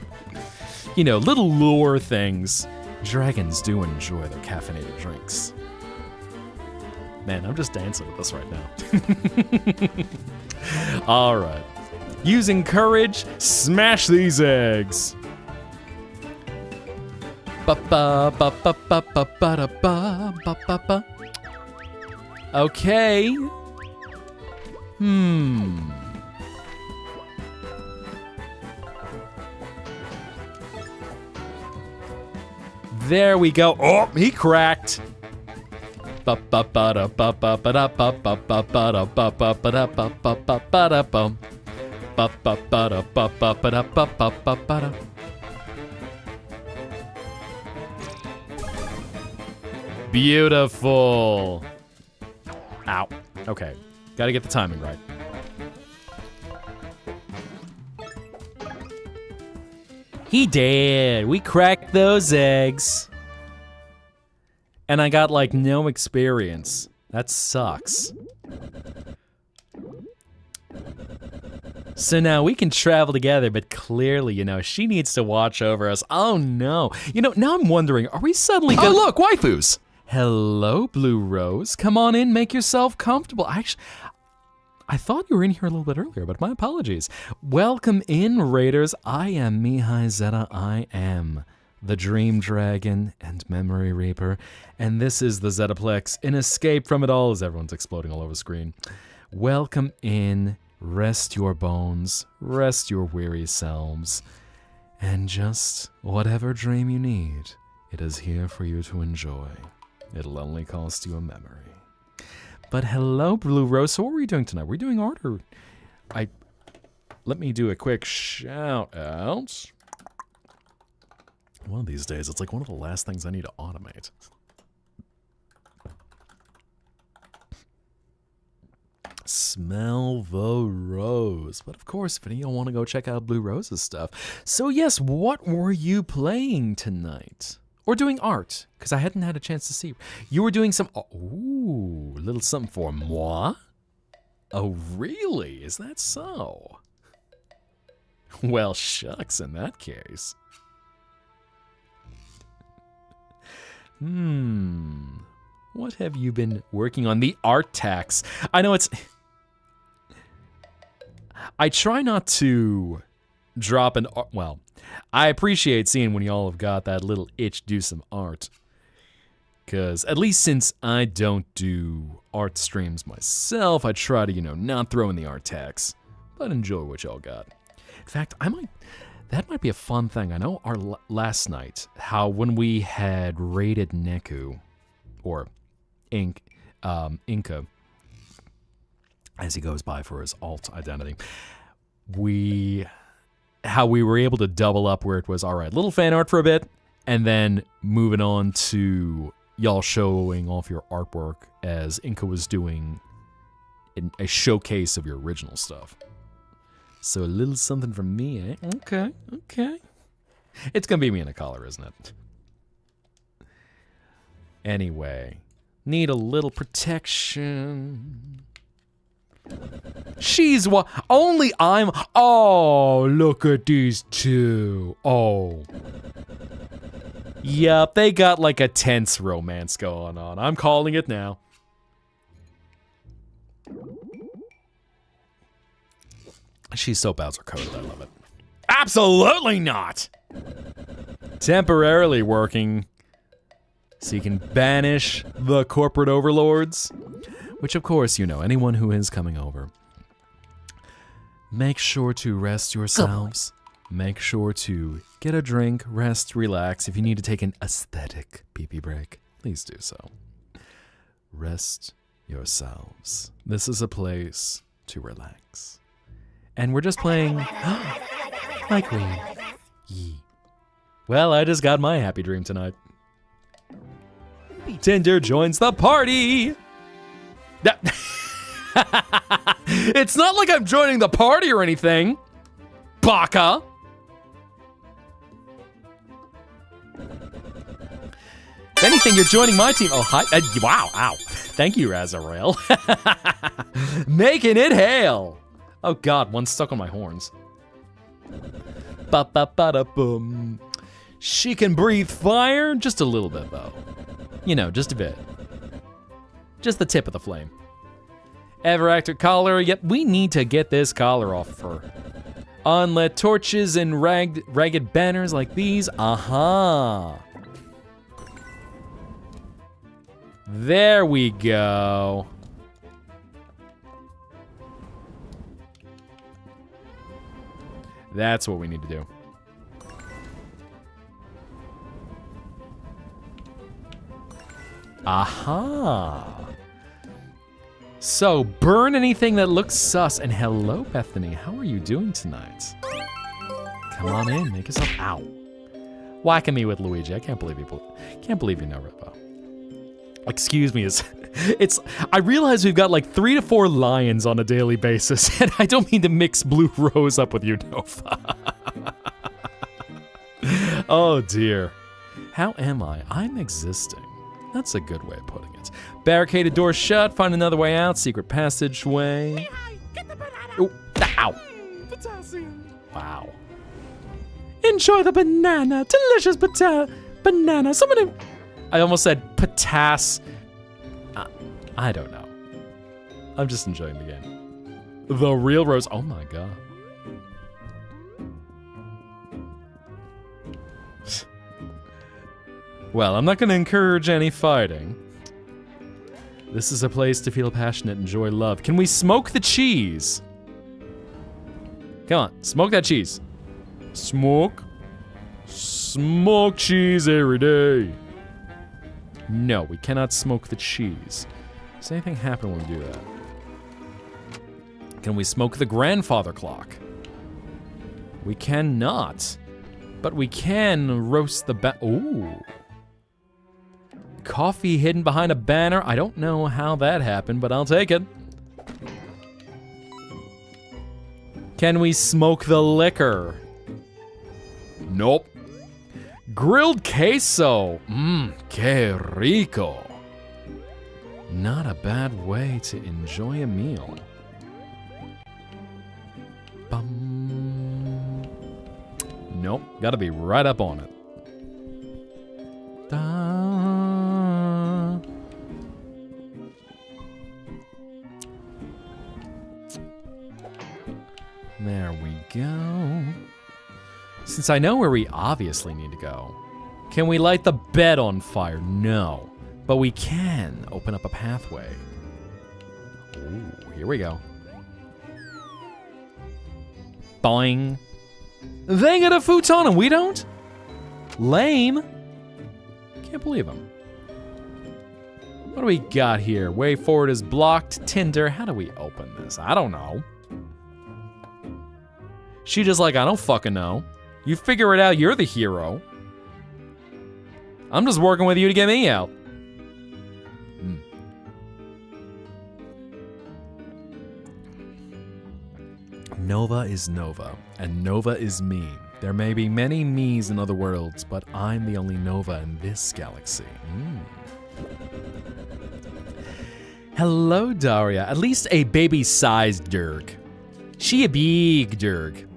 You know, little lure things. Dragons do enjoy their caffeinated drinks. Man, I'm just dancing with this right now. All right. Using courage, smash these eggs. Ba-ba-ba-ba-ba-ba-ba-da-ba-ba-ba-ba. Okay. There we go. Oh, he cracked. Beautiful. Ow. Okay. Gotta get the timing right. He did. We cracked those eggs. And I got like no experience. That sucks. So now we can travel together, but clearly, you know, she needs to watch over us. Oh no. You know, now I'm wondering, are we suddenly gonna— Oh, look, waifus! Hello, Blue Rose. Come on in, make yourself comfortable. I thought you were in here a little bit earlier, but my apologies. Welcome in, Raiders. I am Mihai Zetta. I am the Dream Dragon and Memory Reaper, and this is the Zettaplex, an escape from it all as everyone's exploding all over the screen. Welcome in, rest your bones, rest your weary selves, and just whatever dream you need, it is here for you to enjoy. It'll only cost you a memory. But hello, Blue Rose. So what were we doing tonight? Were we doing art or... Let me do a quick shout out. One of these days, it's like one of the last things I need to automate. Smell the rose. But of course, if any of you want to go check out Blue Rose's stuff. So yes, what were you playing tonight? Or doing art, because I hadn't had a chance to see. You were doing some... Ooh, a little something for moi? Oh, really? Is that so? Well, shucks, in that case. What have you been working on? The art tax. I know it's... I try not to drop an... Well, I appreciate seeing when y'all have got that little itch to do some art. Because at least since I don't do art streams myself, I try to, you know, not throw in the art tax, but enjoy what y'all got. In fact, that might be a fun thing. I know our last night, how when we had raided Neku, or Inca, as he goes by for his alt identity, how we were able to double up where it was, all right, little fan art for a bit, and then moving on to y'all showing off your artwork as Inca was doing a showcase of your original stuff. So a little something from me, eh? Okay, okay. It's gonna be me in a collar, isn't it? Anyway, need a little protection. She's what? Only I'm... Oh, look at these two. Oh. Yup, they got like a tense romance going on. I'm calling it now. She's so Bowser coded, I love it. Absolutely not! Temporarily working so you can banish the corporate overlords. Which, of course, you know, anyone who is coming over. Make sure to rest yourselves. Make sure to get a drink, rest, relax. If you need to take an aesthetic pee-pee break, please do so. Rest yourselves. This is a place to relax. And we're just playing... My queen. Yee. Well, I just got my happy dream tonight. Tinder joins the party! It's not like I'm joining the party or anything, Baka! If anything, you're joining my team. Oh, hi. Wow, ow. Thank you, Azrael. Making it hail! Oh god, one's stuck on my horns. Ba-ba-ba-da-boom. She can breathe fire, just a little bit though. You know, just a bit. Just the tip of the flame. Ever active collar, yep, we need to get this collar off of her. Unlit torches and ragged banners like these, aha. There we go. That's what we need to do. Aha. So, burn anything that looks sus. And hello, Bethany. How are you doing tonight? Come on in, make yourself out. Whacking me with Luigi. I can't believe you know Rippo. Excuse me, I realize we've got like 3 to 4 lions on a daily basis, and I don't mean to mix Blue Rose up with you, Nova. Oh dear. How am I? I'm existing. That's a good way of putting it. Barricaded door shut, find another way out, secret passageway. Mihai, get the banana. Oh, ow. Potassium. Wow. Enjoy the banana, delicious banana. Somebody, I almost said potass. I don't know. I'm just enjoying the game. The real Rose, oh my god. Well, I'm not gonna encourage any fighting. This is a place to feel passionate, enjoy love. Can we smoke the cheese? Come on, smoke that cheese. Smoke cheese every day. No, we cannot smoke the cheese. Does anything happen when we do that? Can we smoke the grandfather clock? We cannot. But we can roast the ooh. Coffee hidden behind a banner. I don't know how that happened, but I'll take it. Can we smoke the liquor? Nope. Grilled queso. Que rico. Not a bad way to enjoy a meal. Bum. Nope, gotta be right up on it. Da. There we go. Since I know where we obviously need to go, can we light the bed on fire? No. But we can open up a pathway. Ooh, here we go. Boing. They get a futon and we don't? Lame. Can't believe them. What do we got here? Way forward is blocked. Tinder. How do we open this? I don't know. She just like, I don't fucking know. You figure it out, you're the hero. I'm just working with you to get me out. Nova is Nova, and Nova is me. There may be many me's in other worlds, but I'm the only Nova in this galaxy. Hello, Daria. At least a baby-sized Durg. She a big Durg.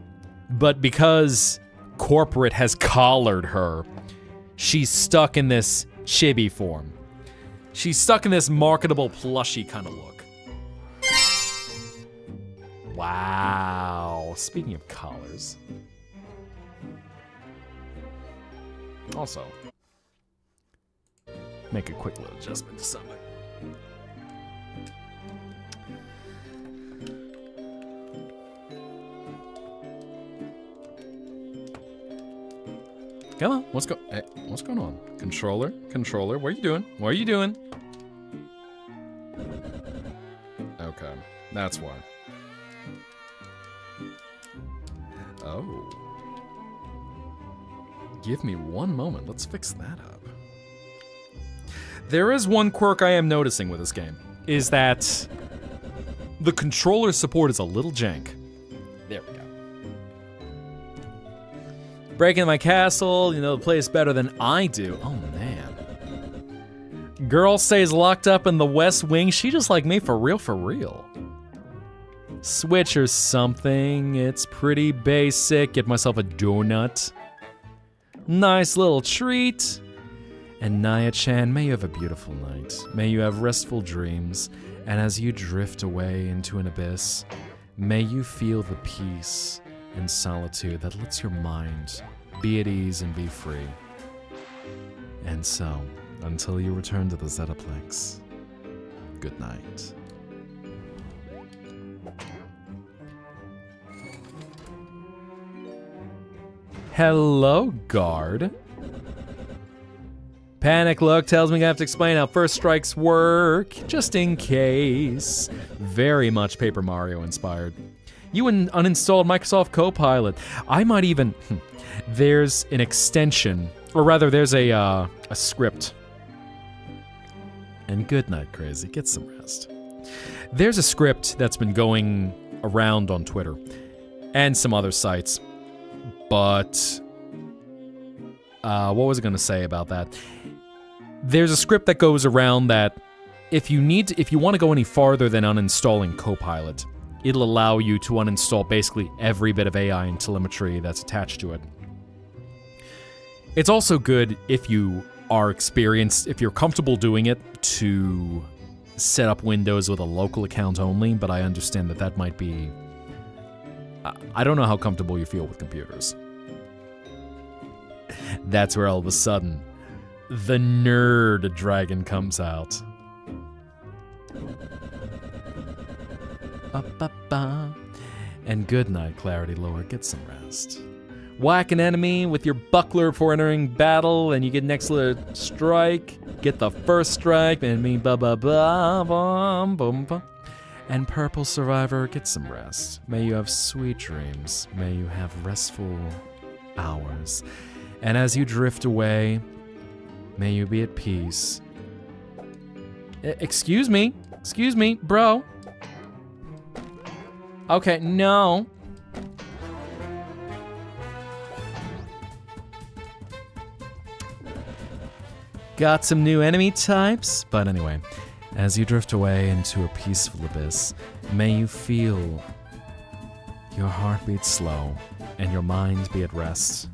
But because corporate has collared her, she's stuck in this chibi form. She's stuck in this marketable plushie kind of look. Wow. Speaking of collars. Also, make a quick little adjustment to something. Come on, what's going on? Controller, what are you doing? What are you doing? Okay, that's why. Oh. Give me one moment. Let's fix that up. There is one quirk I am noticing with this game, is that the controller support is a little jank. There we go. Breaking my castle, you know, the place better than I do. Oh, man. Girl stays locked up in the West Wing. She just like me for real, for real. Switch or something. It's pretty basic. Get myself a donut. Nice little treat. And Naya-chan, may you have a beautiful night. May you have restful dreams. And as you drift away into an abyss, may you feel the peace and solitude that lets your mind be at ease and be free. And so, until you return to the Zettaplex, good night. Hello, guard. Panic look tells me I have to explain how first strikes work, just in case. Very much Paper Mario inspired. You uninstalled Microsoft Copilot. I might even... There's an extension, or rather there's a script. And good night, Crazy. Get some rest. There's a script that's been going around on Twitter and some other sites. But what was I going to say about that? There's a script that goes around that if you want to go any farther than uninstalling Copilot, it'll allow you to uninstall basically every bit of AI and telemetry that's attached to it. It's also good if you are experienced, if you're comfortable doing it, to set up Windows with a local account only, but I understand that that might be... I don't know how comfortable you feel with computers. That's where all of a sudden, the nerd dragon comes out. And good night, Clarity Lord. Get some rest. Whack an enemy with your buckler before entering battle, and you get an excellent strike. Get the first strike, and me ba ba ba bum bum bum. And Purple Survivor, get some rest. May you have sweet dreams. May you have restful hours. And as you drift away, may you be at peace. Excuse me, bro. Okay, no. Got some new enemy types, but anyway, as you drift away into a peaceful abyss, may you feel your heart beat slow and your mind be at rest,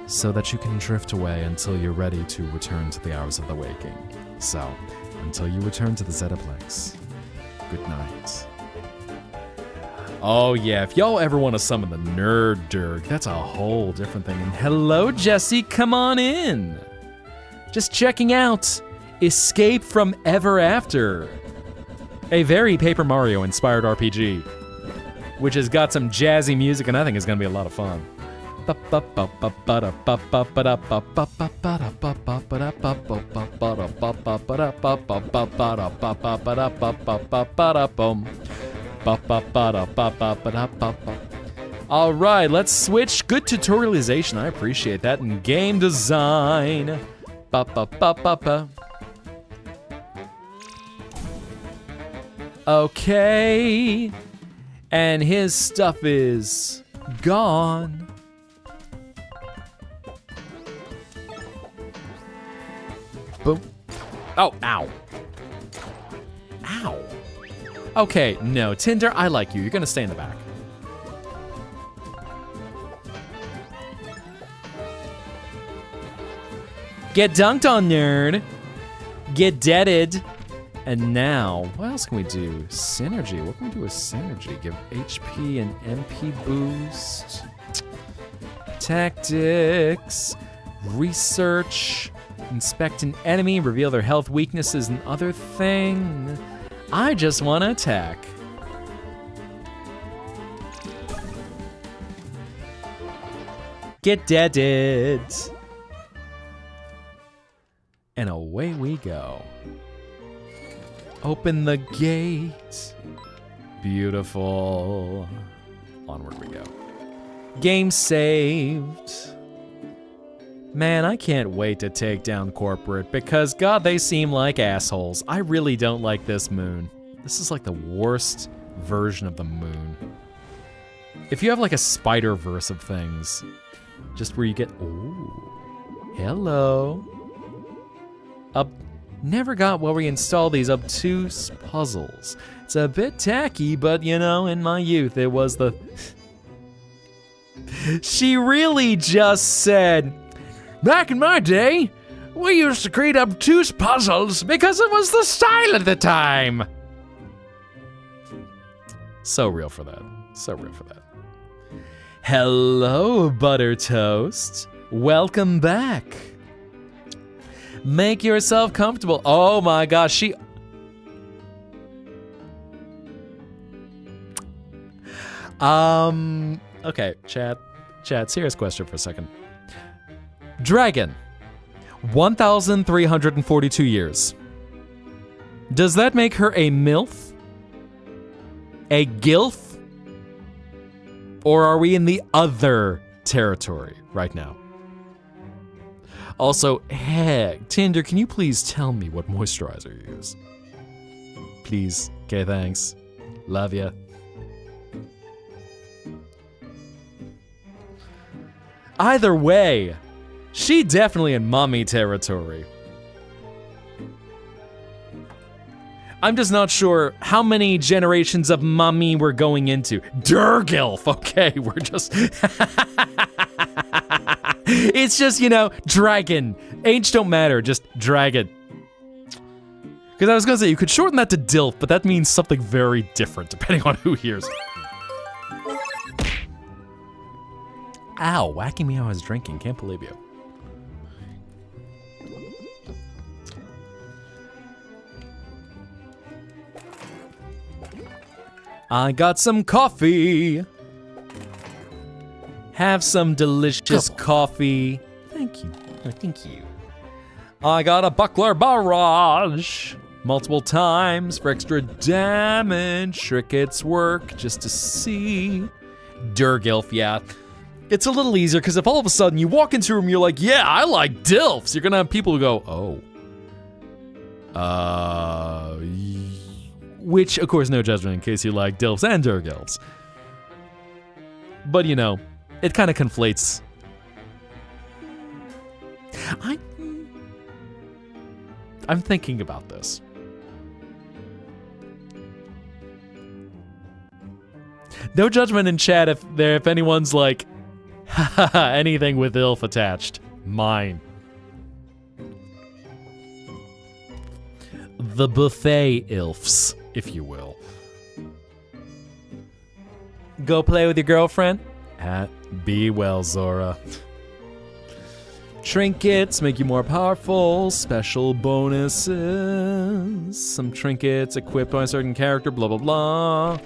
so that you can drift away until you're ready to return to the hours of the waking. So, until you return to the Zettaplex, good night. Oh yeah, if y'all ever want to summon the Nerd Durg, that's a whole different thing. And hello, Jesse, come on in. Just checking out Escape from Ever After, a very Paper Mario inspired RPG, which has got some jazzy music and I think is going to be a lot of fun. All right, let's switch. Good tutorialization, I appreciate that. And game design. Okay. And his stuff is gone. Boom. Oh, ow. Ow. Okay, no, Tinder, I like you. You're gonna stay in the back. Get dunked on, nerd. Get deaded. And now, what else can we do? Synergy. What can we do with synergy? Give HP and MP boost. Tactics. Research. Inspect an enemy. Reveal their health, weaknesses, and other thing. I just want to attack. Get deaded. And away we go. Open the gate. Beautiful. Onward we go. Game saved. Man, I can't wait to take down corporate because, God, they seem like assholes. I really don't like this moon. This is like the worst version of the moon. If you have like a Spider-Verse of things, just where you get, ooh, hello. Never got where we install these obtuse puzzles. It's a bit tacky, but you know, in my youth, it was the... She really just said, back in my day, we used to create obtuse puzzles because it was the style at the time. So real for that. So real for that. Hello, Butter Toast. Welcome back. Make yourself comfortable. Oh my gosh, she... Okay, chat, serious question for a second. Dragon, 1,342 years. Does that make her a MILF? A GILF? Or are we in the other territory right now? Also, hey, Tinder, can you please tell me what moisturizer you use? Please. Okay, thanks. Love ya. Either way, she definitely in mommy territory. I'm just not sure how many generations of mommy we're going into. Durgilf, okay, we're just... It's just, you know, dragon. Age don't matter, just dragon. Because I was gonna say, you could shorten that to DILF, but that means something very different, depending on who hears it. Ow, whacking me while I was drinking, can't believe you. I got some coffee. Have some delicious coffee. Thank you. Oh, thank you. I got a buckler barrage. Multiple times for extra damage. Trickets work just to see. Durgilf, yeah. It's a little easier because if all of a sudden you walk into a room, you're like, yeah, I like DILFs. You're gonna have people who go, oh. Which, of course, no judgment in case you like DILFs and Durgilfs. But, you know, it kind of conflates. I'm thinking about this. No judgment in chat if anyone's like, haha, anything with ILF attached. Mine. The buffet ILFs, if you will. Go play with your girlfriend? Be well, Zora. Trinkets make you more powerful. Special bonuses. Some trinkets equipped by a certain character, blah, blah, blah.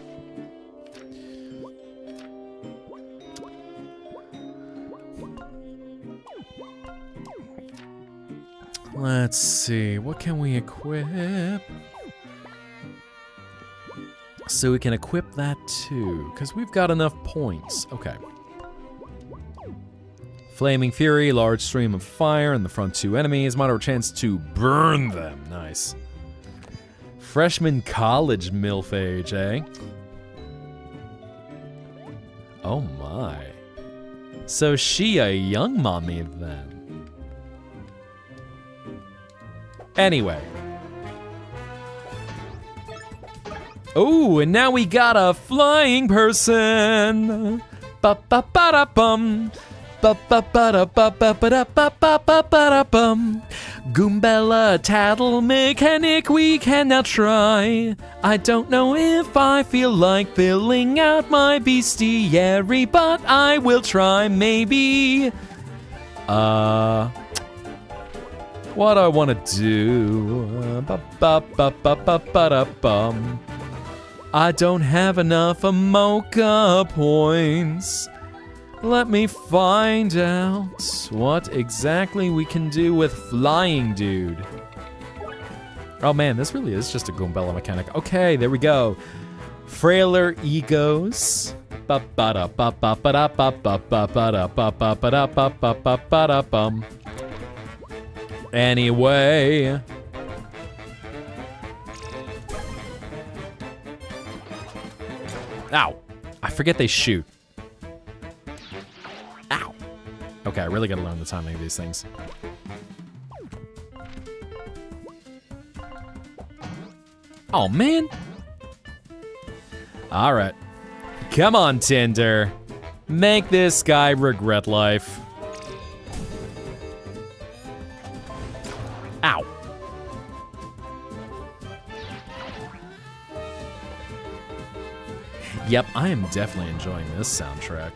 Let's see, what can we equip? So we can equip that too, because we've got enough points. Okay. Flaming Fury, large stream of fire in the front two enemies, moderate chance to burn them. Nice. Freshman college MILF age, eh? Oh my. So she a young mommy then. Anyway. Oh, and now we got a flying person. Ba-ba-ba-da-bum. Ba-ba-ba-da-ba-ba-ba-da-ba-ba-ba-da-bum. Goombella tattle mechanic we can now try. I don't know if I feel like filling out my bestiary, but I will try maybe. What I want to do? Ba-ba-ba-ba-ba-ba-da-bum. I don't have enough Amoka points. Let me find out what exactly we can do with Flying Dude. Oh man, this really is just a Goombella mechanic. Okay, there we go. Frailer egos. Ba-ba-da-ba-ba-ba-da-ba-ba-ba-ba-da-ba-ba-ba-da-ba-ba-ba-da-bum. Anyway. Ow. I forget they shoot. Ow. Okay, I really gotta learn the timing of these things. Oh, man. All right. Come on, Tinder. Make this guy regret life. Ow. Yep, I am definitely enjoying this soundtrack.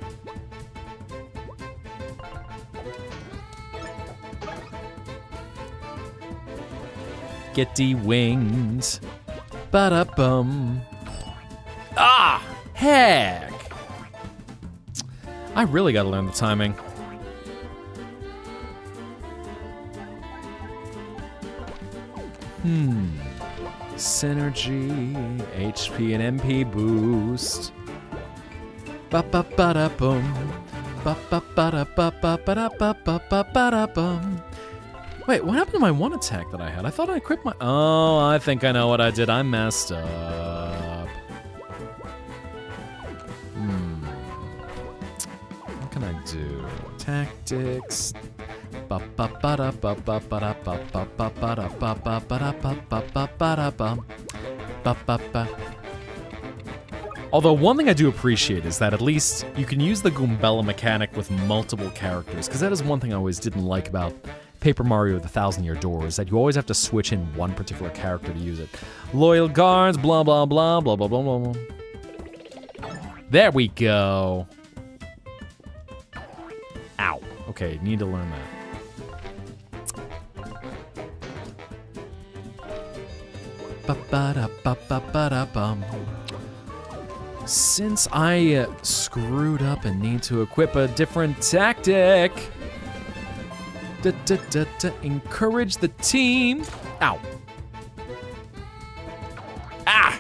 Get the wings. Ba-da-bum. Ah! Heck! I really gotta learn the timing. Synergy, HP and MP boost. Ba-ba-ba-da-bum. Ba-ba-ba-da-ba-ba-ba-da-ba-ba-ba-da-bum. Wait, what happened to my one attack that I had? I thought I equipped my... Oh, I think I know what I did. I messed up. What can I do? Tactics. Although one thing I do appreciate is that at least you can use the Goombella mechanic with multiple characters, because that is one thing I always didn't like about Paper Mario The Thousand-Year Door, is that you always have to switch in one particular character to use it. Loyal guards, blah, blah, blah, blah, blah, blah, blah. There we go. Ow. Okay, need to learn that. Ba-ba-da-ba-ba-ba-da-bum. Since I screwed up and need to equip a different tactic, encourage the team. Ow. Ah!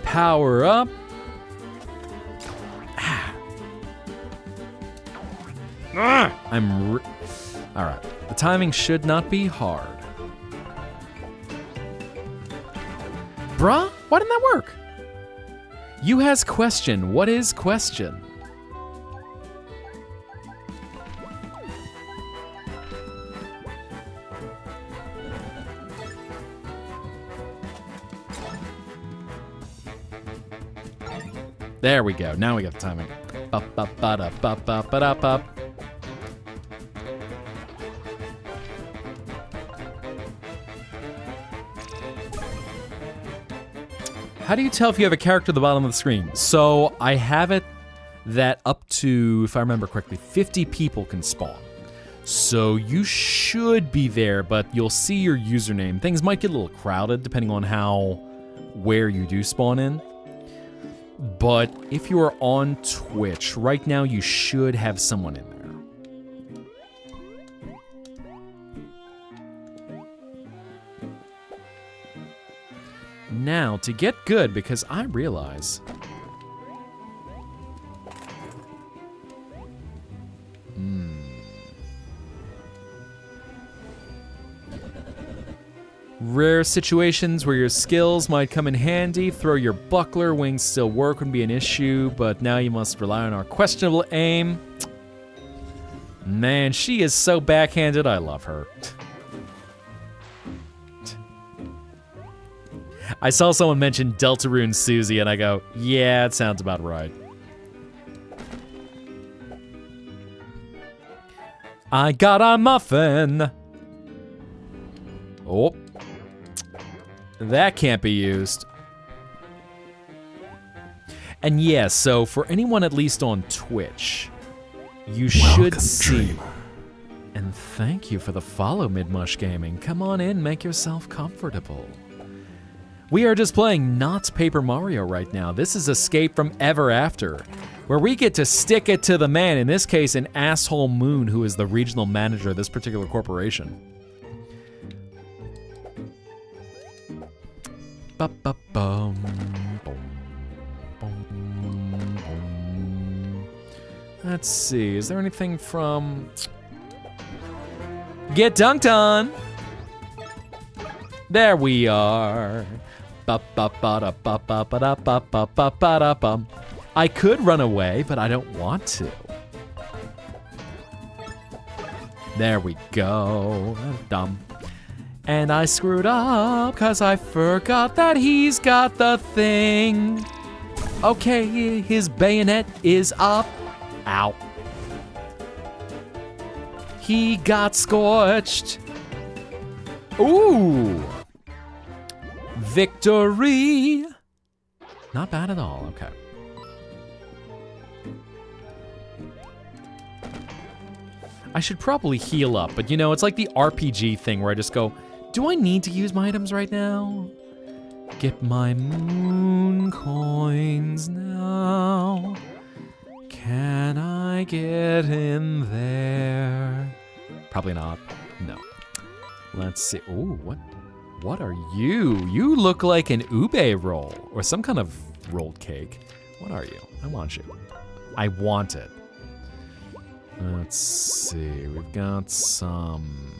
Power up. All right. The timing should not be hard. Bruh, why didn't that work? You has question. What is question? There we go. Now we got the timing. Ba-ba-ba-da-ba-ba-ba-da-ba. How do you tell if you have a character at the bottom of the screen? So I have it that up to, if I remember correctly, 50 people can spawn. So you should be there, but you'll see your username. Things might get a little crowded depending on where you do spawn in. But if you are on Twitch, right now you should have someone in there. Now, to get good, because I realize... Rare situations where your skills might come in handy. Throw your buckler, wings still work, wouldn't be an issue, but now you must rely on our questionable aim. Man, she is so backhanded, I love her. I saw someone mention Deltarune Susie, and I go, yeah, it sounds about right. I got a muffin. Oh. That can't be used. And yeah, so for anyone at least on Twitch, you should see... And thank you for the follow, Midmush Gaming. Come on in, make yourself comfortable. We are just playing not Paper Mario right now. This is Escape from Ever After, where we get to stick it to the man, in this case, an asshole Moon, who is the regional manager of this particular corporation. Ba-ba-bum, bum, bum, bum. Let's see, is there anything from... Get dunked on! There we are. Ba-ba-ba-da-ba-ba-ba-da-ba-ba-ba-da-bum. I could run away, but I don't want to. There we go. Dumb. And I screwed up because I forgot that he's got the thing. Okay, his bayonet is up. Ow. He got scorched. Ooh. Victory. Not bad at all, okay. I should probably heal up, but you know, it's like the RPG thing where I just go, do I need to use my items right now? Get my moon coins now. Can I get in there? Probably not. No. Let's see. Ooh, what are you? You look like an ube roll or some kind of rolled cake. What are you? I want you. I want it. Let's see. We've got some.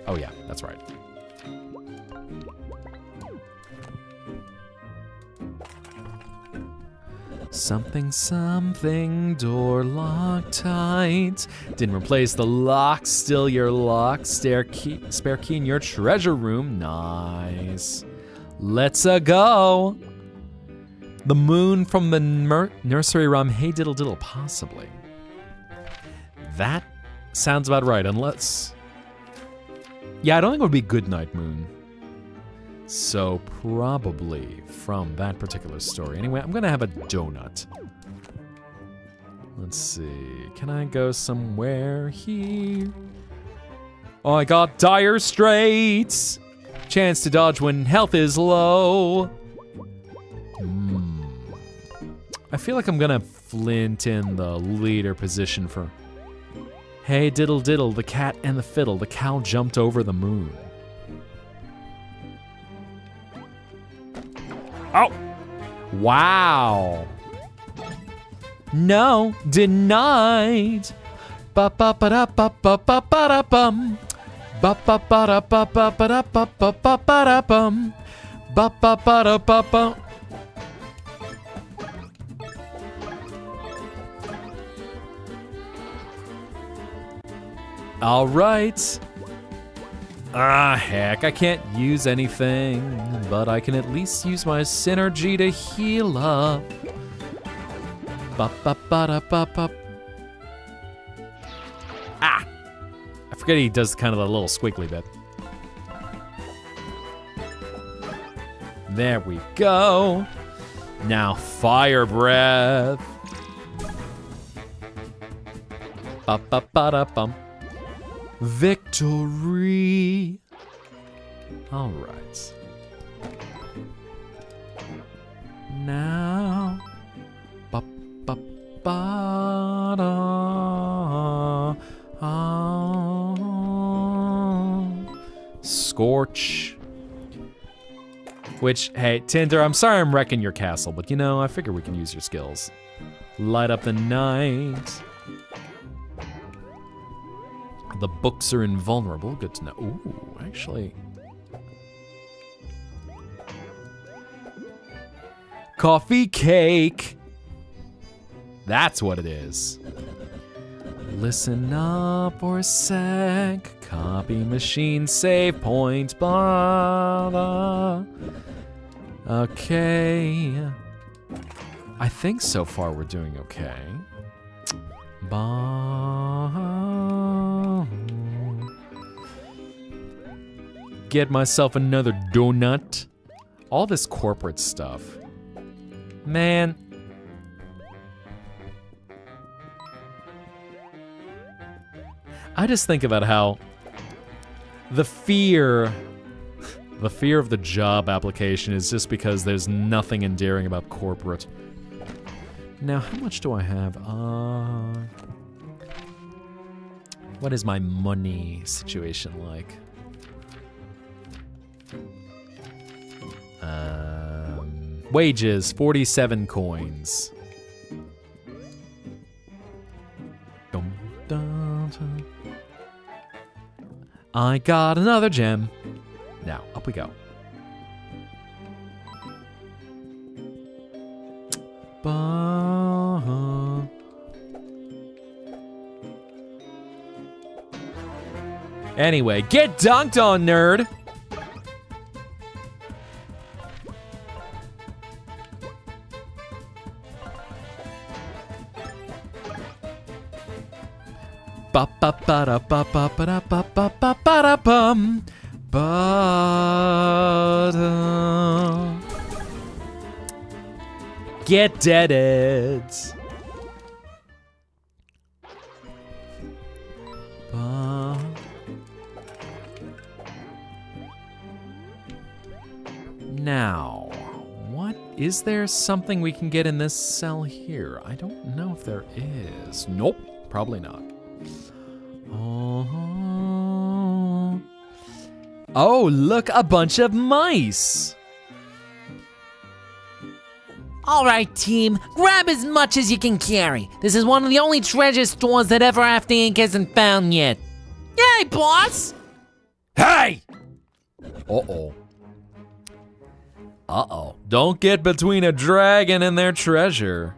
Oh yeah, that's right. Something, something, door locked tight. Didn't replace the lock, still your lock. Spare key in your treasure room. Nice. Let's-a go. The moon from the nursery rhyme, hey diddle diddle, possibly. That sounds about right, unless... Yeah, I don't think it would be Goodnight Moon. So probably from that particular story. Anyway, I'm gonna have a donut. Let's see, can I go somewhere here? Oh, I got dire straits. Chance to dodge when health is low. I feel like I'm gonna flint in the leader position for... Hey diddle diddle, the cat and the fiddle, the cow jumped over the moon. Oh! Wow! No, denied! Ba-ba-ba-da-ba-ba-ba-ba-da-bum. Ba-ba-ba-da-ba-ba-ba-da-ba-ba-ba-da-bum. Ba-ba-ba-da-ba-ba. All right. Ah, heck, I can't use anything, but I can at least use my synergy to heal up. Ba-ba-ba-da-ba-ba. Ah! I forget he does kind of a little squiggly bit. There we go. Now fire breath. Ba-ba-ba-da-bum. Victory. All right. Now. Ba ba ba da. Scorch. Which, hey, Tinder, I'm sorry I'm wrecking your castle, but you know, I figure we can use your skills. Light up the night. The books are invulnerable. Good to know. Ooh, actually. Coffee cake. That's what it is. Listen up for a sec. Copy machine save point. Blah. Okay. I think so far we're doing okay. Get myself another donut. All this corporate stuff. Man. I just think about how the fear of the job application is just because there's nothing endearing about corporate. Now, how much do I have? What is my money situation like? Wages, 47 coins. Dum, dum, dum. I got another gem. Now, up we go. Anyway, get dunked on, nerd! Ba ba ba da ba ba ba da ba ba ba ba da bum ba da. Get deaded. Now, what is there something we can get in this cell here? I don't know if there is. Nope, probably not. Oh, look, a bunch of mice. All right, team, grab as much as you can carry. This is one of the only treasure stores that Ever After Inc. hasn't found yet. Yay, boss! Hey! Uh-oh. Uh-oh. Don't get between a dragon and their treasure.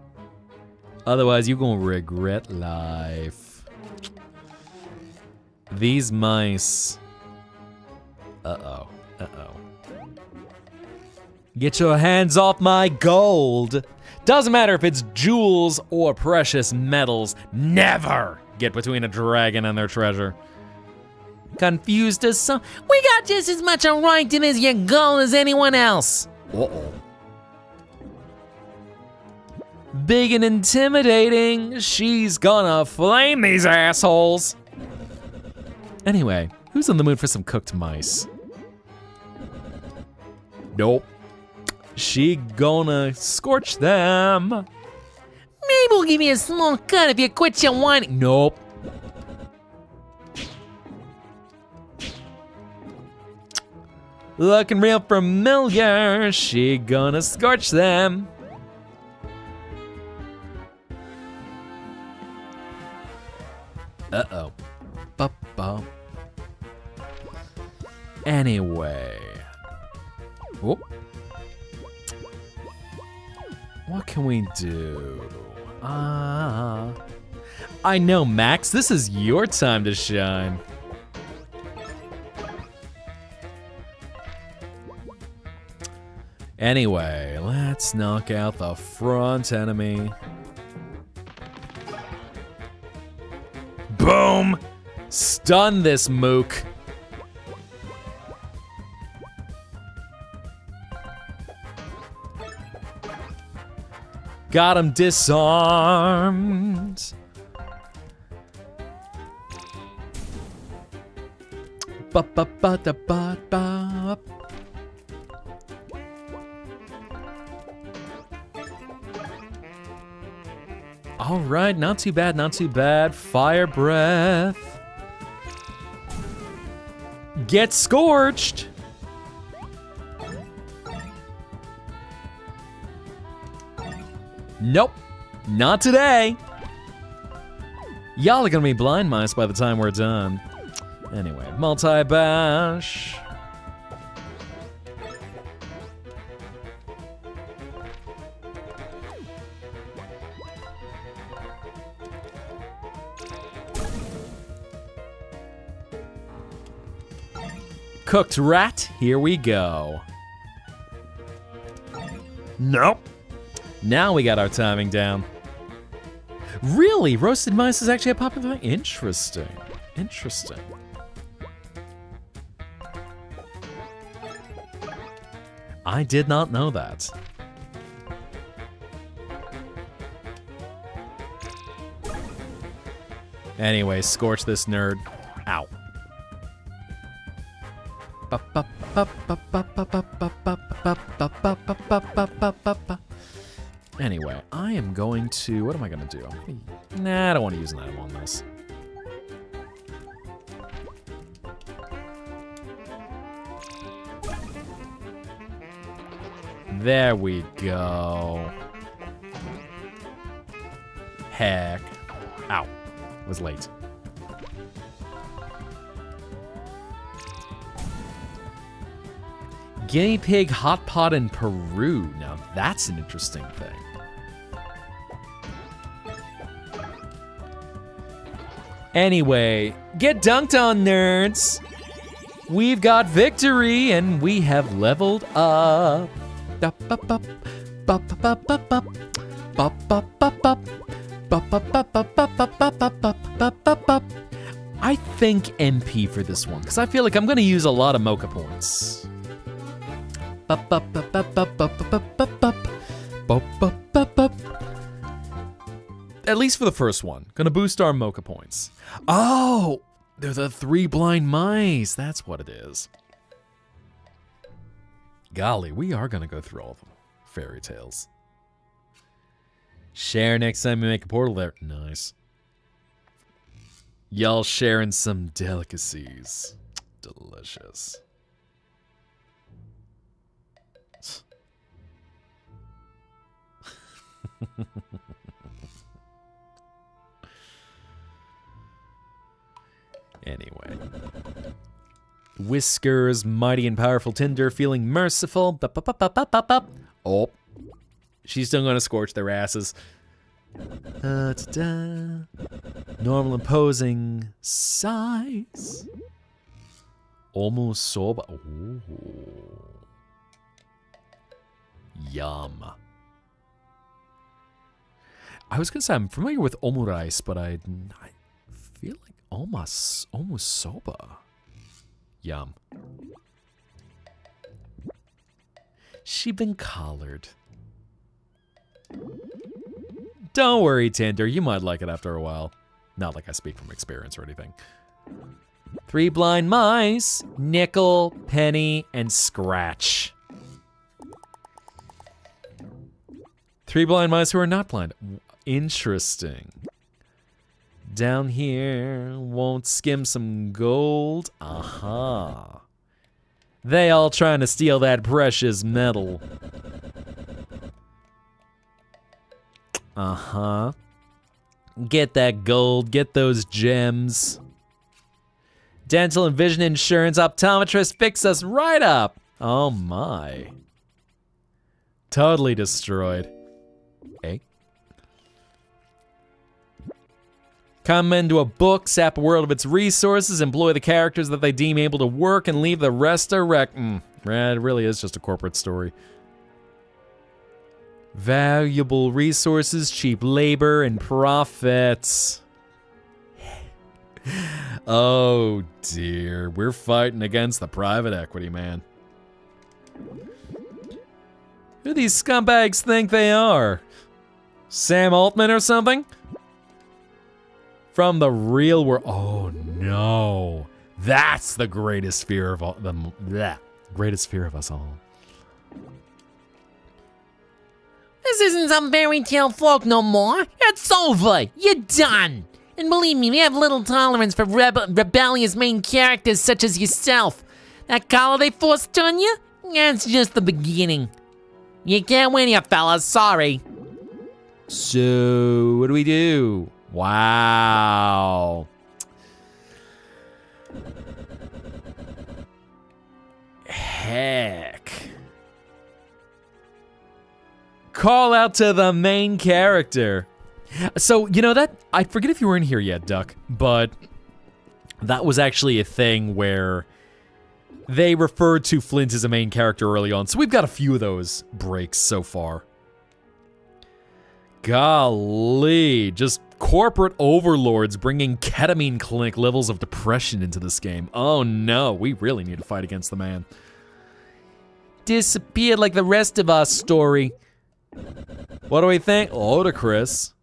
Otherwise, you're gonna regret life. These mice. Uh-oh. Uh-oh. Get your hands off my gold. Doesn't matter if it's jewels or precious metals. Never get between a dragon and their treasure. Confused as some. We got just as much a right to this your gold as anyone else. Uh-oh. Big and intimidating. She's gonna flame these assholes. Anyway, who's in the mood for some cooked mice? Nope. She gonna scorch them. Maybe we'll give you a small cut if you quit your whining. Nope. Looking real familiar. She gonna scorch them. Uh-oh. Ba-ba. Anyway. Whoop. What can we do? I know, Max, this is your time to shine. Anyway, let's knock out the front enemy. Boom! Stun this mook. Got him disarmed. Ba ba ba da ba ba. All right, not too bad, not too bad. Fire breath. Get scorched. Nope, not today. Y'all are gonna be blind mice by the time we're done. Anyway, multi-bash. Cooked rat, here we go. Nope. Now we got our timing down. Really? Roasted mice is actually a popular thing? Interesting. Interesting. I did not know that. Anyway, scorch this nerd. Ow. Anyway, I am going to, what am I gonna do? Nah, I don't want to use an item on this. There we go. Heck. Ow. Was late. Guinea pig hot pot in Peru. Now that's an interesting thing. Anyway, get dunked on, nerds. We've got victory and we have leveled up. I think MP for this one, because I feel like I'm gonna use a lot of mocha points. At least for the first one. Gonna boost our mocha points. Oh, they're the 3 blind mice. That's what it is. Golly, we are gonna go through all of them. Fairy tales. Share next time we make a portal there. Nice. Y'all sharing some delicacies. Delicious. Anyway. Whiskers, mighty and powerful Tinder, feeling merciful. Oh. She's still gonna scorch their asses. Normal imposing size. Almost soba. Ooh. Yum. I was gonna say I'm familiar with omurice, but I feel like almost soba. Yum. She been collared. Don't worry, Tinder. You might like it after a while. Not like I speak from experience or anything. 3 blind mice, nickel, penny, and scratch. 3 blind mice who are not blind. Interesting. Down here, won't skim some gold. Aha. They all trying to steal that precious metal. Uh-huh. Get that gold, get those gems. Dental and vision insurance optometrist fix us right up. Oh my. Totally destroyed. Eh? Come into a book, sap a world of its resources, employ the characters that they deem able to work, and leave the rest a wreck. It really is just a corporate story. Valuable resources, cheap labor, and profits. Oh dear, we're fighting against the private equity man. Who do these scumbags think they are? Sam Altman or something? From the real world. Oh no. That's the greatest fear of all them. Greatest fear of us all. This isn't some fairy tale folk no more. It's over. You're done. And believe me, we have little tolerance for rebellious main characters such as yourself. That collar they forced on you? That's just the beginning. You can't win here, fellas. Sorry. So, what do we do? Wow. Heck. Call out to the main character. So, you know that, I forget if you were in here yet, Duck, but that was actually a thing where they referred to Flint as a main character early on. So we've got a few of those breaks so far. Golly, just corporate overlords bringing ketamine clinic levels of depression into this game. Oh no, we really need to fight against the man. Disappeared like the rest of our story. What do we think? Hello to Chris.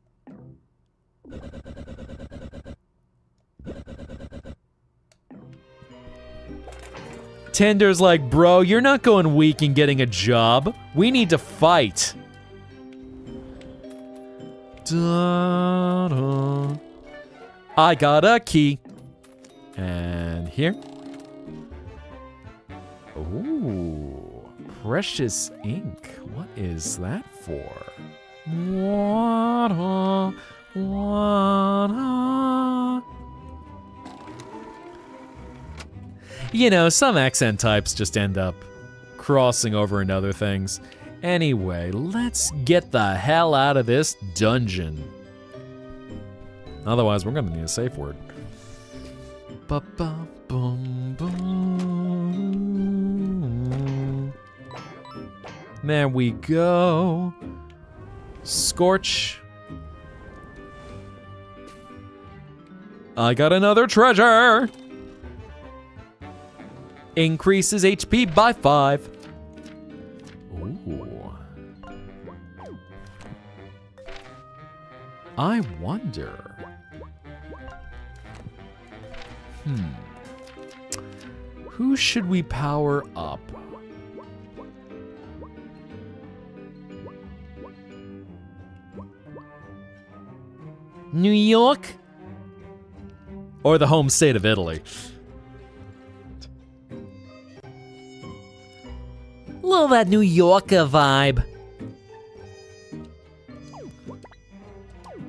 Tinder's like, bro, you're not going weak and getting a job. We need to fight. Da-da. I got a key. And here. Ooh. Precious ink. What is that for? Water, water. You know, some accent types just end up crossing over into other things. Anyway, let's get the hell out of this dungeon. Otherwise, we're gonna need a safe word. Ba-ba-bum-bum. There we go. Scorch. I got another treasure. Increases HP by 5. Ooh. I wonder. Who should we power up? New York? Or the home state of Italy? Little that New Yorker vibe.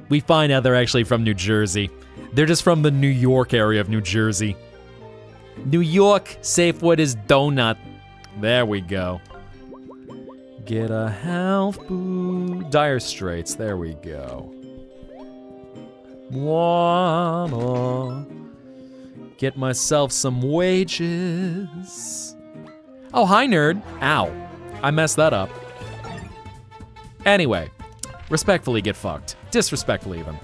We find out they're actually from New Jersey. They're just from the New York area of New Jersey. New York, safe word is donut. There we go. Get a health boost. Dire Straits, there we go. Water. Get myself some wages. Oh, hi, nerd. Ow. I messed that up. Anyway, respectfully get fucked. Disrespectfully, even.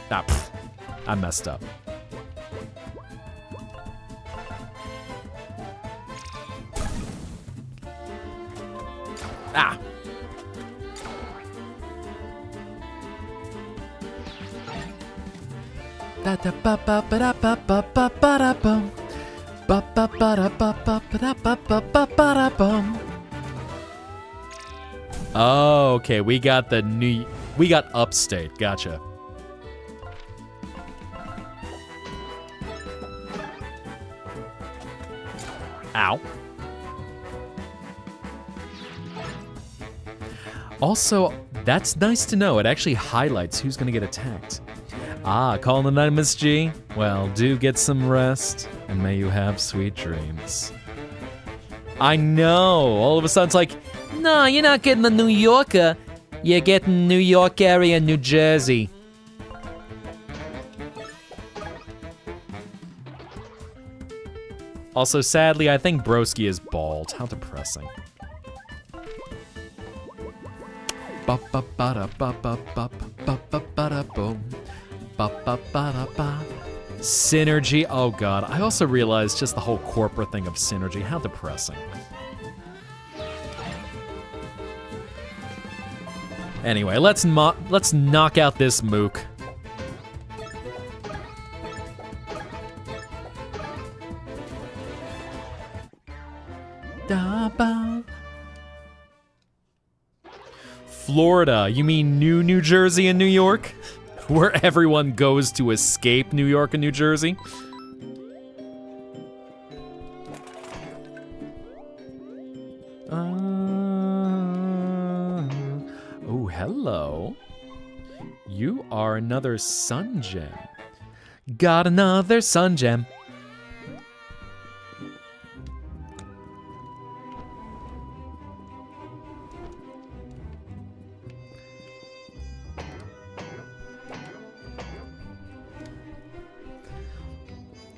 Ah, pfft. I messed up. Ah. Da da ba ba ba da ba ba ba ba da bum. Ba ba ba da ba ba ba da ba ba ba ba da bum. Oh, okay. We got upstate. Gotcha. Ow. Also, that's nice to know. It actually highlights who's gonna get attacked. Ah, calling the night, Miss G. Well, do get some rest, and may you have sweet dreams. I know. All of a sudden, it's like, No, you're not getting the New Yorker. You're getting New York area, New Jersey. also, sadly, I think Broski is bald. How depressing. Synergy. Oh god. I also realized just the whole corporate thing of synergy. How depressing. Anyway, let's knock out this mook. Florida, you mean New Jersey and New York? Where everyone goes to escape New York and New Jersey? Oh, hello. You are another sun gem. Got another sun gem.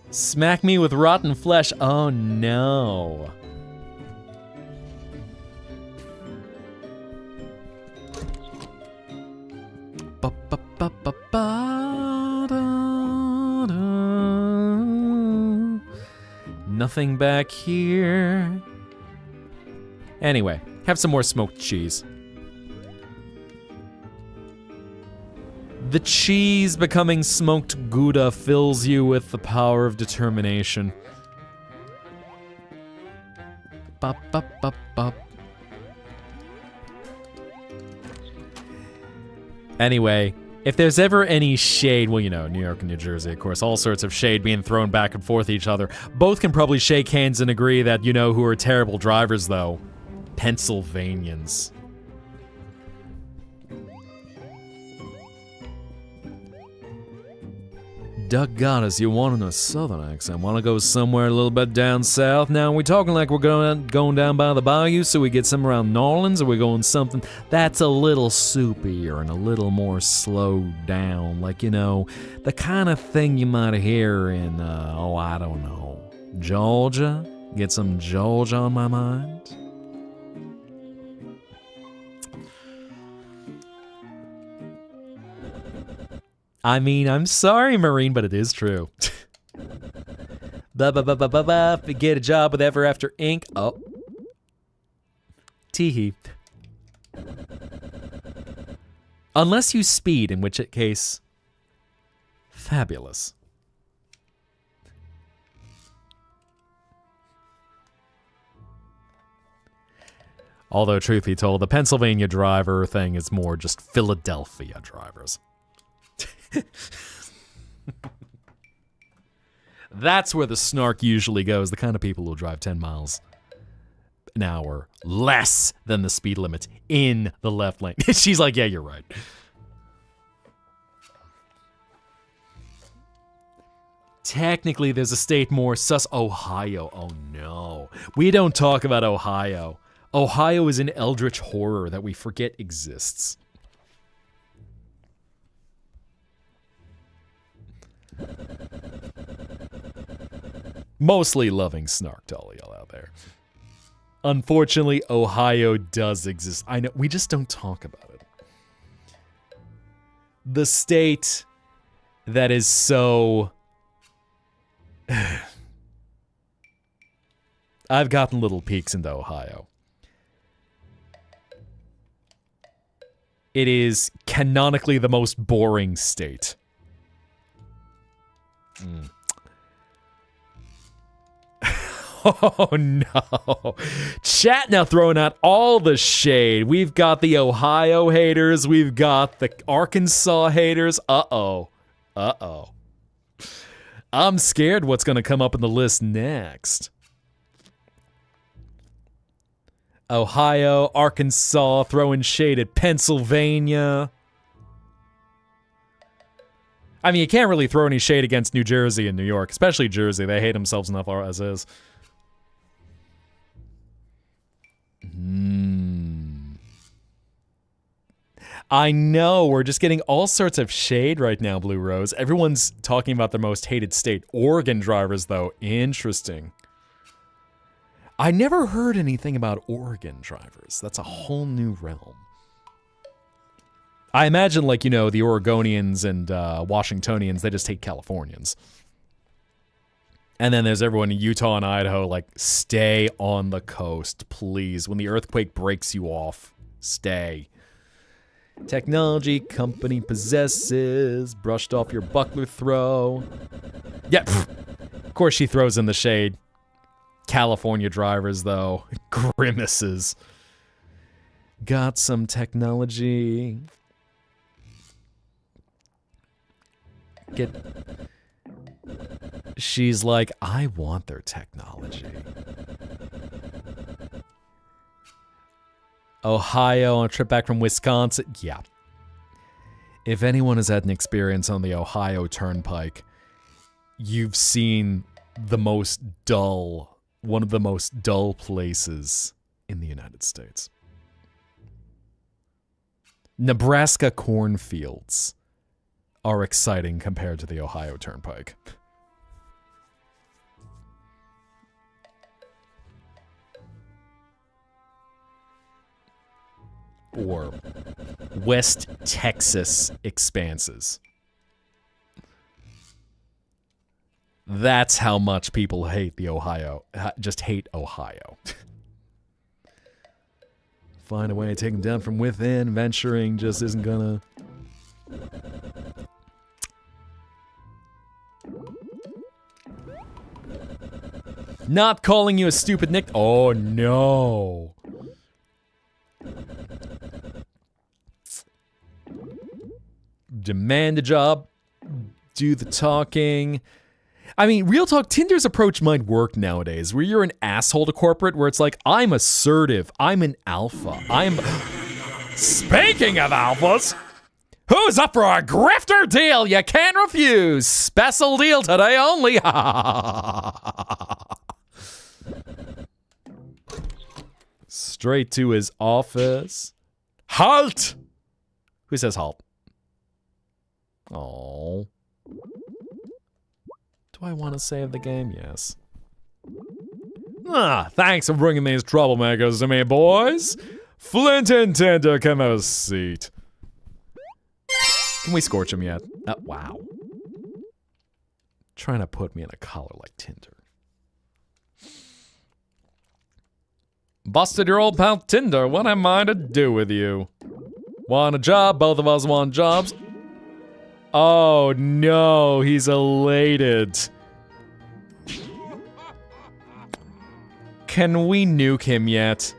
Smack me with rotten flesh. Oh no. Nothing back here. Anyway, have some more smoked cheese. The cheese becoming smoked Gouda fills you with the power of determination. Bop, bop, bop, bop. Anyway, If there's ever any shade, well, you know, New York and New Jersey, of course, all sorts of shade being thrown back and forth at each other. Both can probably shake hands and agree that, you know, who are terrible drivers, though? Pennsylvanians. Duck got us, you wanted a southern accent. Want to go somewhere a little bit down south? Now, are we talking like we're going down by the bayou so we get some around New Orleans? Or are we going something that's a little soupier and a little more slowed down? Like, you know, the kind of thing you might hear in, I don't know, Georgia? Get some Georgia on my mind? I mean, I'm sorry, Marine, but it is true. Get a job with Ever After Inc. Oh. Teehee. Unless you speed, in which case, fabulous. Although, truth be told, the Pennsylvania driver thing is more just Philadelphia drivers. That's where the snark usually goes. The kind of people who drive 10 miles an hour less than the speed limit in the left lane. She's like, yeah, you're right. Technically, there's a state more Ohio. Oh no. We don't talk about Ohio. Ohio is an eldritch horror that we forget exists. Mostly loving snark to all y'all out there. Unfortunately, Ohio does exist. I know, we just don't talk about it. The state that is so... I've gotten little peeks into Ohio. It is canonically the most boring state. Oh no. Chat now throwing out all the shade. We've got the Ohio haters. We've got the Arkansas haters. Uh-oh. Uh-oh. I'm scared what's going to come up in the list next. Ohio, Arkansas, throwing shade at Pennsylvania. I mean, you can't really throw any shade against New Jersey and New York, especially Jersey. They hate themselves enough as is. I know, we're just getting all sorts of shade right now, Blue Rose. Everyone's talking about their most hated state. Oregon drivers, though. Interesting. I never heard anything about Oregon drivers. That's a whole new realm. I imagine, like, you know, the Oregonians and Washingtonians, they just hate Californians. And then there's everyone in Utah and Idaho, like, stay on the coast, please. When the earthquake breaks you off, stay. Technology company possesses, brushed off your buckler throw. Yeah, of course she throws in the shade. California drivers, though, grimaces. Got some technology. She's like, I want their technology. Ohio on a trip back from Wisconsin. Yeah. If anyone has had an experience on the Ohio Turnpike, you've seen the most dull, one of the most dull places in the United States. Nebraska cornfields are exciting compared to the Ohio Turnpike. Or West Texas expanses. That's how much people hate the Ohio. Just hate Ohio. Find a way to take them down from within. Venturing just isn't gonna... Not calling you a stupid nick. Oh no. demand a job, do the talking. I mean, real talk, Tinder's approach might work nowadays, where you're an asshole to corporate, where it's like, I'm assertive, I'm an alpha, I'm... Speaking of alphas, who's up for a grifter deal you can't refuse? Special deal today only. Straight to his office. Halt! Who says halt? Oh. Do I want to save the game? Yes. Thanks for bringing these troublemakers to me, boys. Flint and Tinder, come have a seat. Can we scorch him yet? Wow. Trying to put me in a collar like Tinder. Busted your old pal Tinder. What am I to do with you? Want a job? Both of us want jobs. Oh no, he's elated. Can we nuke him yet?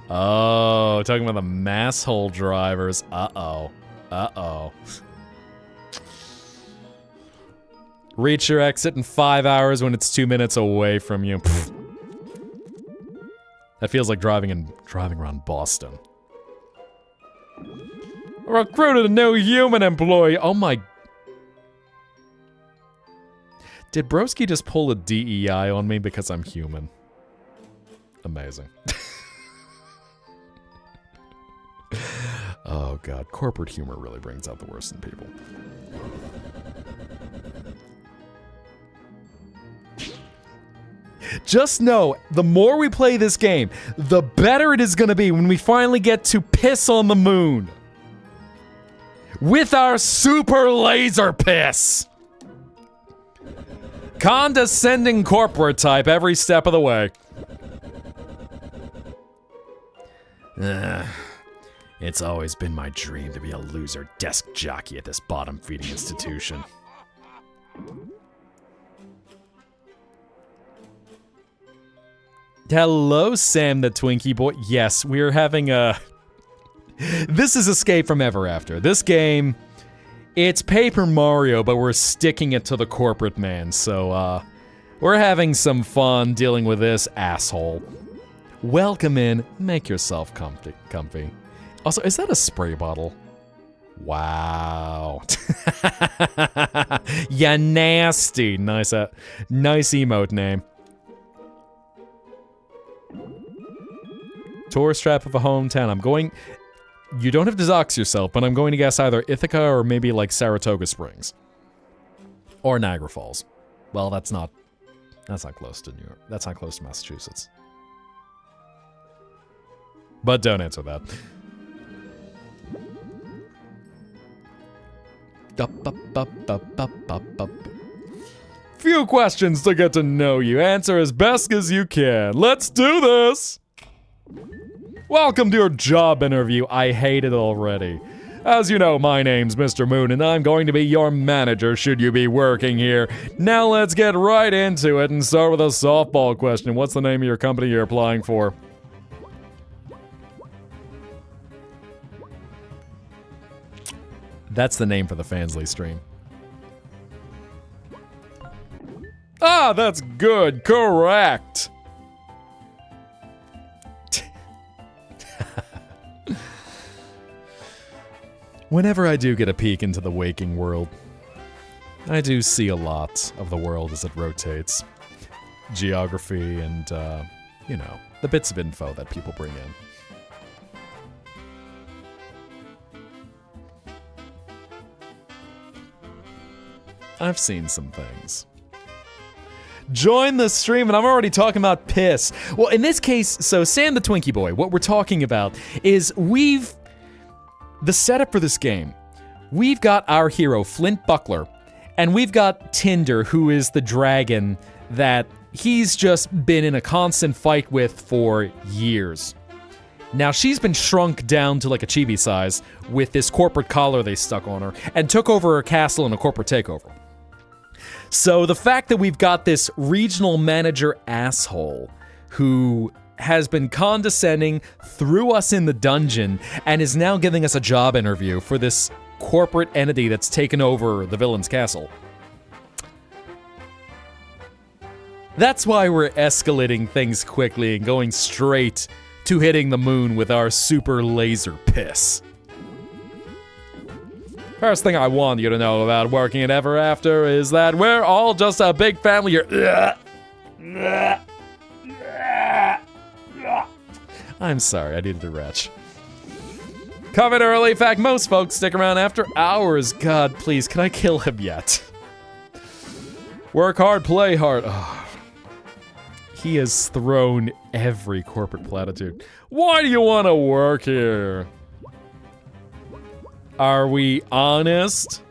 Oh, talking about the masshole drivers. Uh-oh. Uh-oh. Reach your exit in 5 hours when it's 2 minutes away from you. Pfft. That feels like driving around Boston. Recruited a new human employee. Oh my. Did Broski just pull a DEI on me because I'm human? Amazing. Oh god, corporate humor really brings out the worst in people. Just know, the more we play this game, the better it is gonna be when we finally get to piss on the moon. With our super laser piss! Condescending corporate type every step of the way. It's always been my dream to be a loser desk jockey at this bottom-feeding institution. Hello, Sam the Twinkie boy. Yes, we're having a... This is Escape from Ever After. This game, it's Paper Mario, but we're sticking it to the corporate man, so, we're having some fun dealing with this asshole. Welcome in, make yourself comfy. Also, is that a spray bottle? Wow. Ya nasty. Nice emote name. Tourist trap of a hometown. I'm going... You don't have to dox yourself, but I'm going to guess either Ithaca or maybe like Saratoga Springs. Or Niagara Falls. Well, that's not close to New York. That's not close to Massachusetts. But don't answer that. Few questions to get to know you. Answer as best as you can. Let's do this! Welcome to your job interview. I hate it already. As you know, my name's Mr. Moon, and I'm going to be your manager should you be working here. Now let's get right into it and start with a softball question. What's the name of your company you're applying for? That's the name for the Fansly stream. Ah, that's good. Correct. Whenever I do get a peek into the waking world, I do see a lot of the world as it rotates. Geography and, you know, the bits of info that people bring in. I've seen some things. Join the stream, and I'm already talking about piss. Well, in this case, so Sam the Twinkie boy, what we're talking about is the setup for this game. We've got our hero, Flint Buckler, and we've got Tinder, who is the dragon that he's just been in a constant fight with for years. Now, she's been shrunk down to like a chibi size with this corporate collar they stuck on her and took over her castle in a corporate takeover. So the fact that we've got this regional manager asshole who has been condescending, threw us in the dungeon, and is now giving us a job interview for this corporate entity that's taken over the villain's castle. That's why we're escalating things quickly and going straight to hitting the moon with our super laser piss. First thing I want you to know about working at Ever After is that we're all just a big family. I'm sorry, I needed a retch. Come in early. In fact, most folks stick around after hours. God, please, can I kill him yet? Work hard, play hard. Oh. He has thrown every corporate platitude. Why do you want to work here? Are we honest?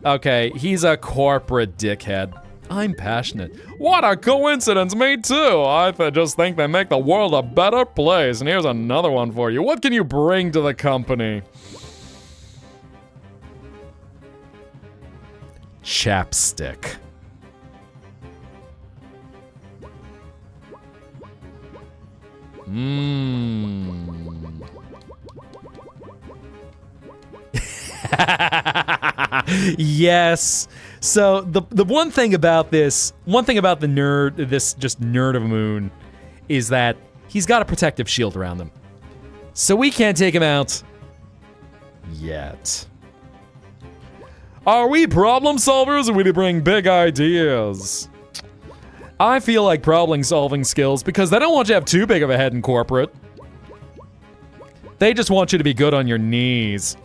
Okay, he's a corporate dickhead. I'm passionate. What a coincidence, me too! I just think they make the world a better place. And here's another one for you. What can you bring to the company? Chapstick. Yes. So the one thing about the nerd, this just nerd of a moon, is that he's got a protective shield around him. So we can't take him out yet. Are we problem solvers or do we bring big ideas? I feel like problem solving skills because they don't want you to have too big of a head in corporate. They just want you to be good on your knees.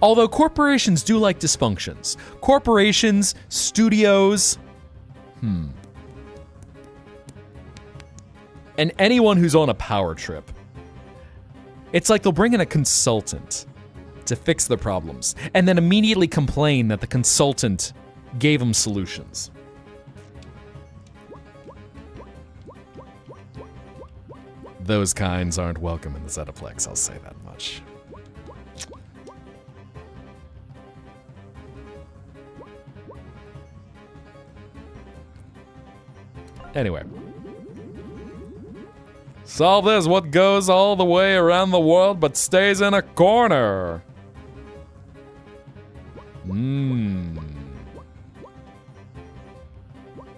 Although corporations do like dysfunctions. Corporations, studios, and anyone who's on a power trip. It's like they'll bring in a consultant to fix the problems, and then immediately complain that the consultant gave them solutions. Those kinds aren't welcome in the Zettaplex, I'll say that much. Anyway. Solve this. What goes all the way around the world but stays in a corner?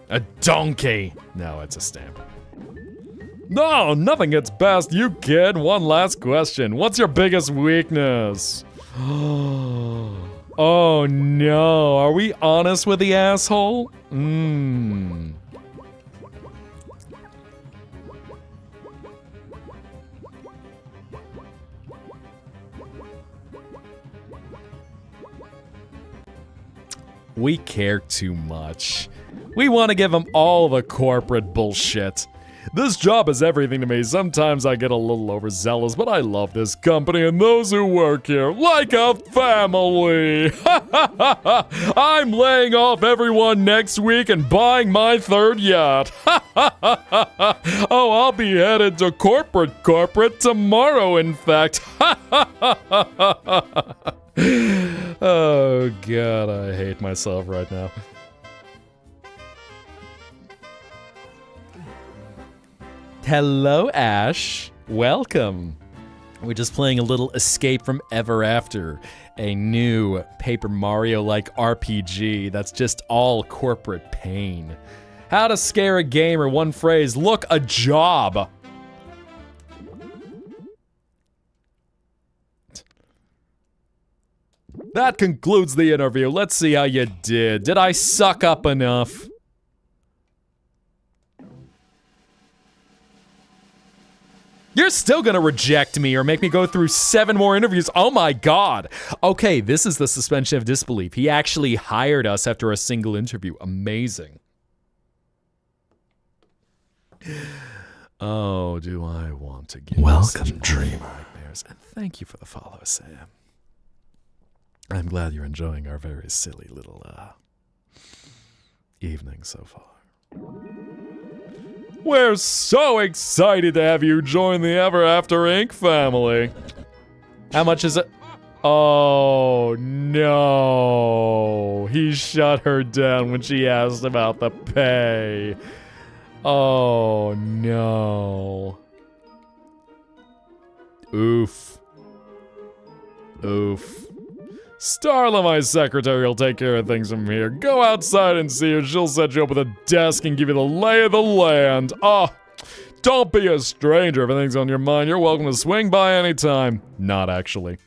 A donkey. No, it's a stamp. No, nothing gets past you, kid. One last question. What's your biggest weakness? Oh no. Are we honest with the asshole? We care too much. We want to give them all the corporate bullshit. This job is everything to me. Sometimes I get a little overzealous, but I love this company and those who work here like a family. I'm laying off everyone next week and buying my third yacht. Oh, I'll be headed to corporate tomorrow, in fact. Oh god, I hate myself right now. Hello, Ash. Welcome. We're just playing a little Escape from Ever After, a new Paper Mario-like RPG that's just all corporate pain. How to scare a gamer, one phrase, look, a job. That concludes the interview. Let's see how you did. Did I suck up enough? You're still gonna reject me or make me go through 7 more interviews. Oh my god. Okay, this is the suspension of disbelief. He actually hired us after a single interview. Amazing. Oh, do I want to give Welcome, dreamer. Nightmares. And thank you for the follow, Sam. I'm glad you're enjoying our very silly little evening so far. We're so excited to have you join the Ever After Inc. family. How much is it? Oh no. He shut her down when she asked about the pay. Oh no. Oof. Oof. Starla, my secretary, will take care of things from here. Go outside and see her. She'll set you up with a desk and give you the lay of the land. Oh, don't be a stranger. If anything's on your mind, you're welcome to swing by anytime. Not actually.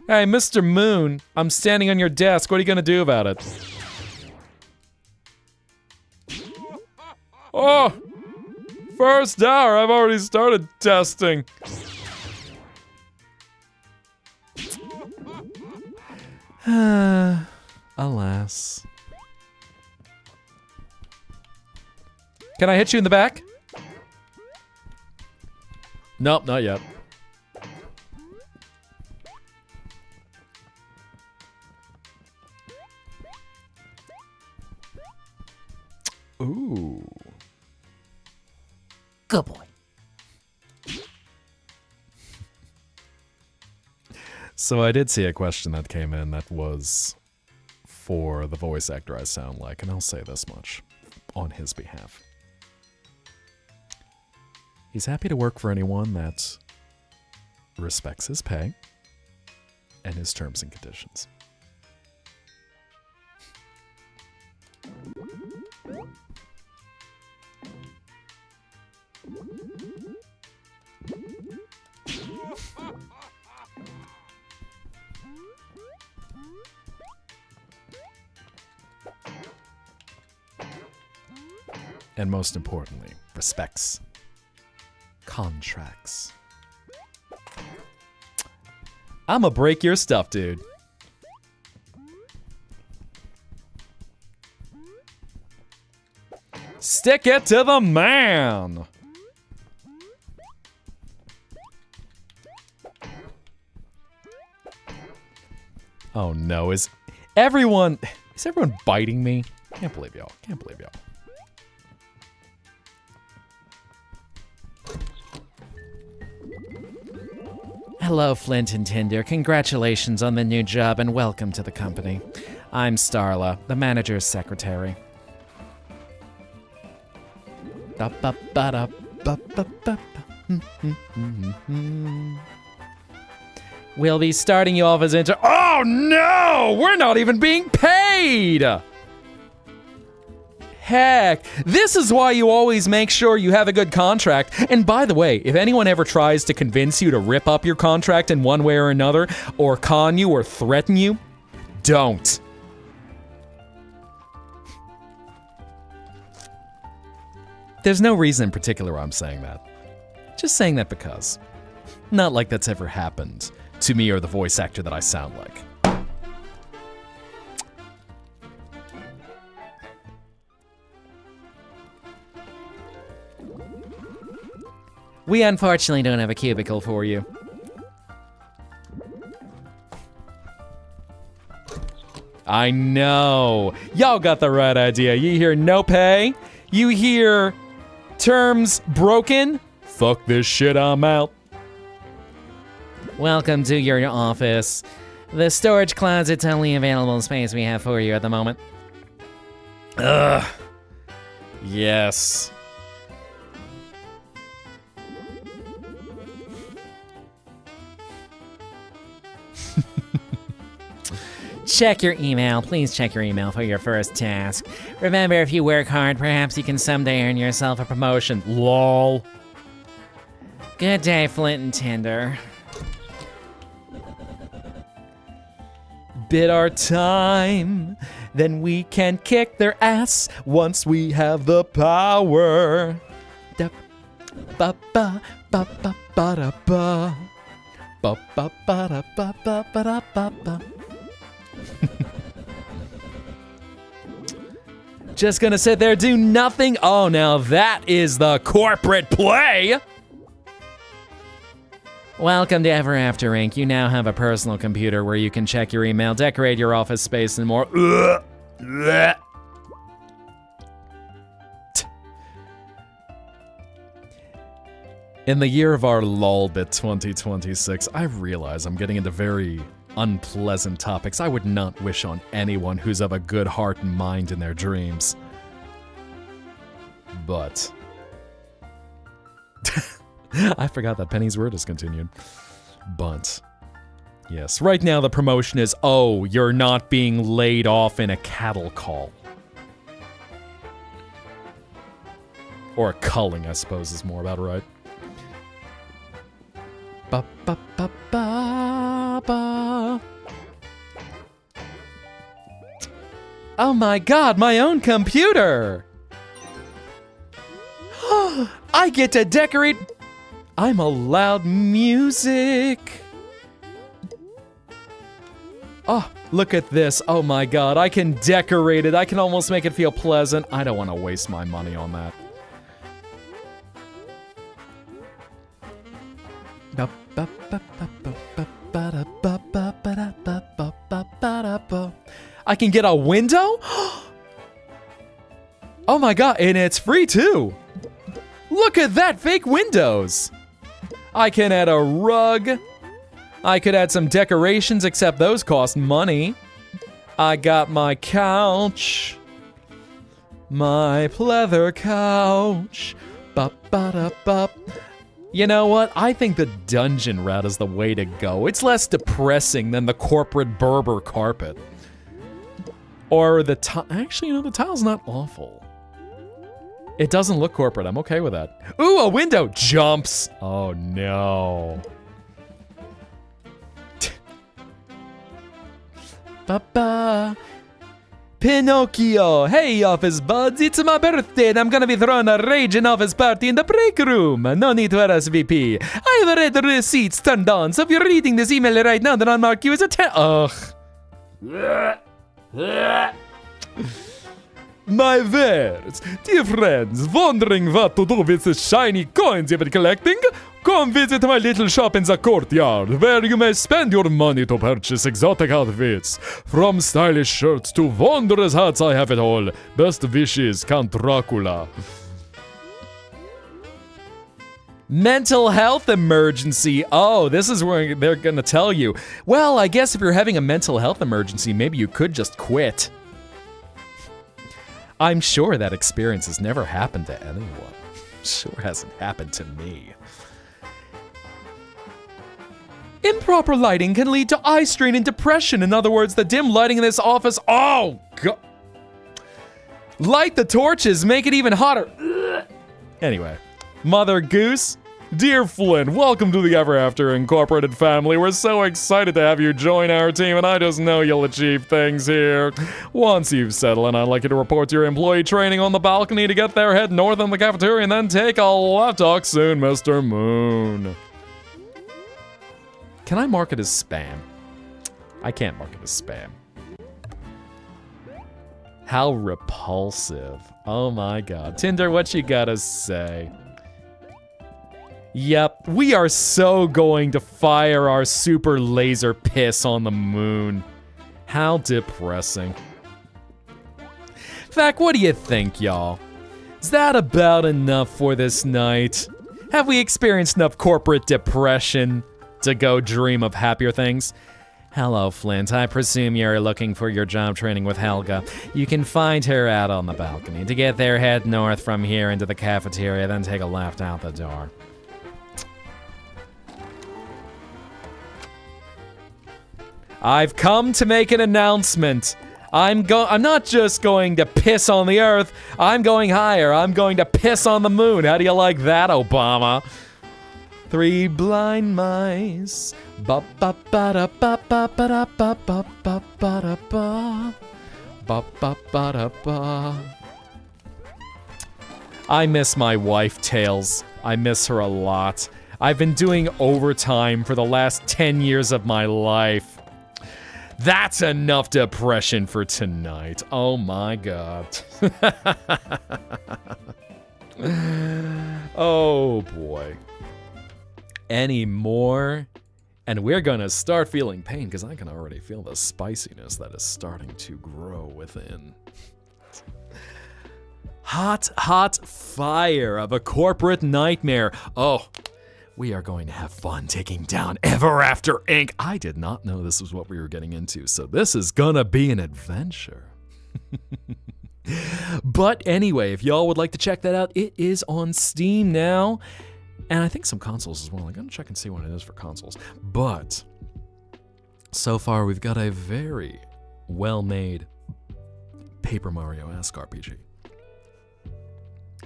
Hey, Mr. Moon, I'm standing on your desk. What are you gonna do about it? Oh! First hour, I've already started testing. Alas. Can I hit you in the back? Nope, not yet. Ooh. Good boy. So I did see a question that came in that was for the voice actor I sound like, and I'll say this much on his behalf. He's happy to work for anyone that respects his pay and his terms and conditions. And most importantly, respects contracts. I'ma break your stuff, dude. Stick it to the man! Oh no, is everyone biting me? Can't believe y'all. Hello, Flint and Tinder. Congratulations on the new job and welcome to the company. I'm Starla, the manager's secretary. We'll be starting you off as Oh no! We're not even being paid! Heck, this is why you always make sure you have a good contract. And by the way, if anyone ever tries to convince you to rip up your contract in one way or another, or con you or threaten you, don't. There's no reason in particular why I'm saying that. Just saying that because. Not like that's ever happened to me or the voice actor that I sound like. We unfortunately don't have a cubicle for you. I know. Y'all got the right idea. You hear no pay? You hear terms broken? Fuck this shit, I'm out. Welcome to your office. The storage closet's only available space we have for you at the moment. Ugh. Yes. Check your email. Please check your email for your first task. Remember, if you work hard, perhaps you can someday earn yourself a promotion. LOL. Good day, Flint and Tinder. Bid our time, then we can kick their ass once we have the power. Da ba ba ba ba ba da ba. Ba ba ba da ba ba ba da ba ba. Just gonna sit there, do nothing? Oh, now that is the corporate play! Welcome to Ever After Inc. You now have a personal computer where you can check your email, decorate your office space, and more. In the year of our lolbit 2026, I realize I'm getting into very unpleasant topics I would not wish on anyone who's of a good heart and mind in their dreams. But I forgot that Penny's were discontinued. But, yes, right now the promotion is, oh, you're not being laid off in a cattle call. Or a culling, I suppose, is more about right. Ba ba ba ba ba. Oh my god, my own computer! I get to decorate. I'm allowed music. Oh, look at this. Oh my god, I can decorate it. I can almost make it feel pleasant. I don't want to waste my money on that. I can get a window? Oh my god, and it's free too. Look at that, fake windows. I can add a rug. I could add some decorations, except those cost money. I got my couch. My pleather couch. Ba-ba-da-ba. You know what? I think the dungeon route is the way to go. It's less depressing than the corporate Berber carpet. Or the actually, you know, the tile's not awful. It doesn't look corporate. I'm okay with that. Ooh, a window jumps. Oh no. Ba-ba. Pinocchio, hey office buds, it's my birthday and I'm gonna be throwing a raging office party in the break room. No need to RSVP. I have read the receipts turned on, so if you're reading this email right now, then I'll mark you as a Ugh. My wares, dear friends, wondering what to do with the shiny coins you've been collecting? Come visit my little shop in the courtyard, where you may spend your money to purchase exotic outfits. From stylish shirts to wondrous hats, I have it all. Best wishes, Count Dracula. Mental health emergency. Oh, this is where they're gonna tell you. Well, I guess if you're having a mental health emergency, maybe you could just quit. I'm sure that experience has never happened to anyone. Sure hasn't happened to me. Improper lighting can lead to eye strain and depression. In other words, the dim lighting in this office. Oh, God. Light the torches, make it even hotter. Ugh. Anyway, Mother Goose, dear Flynn, welcome to the Ever After Incorporated family. We're so excited to have you join our team, and I just know you'll achieve things here. Once you've settled in, I'd like you to report to your employee training on the balcony to get there, head north in the cafeteria, and then take a left. Talk soon, Mr. Moon. Can I mark it as spam? I can't mark it as spam. How repulsive. Oh my god. Tinder, what you gotta say? Yep, we are so going to fire our super laser piss on the moon. How depressing. Fact, what do you think, y'all? Is that about enough for this night? Have we experienced enough corporate depression to go dream of happier things? Hello, Flint. I presume you're looking for your job training with Helga. You can find her out on the balcony. To get there, head north from here into the cafeteria, then take a left out the door. I've come to make an announcement. I'm not just going to piss on the earth. I'm going higher. I'm going to piss on the moon. How do you like that, Obama? 3 blind mice. Ba ba ba da ba ba ba da ba ba ba ba da ba. Ba ba ba da ba. I miss my wife, Tails. I miss her a lot. I've been doing overtime for the last 10 years of my life. That's enough depression for tonight. Oh my god. Oh boy. Any more? And we're gonna start feeling pain because I can already feel the spiciness that is starting to grow within. Hot, hot fire of a corporate nightmare. Oh, we are going to have fun taking down Ever After Inc. I did not know this was what we were getting into, so this is gonna be an adventure. But anyway, if y'all would like to check that out, it is on Steam now. And I think some consoles as well. I'm going to check and see what it is for consoles. But so far, we've got a very well-made Paper Mario-esque RPG.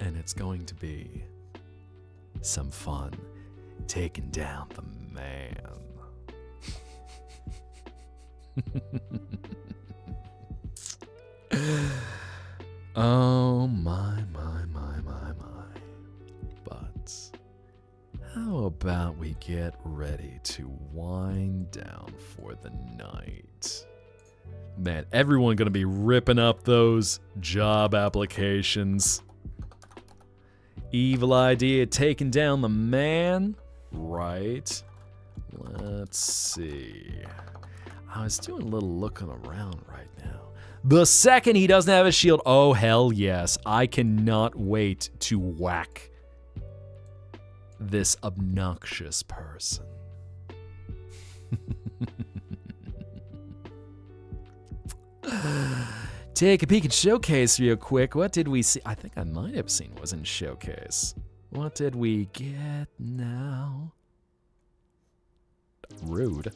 And it's going to be some fun taking down the man. Oh my. But how about we get ready to wind down for the night? Man, everyone gonna be ripping up those job applications. Evil idea taking down the man, right? Let's see. I was doing a little looking around right now. The second he doesn't have a shield, oh hell yes, I cannot wait to whack this obnoxious person. Take a peek at Showcase real quick. What did we see? I think I might have seen what was in Showcase. What did we get now? Rude.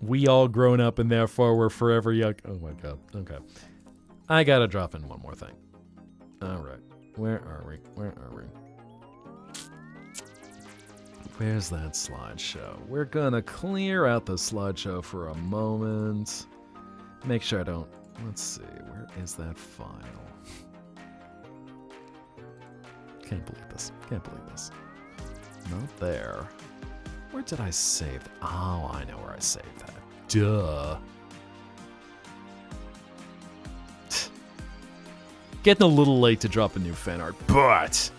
We all grown up and therefore we're forever young. Oh my god. Okay. I gotta drop in one more thing. Alright. Where are we? Where's that slideshow? We're gonna clear out the slideshow for a moment. Make sure I don't... Let's see. Where is that file? Can't believe this. Not there. Where did I save that? Oh, I know where I saved that. Duh. Getting a little late to drop a new fan art, but...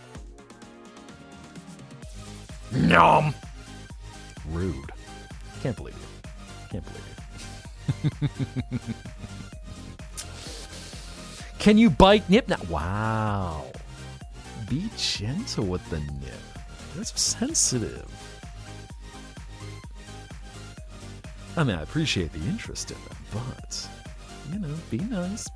Nom! Rude. Can't believe you. Can you bite nip now? Wow. Be gentle with the nip. That's sensitive. I mean, I appreciate the interest in it, but, you know, be nice.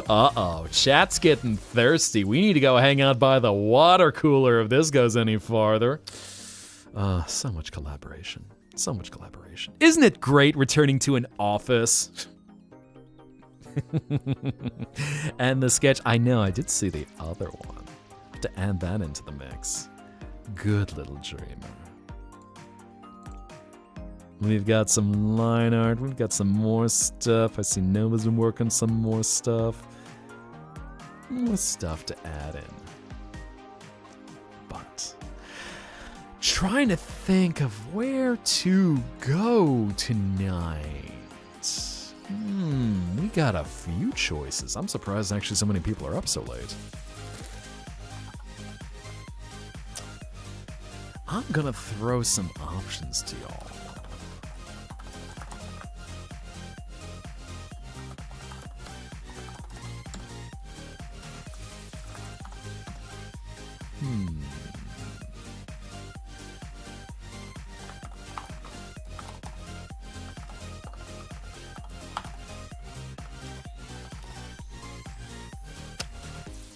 Uh-oh, chat's getting thirsty. We need to go hang out by the water cooler if this goes any farther. So much collaboration. Isn't it great returning to an office? And the sketch, I know, I did see the other one. To add that into the mix. Good little dreamer. We've got some line art. We've got some more stuff. I see Nova's been working on some more stuff. More stuff to add in. But trying to think of where to go tonight. We got a few choices. I'm surprised actually so many people are up so late. I'm gonna throw some options to y'all.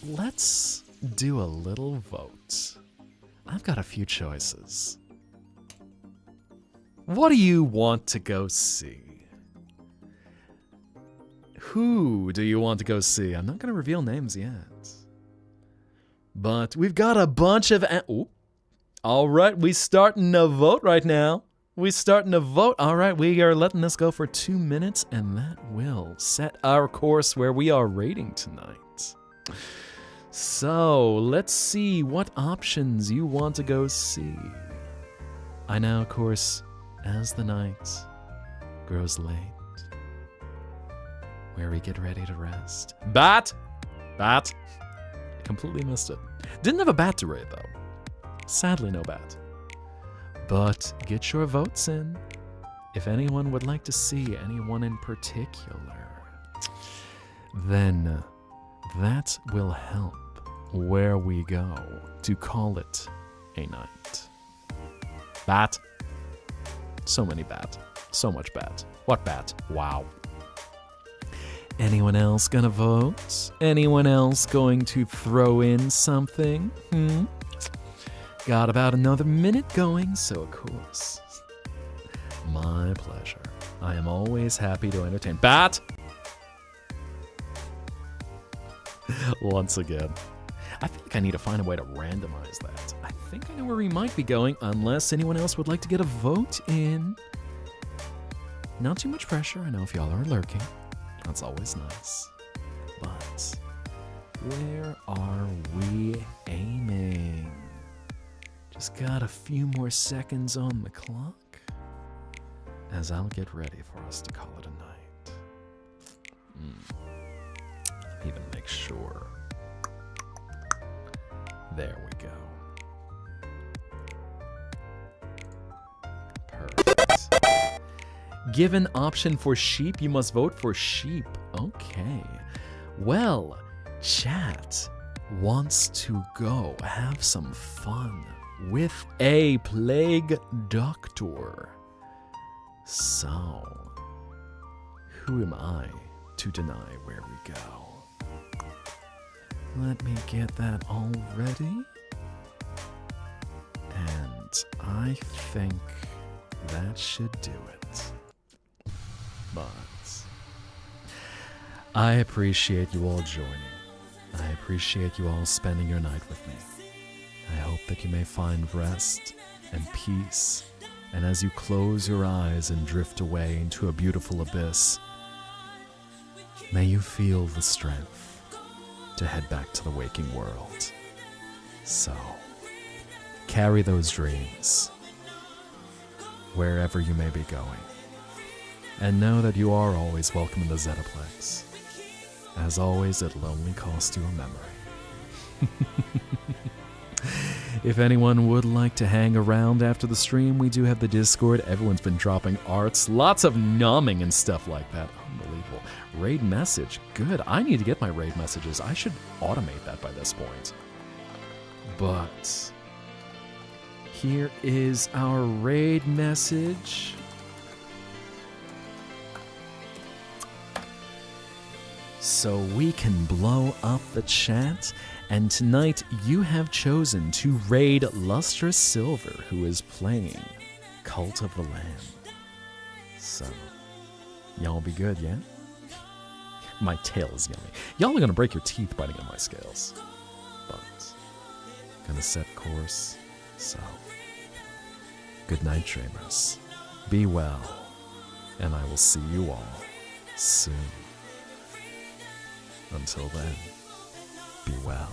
Let's do a little vote. I've got a few choices. What do you want to go see? Who do you want to go see? I'm not going to reveal names yet. But we've got a bunch of... All right, we starting to vote right now. All right, we are letting this go for 2 minutes, and that will set our course where we are rating tonight. So, let's see what options you want to go see. I know, of course, as the night grows late, where we get ready to rest. Bat! Completely missed it. Didn't have a bat to raid, though. Sadly, no bat. But get your votes in. If anyone would like to see anyone in particular, then that will help where we go to call it a night. Bat. So many bat. So much bat. What bat? Wow. Anyone else gonna vote? Anyone else going to throw in something? Got about another minute going, so of course. My pleasure. I am always happy to entertain. Bat! Once again. I think I need to find a way to randomize that. I think I know where we might be going, unless anyone else would like to get a vote in. Not too much pressure, I know if y'all are lurking. That's always nice. But where are we aiming? Just got a few more seconds on the clock as I'll get ready for us to call it a night. Even make sure. There we go. Perfect. Given option for sheep, you must vote for sheep. Okay. Well, chat wants to go have some fun with a plague doctor. So, who am I to deny where we go? Let me get that all ready. And I think that should do it. But I appreciate you all joining. I appreciate you all spending your night with me. I hope that you may find rest and peace. And as you close your eyes and drift away into a beautiful abyss, may you feel the strength to head back to the waking world. So, carry those dreams wherever you may be going. And know that you are always welcome in the Zettaplex. As always, it'll only cost you a memory. If anyone would like to hang around after the stream, we do have the Discord. Everyone's been dropping arts. Lots of numbing and stuff like that. Unbelievable. Raid message. Good. I need to get my raid messages. I should automate that by this point. But here is our raid message. So we can blow up the chat. And tonight you have chosen to raid Lustrous Silver, who is playing Cult of the Lamb. So, y'all be good, yeah? My tail is yummy. Y'all are gonna break your teeth biting on my scales. But, gonna set course, so. Good night, dreamers. Be well, and I will see you all soon. Until then, be well.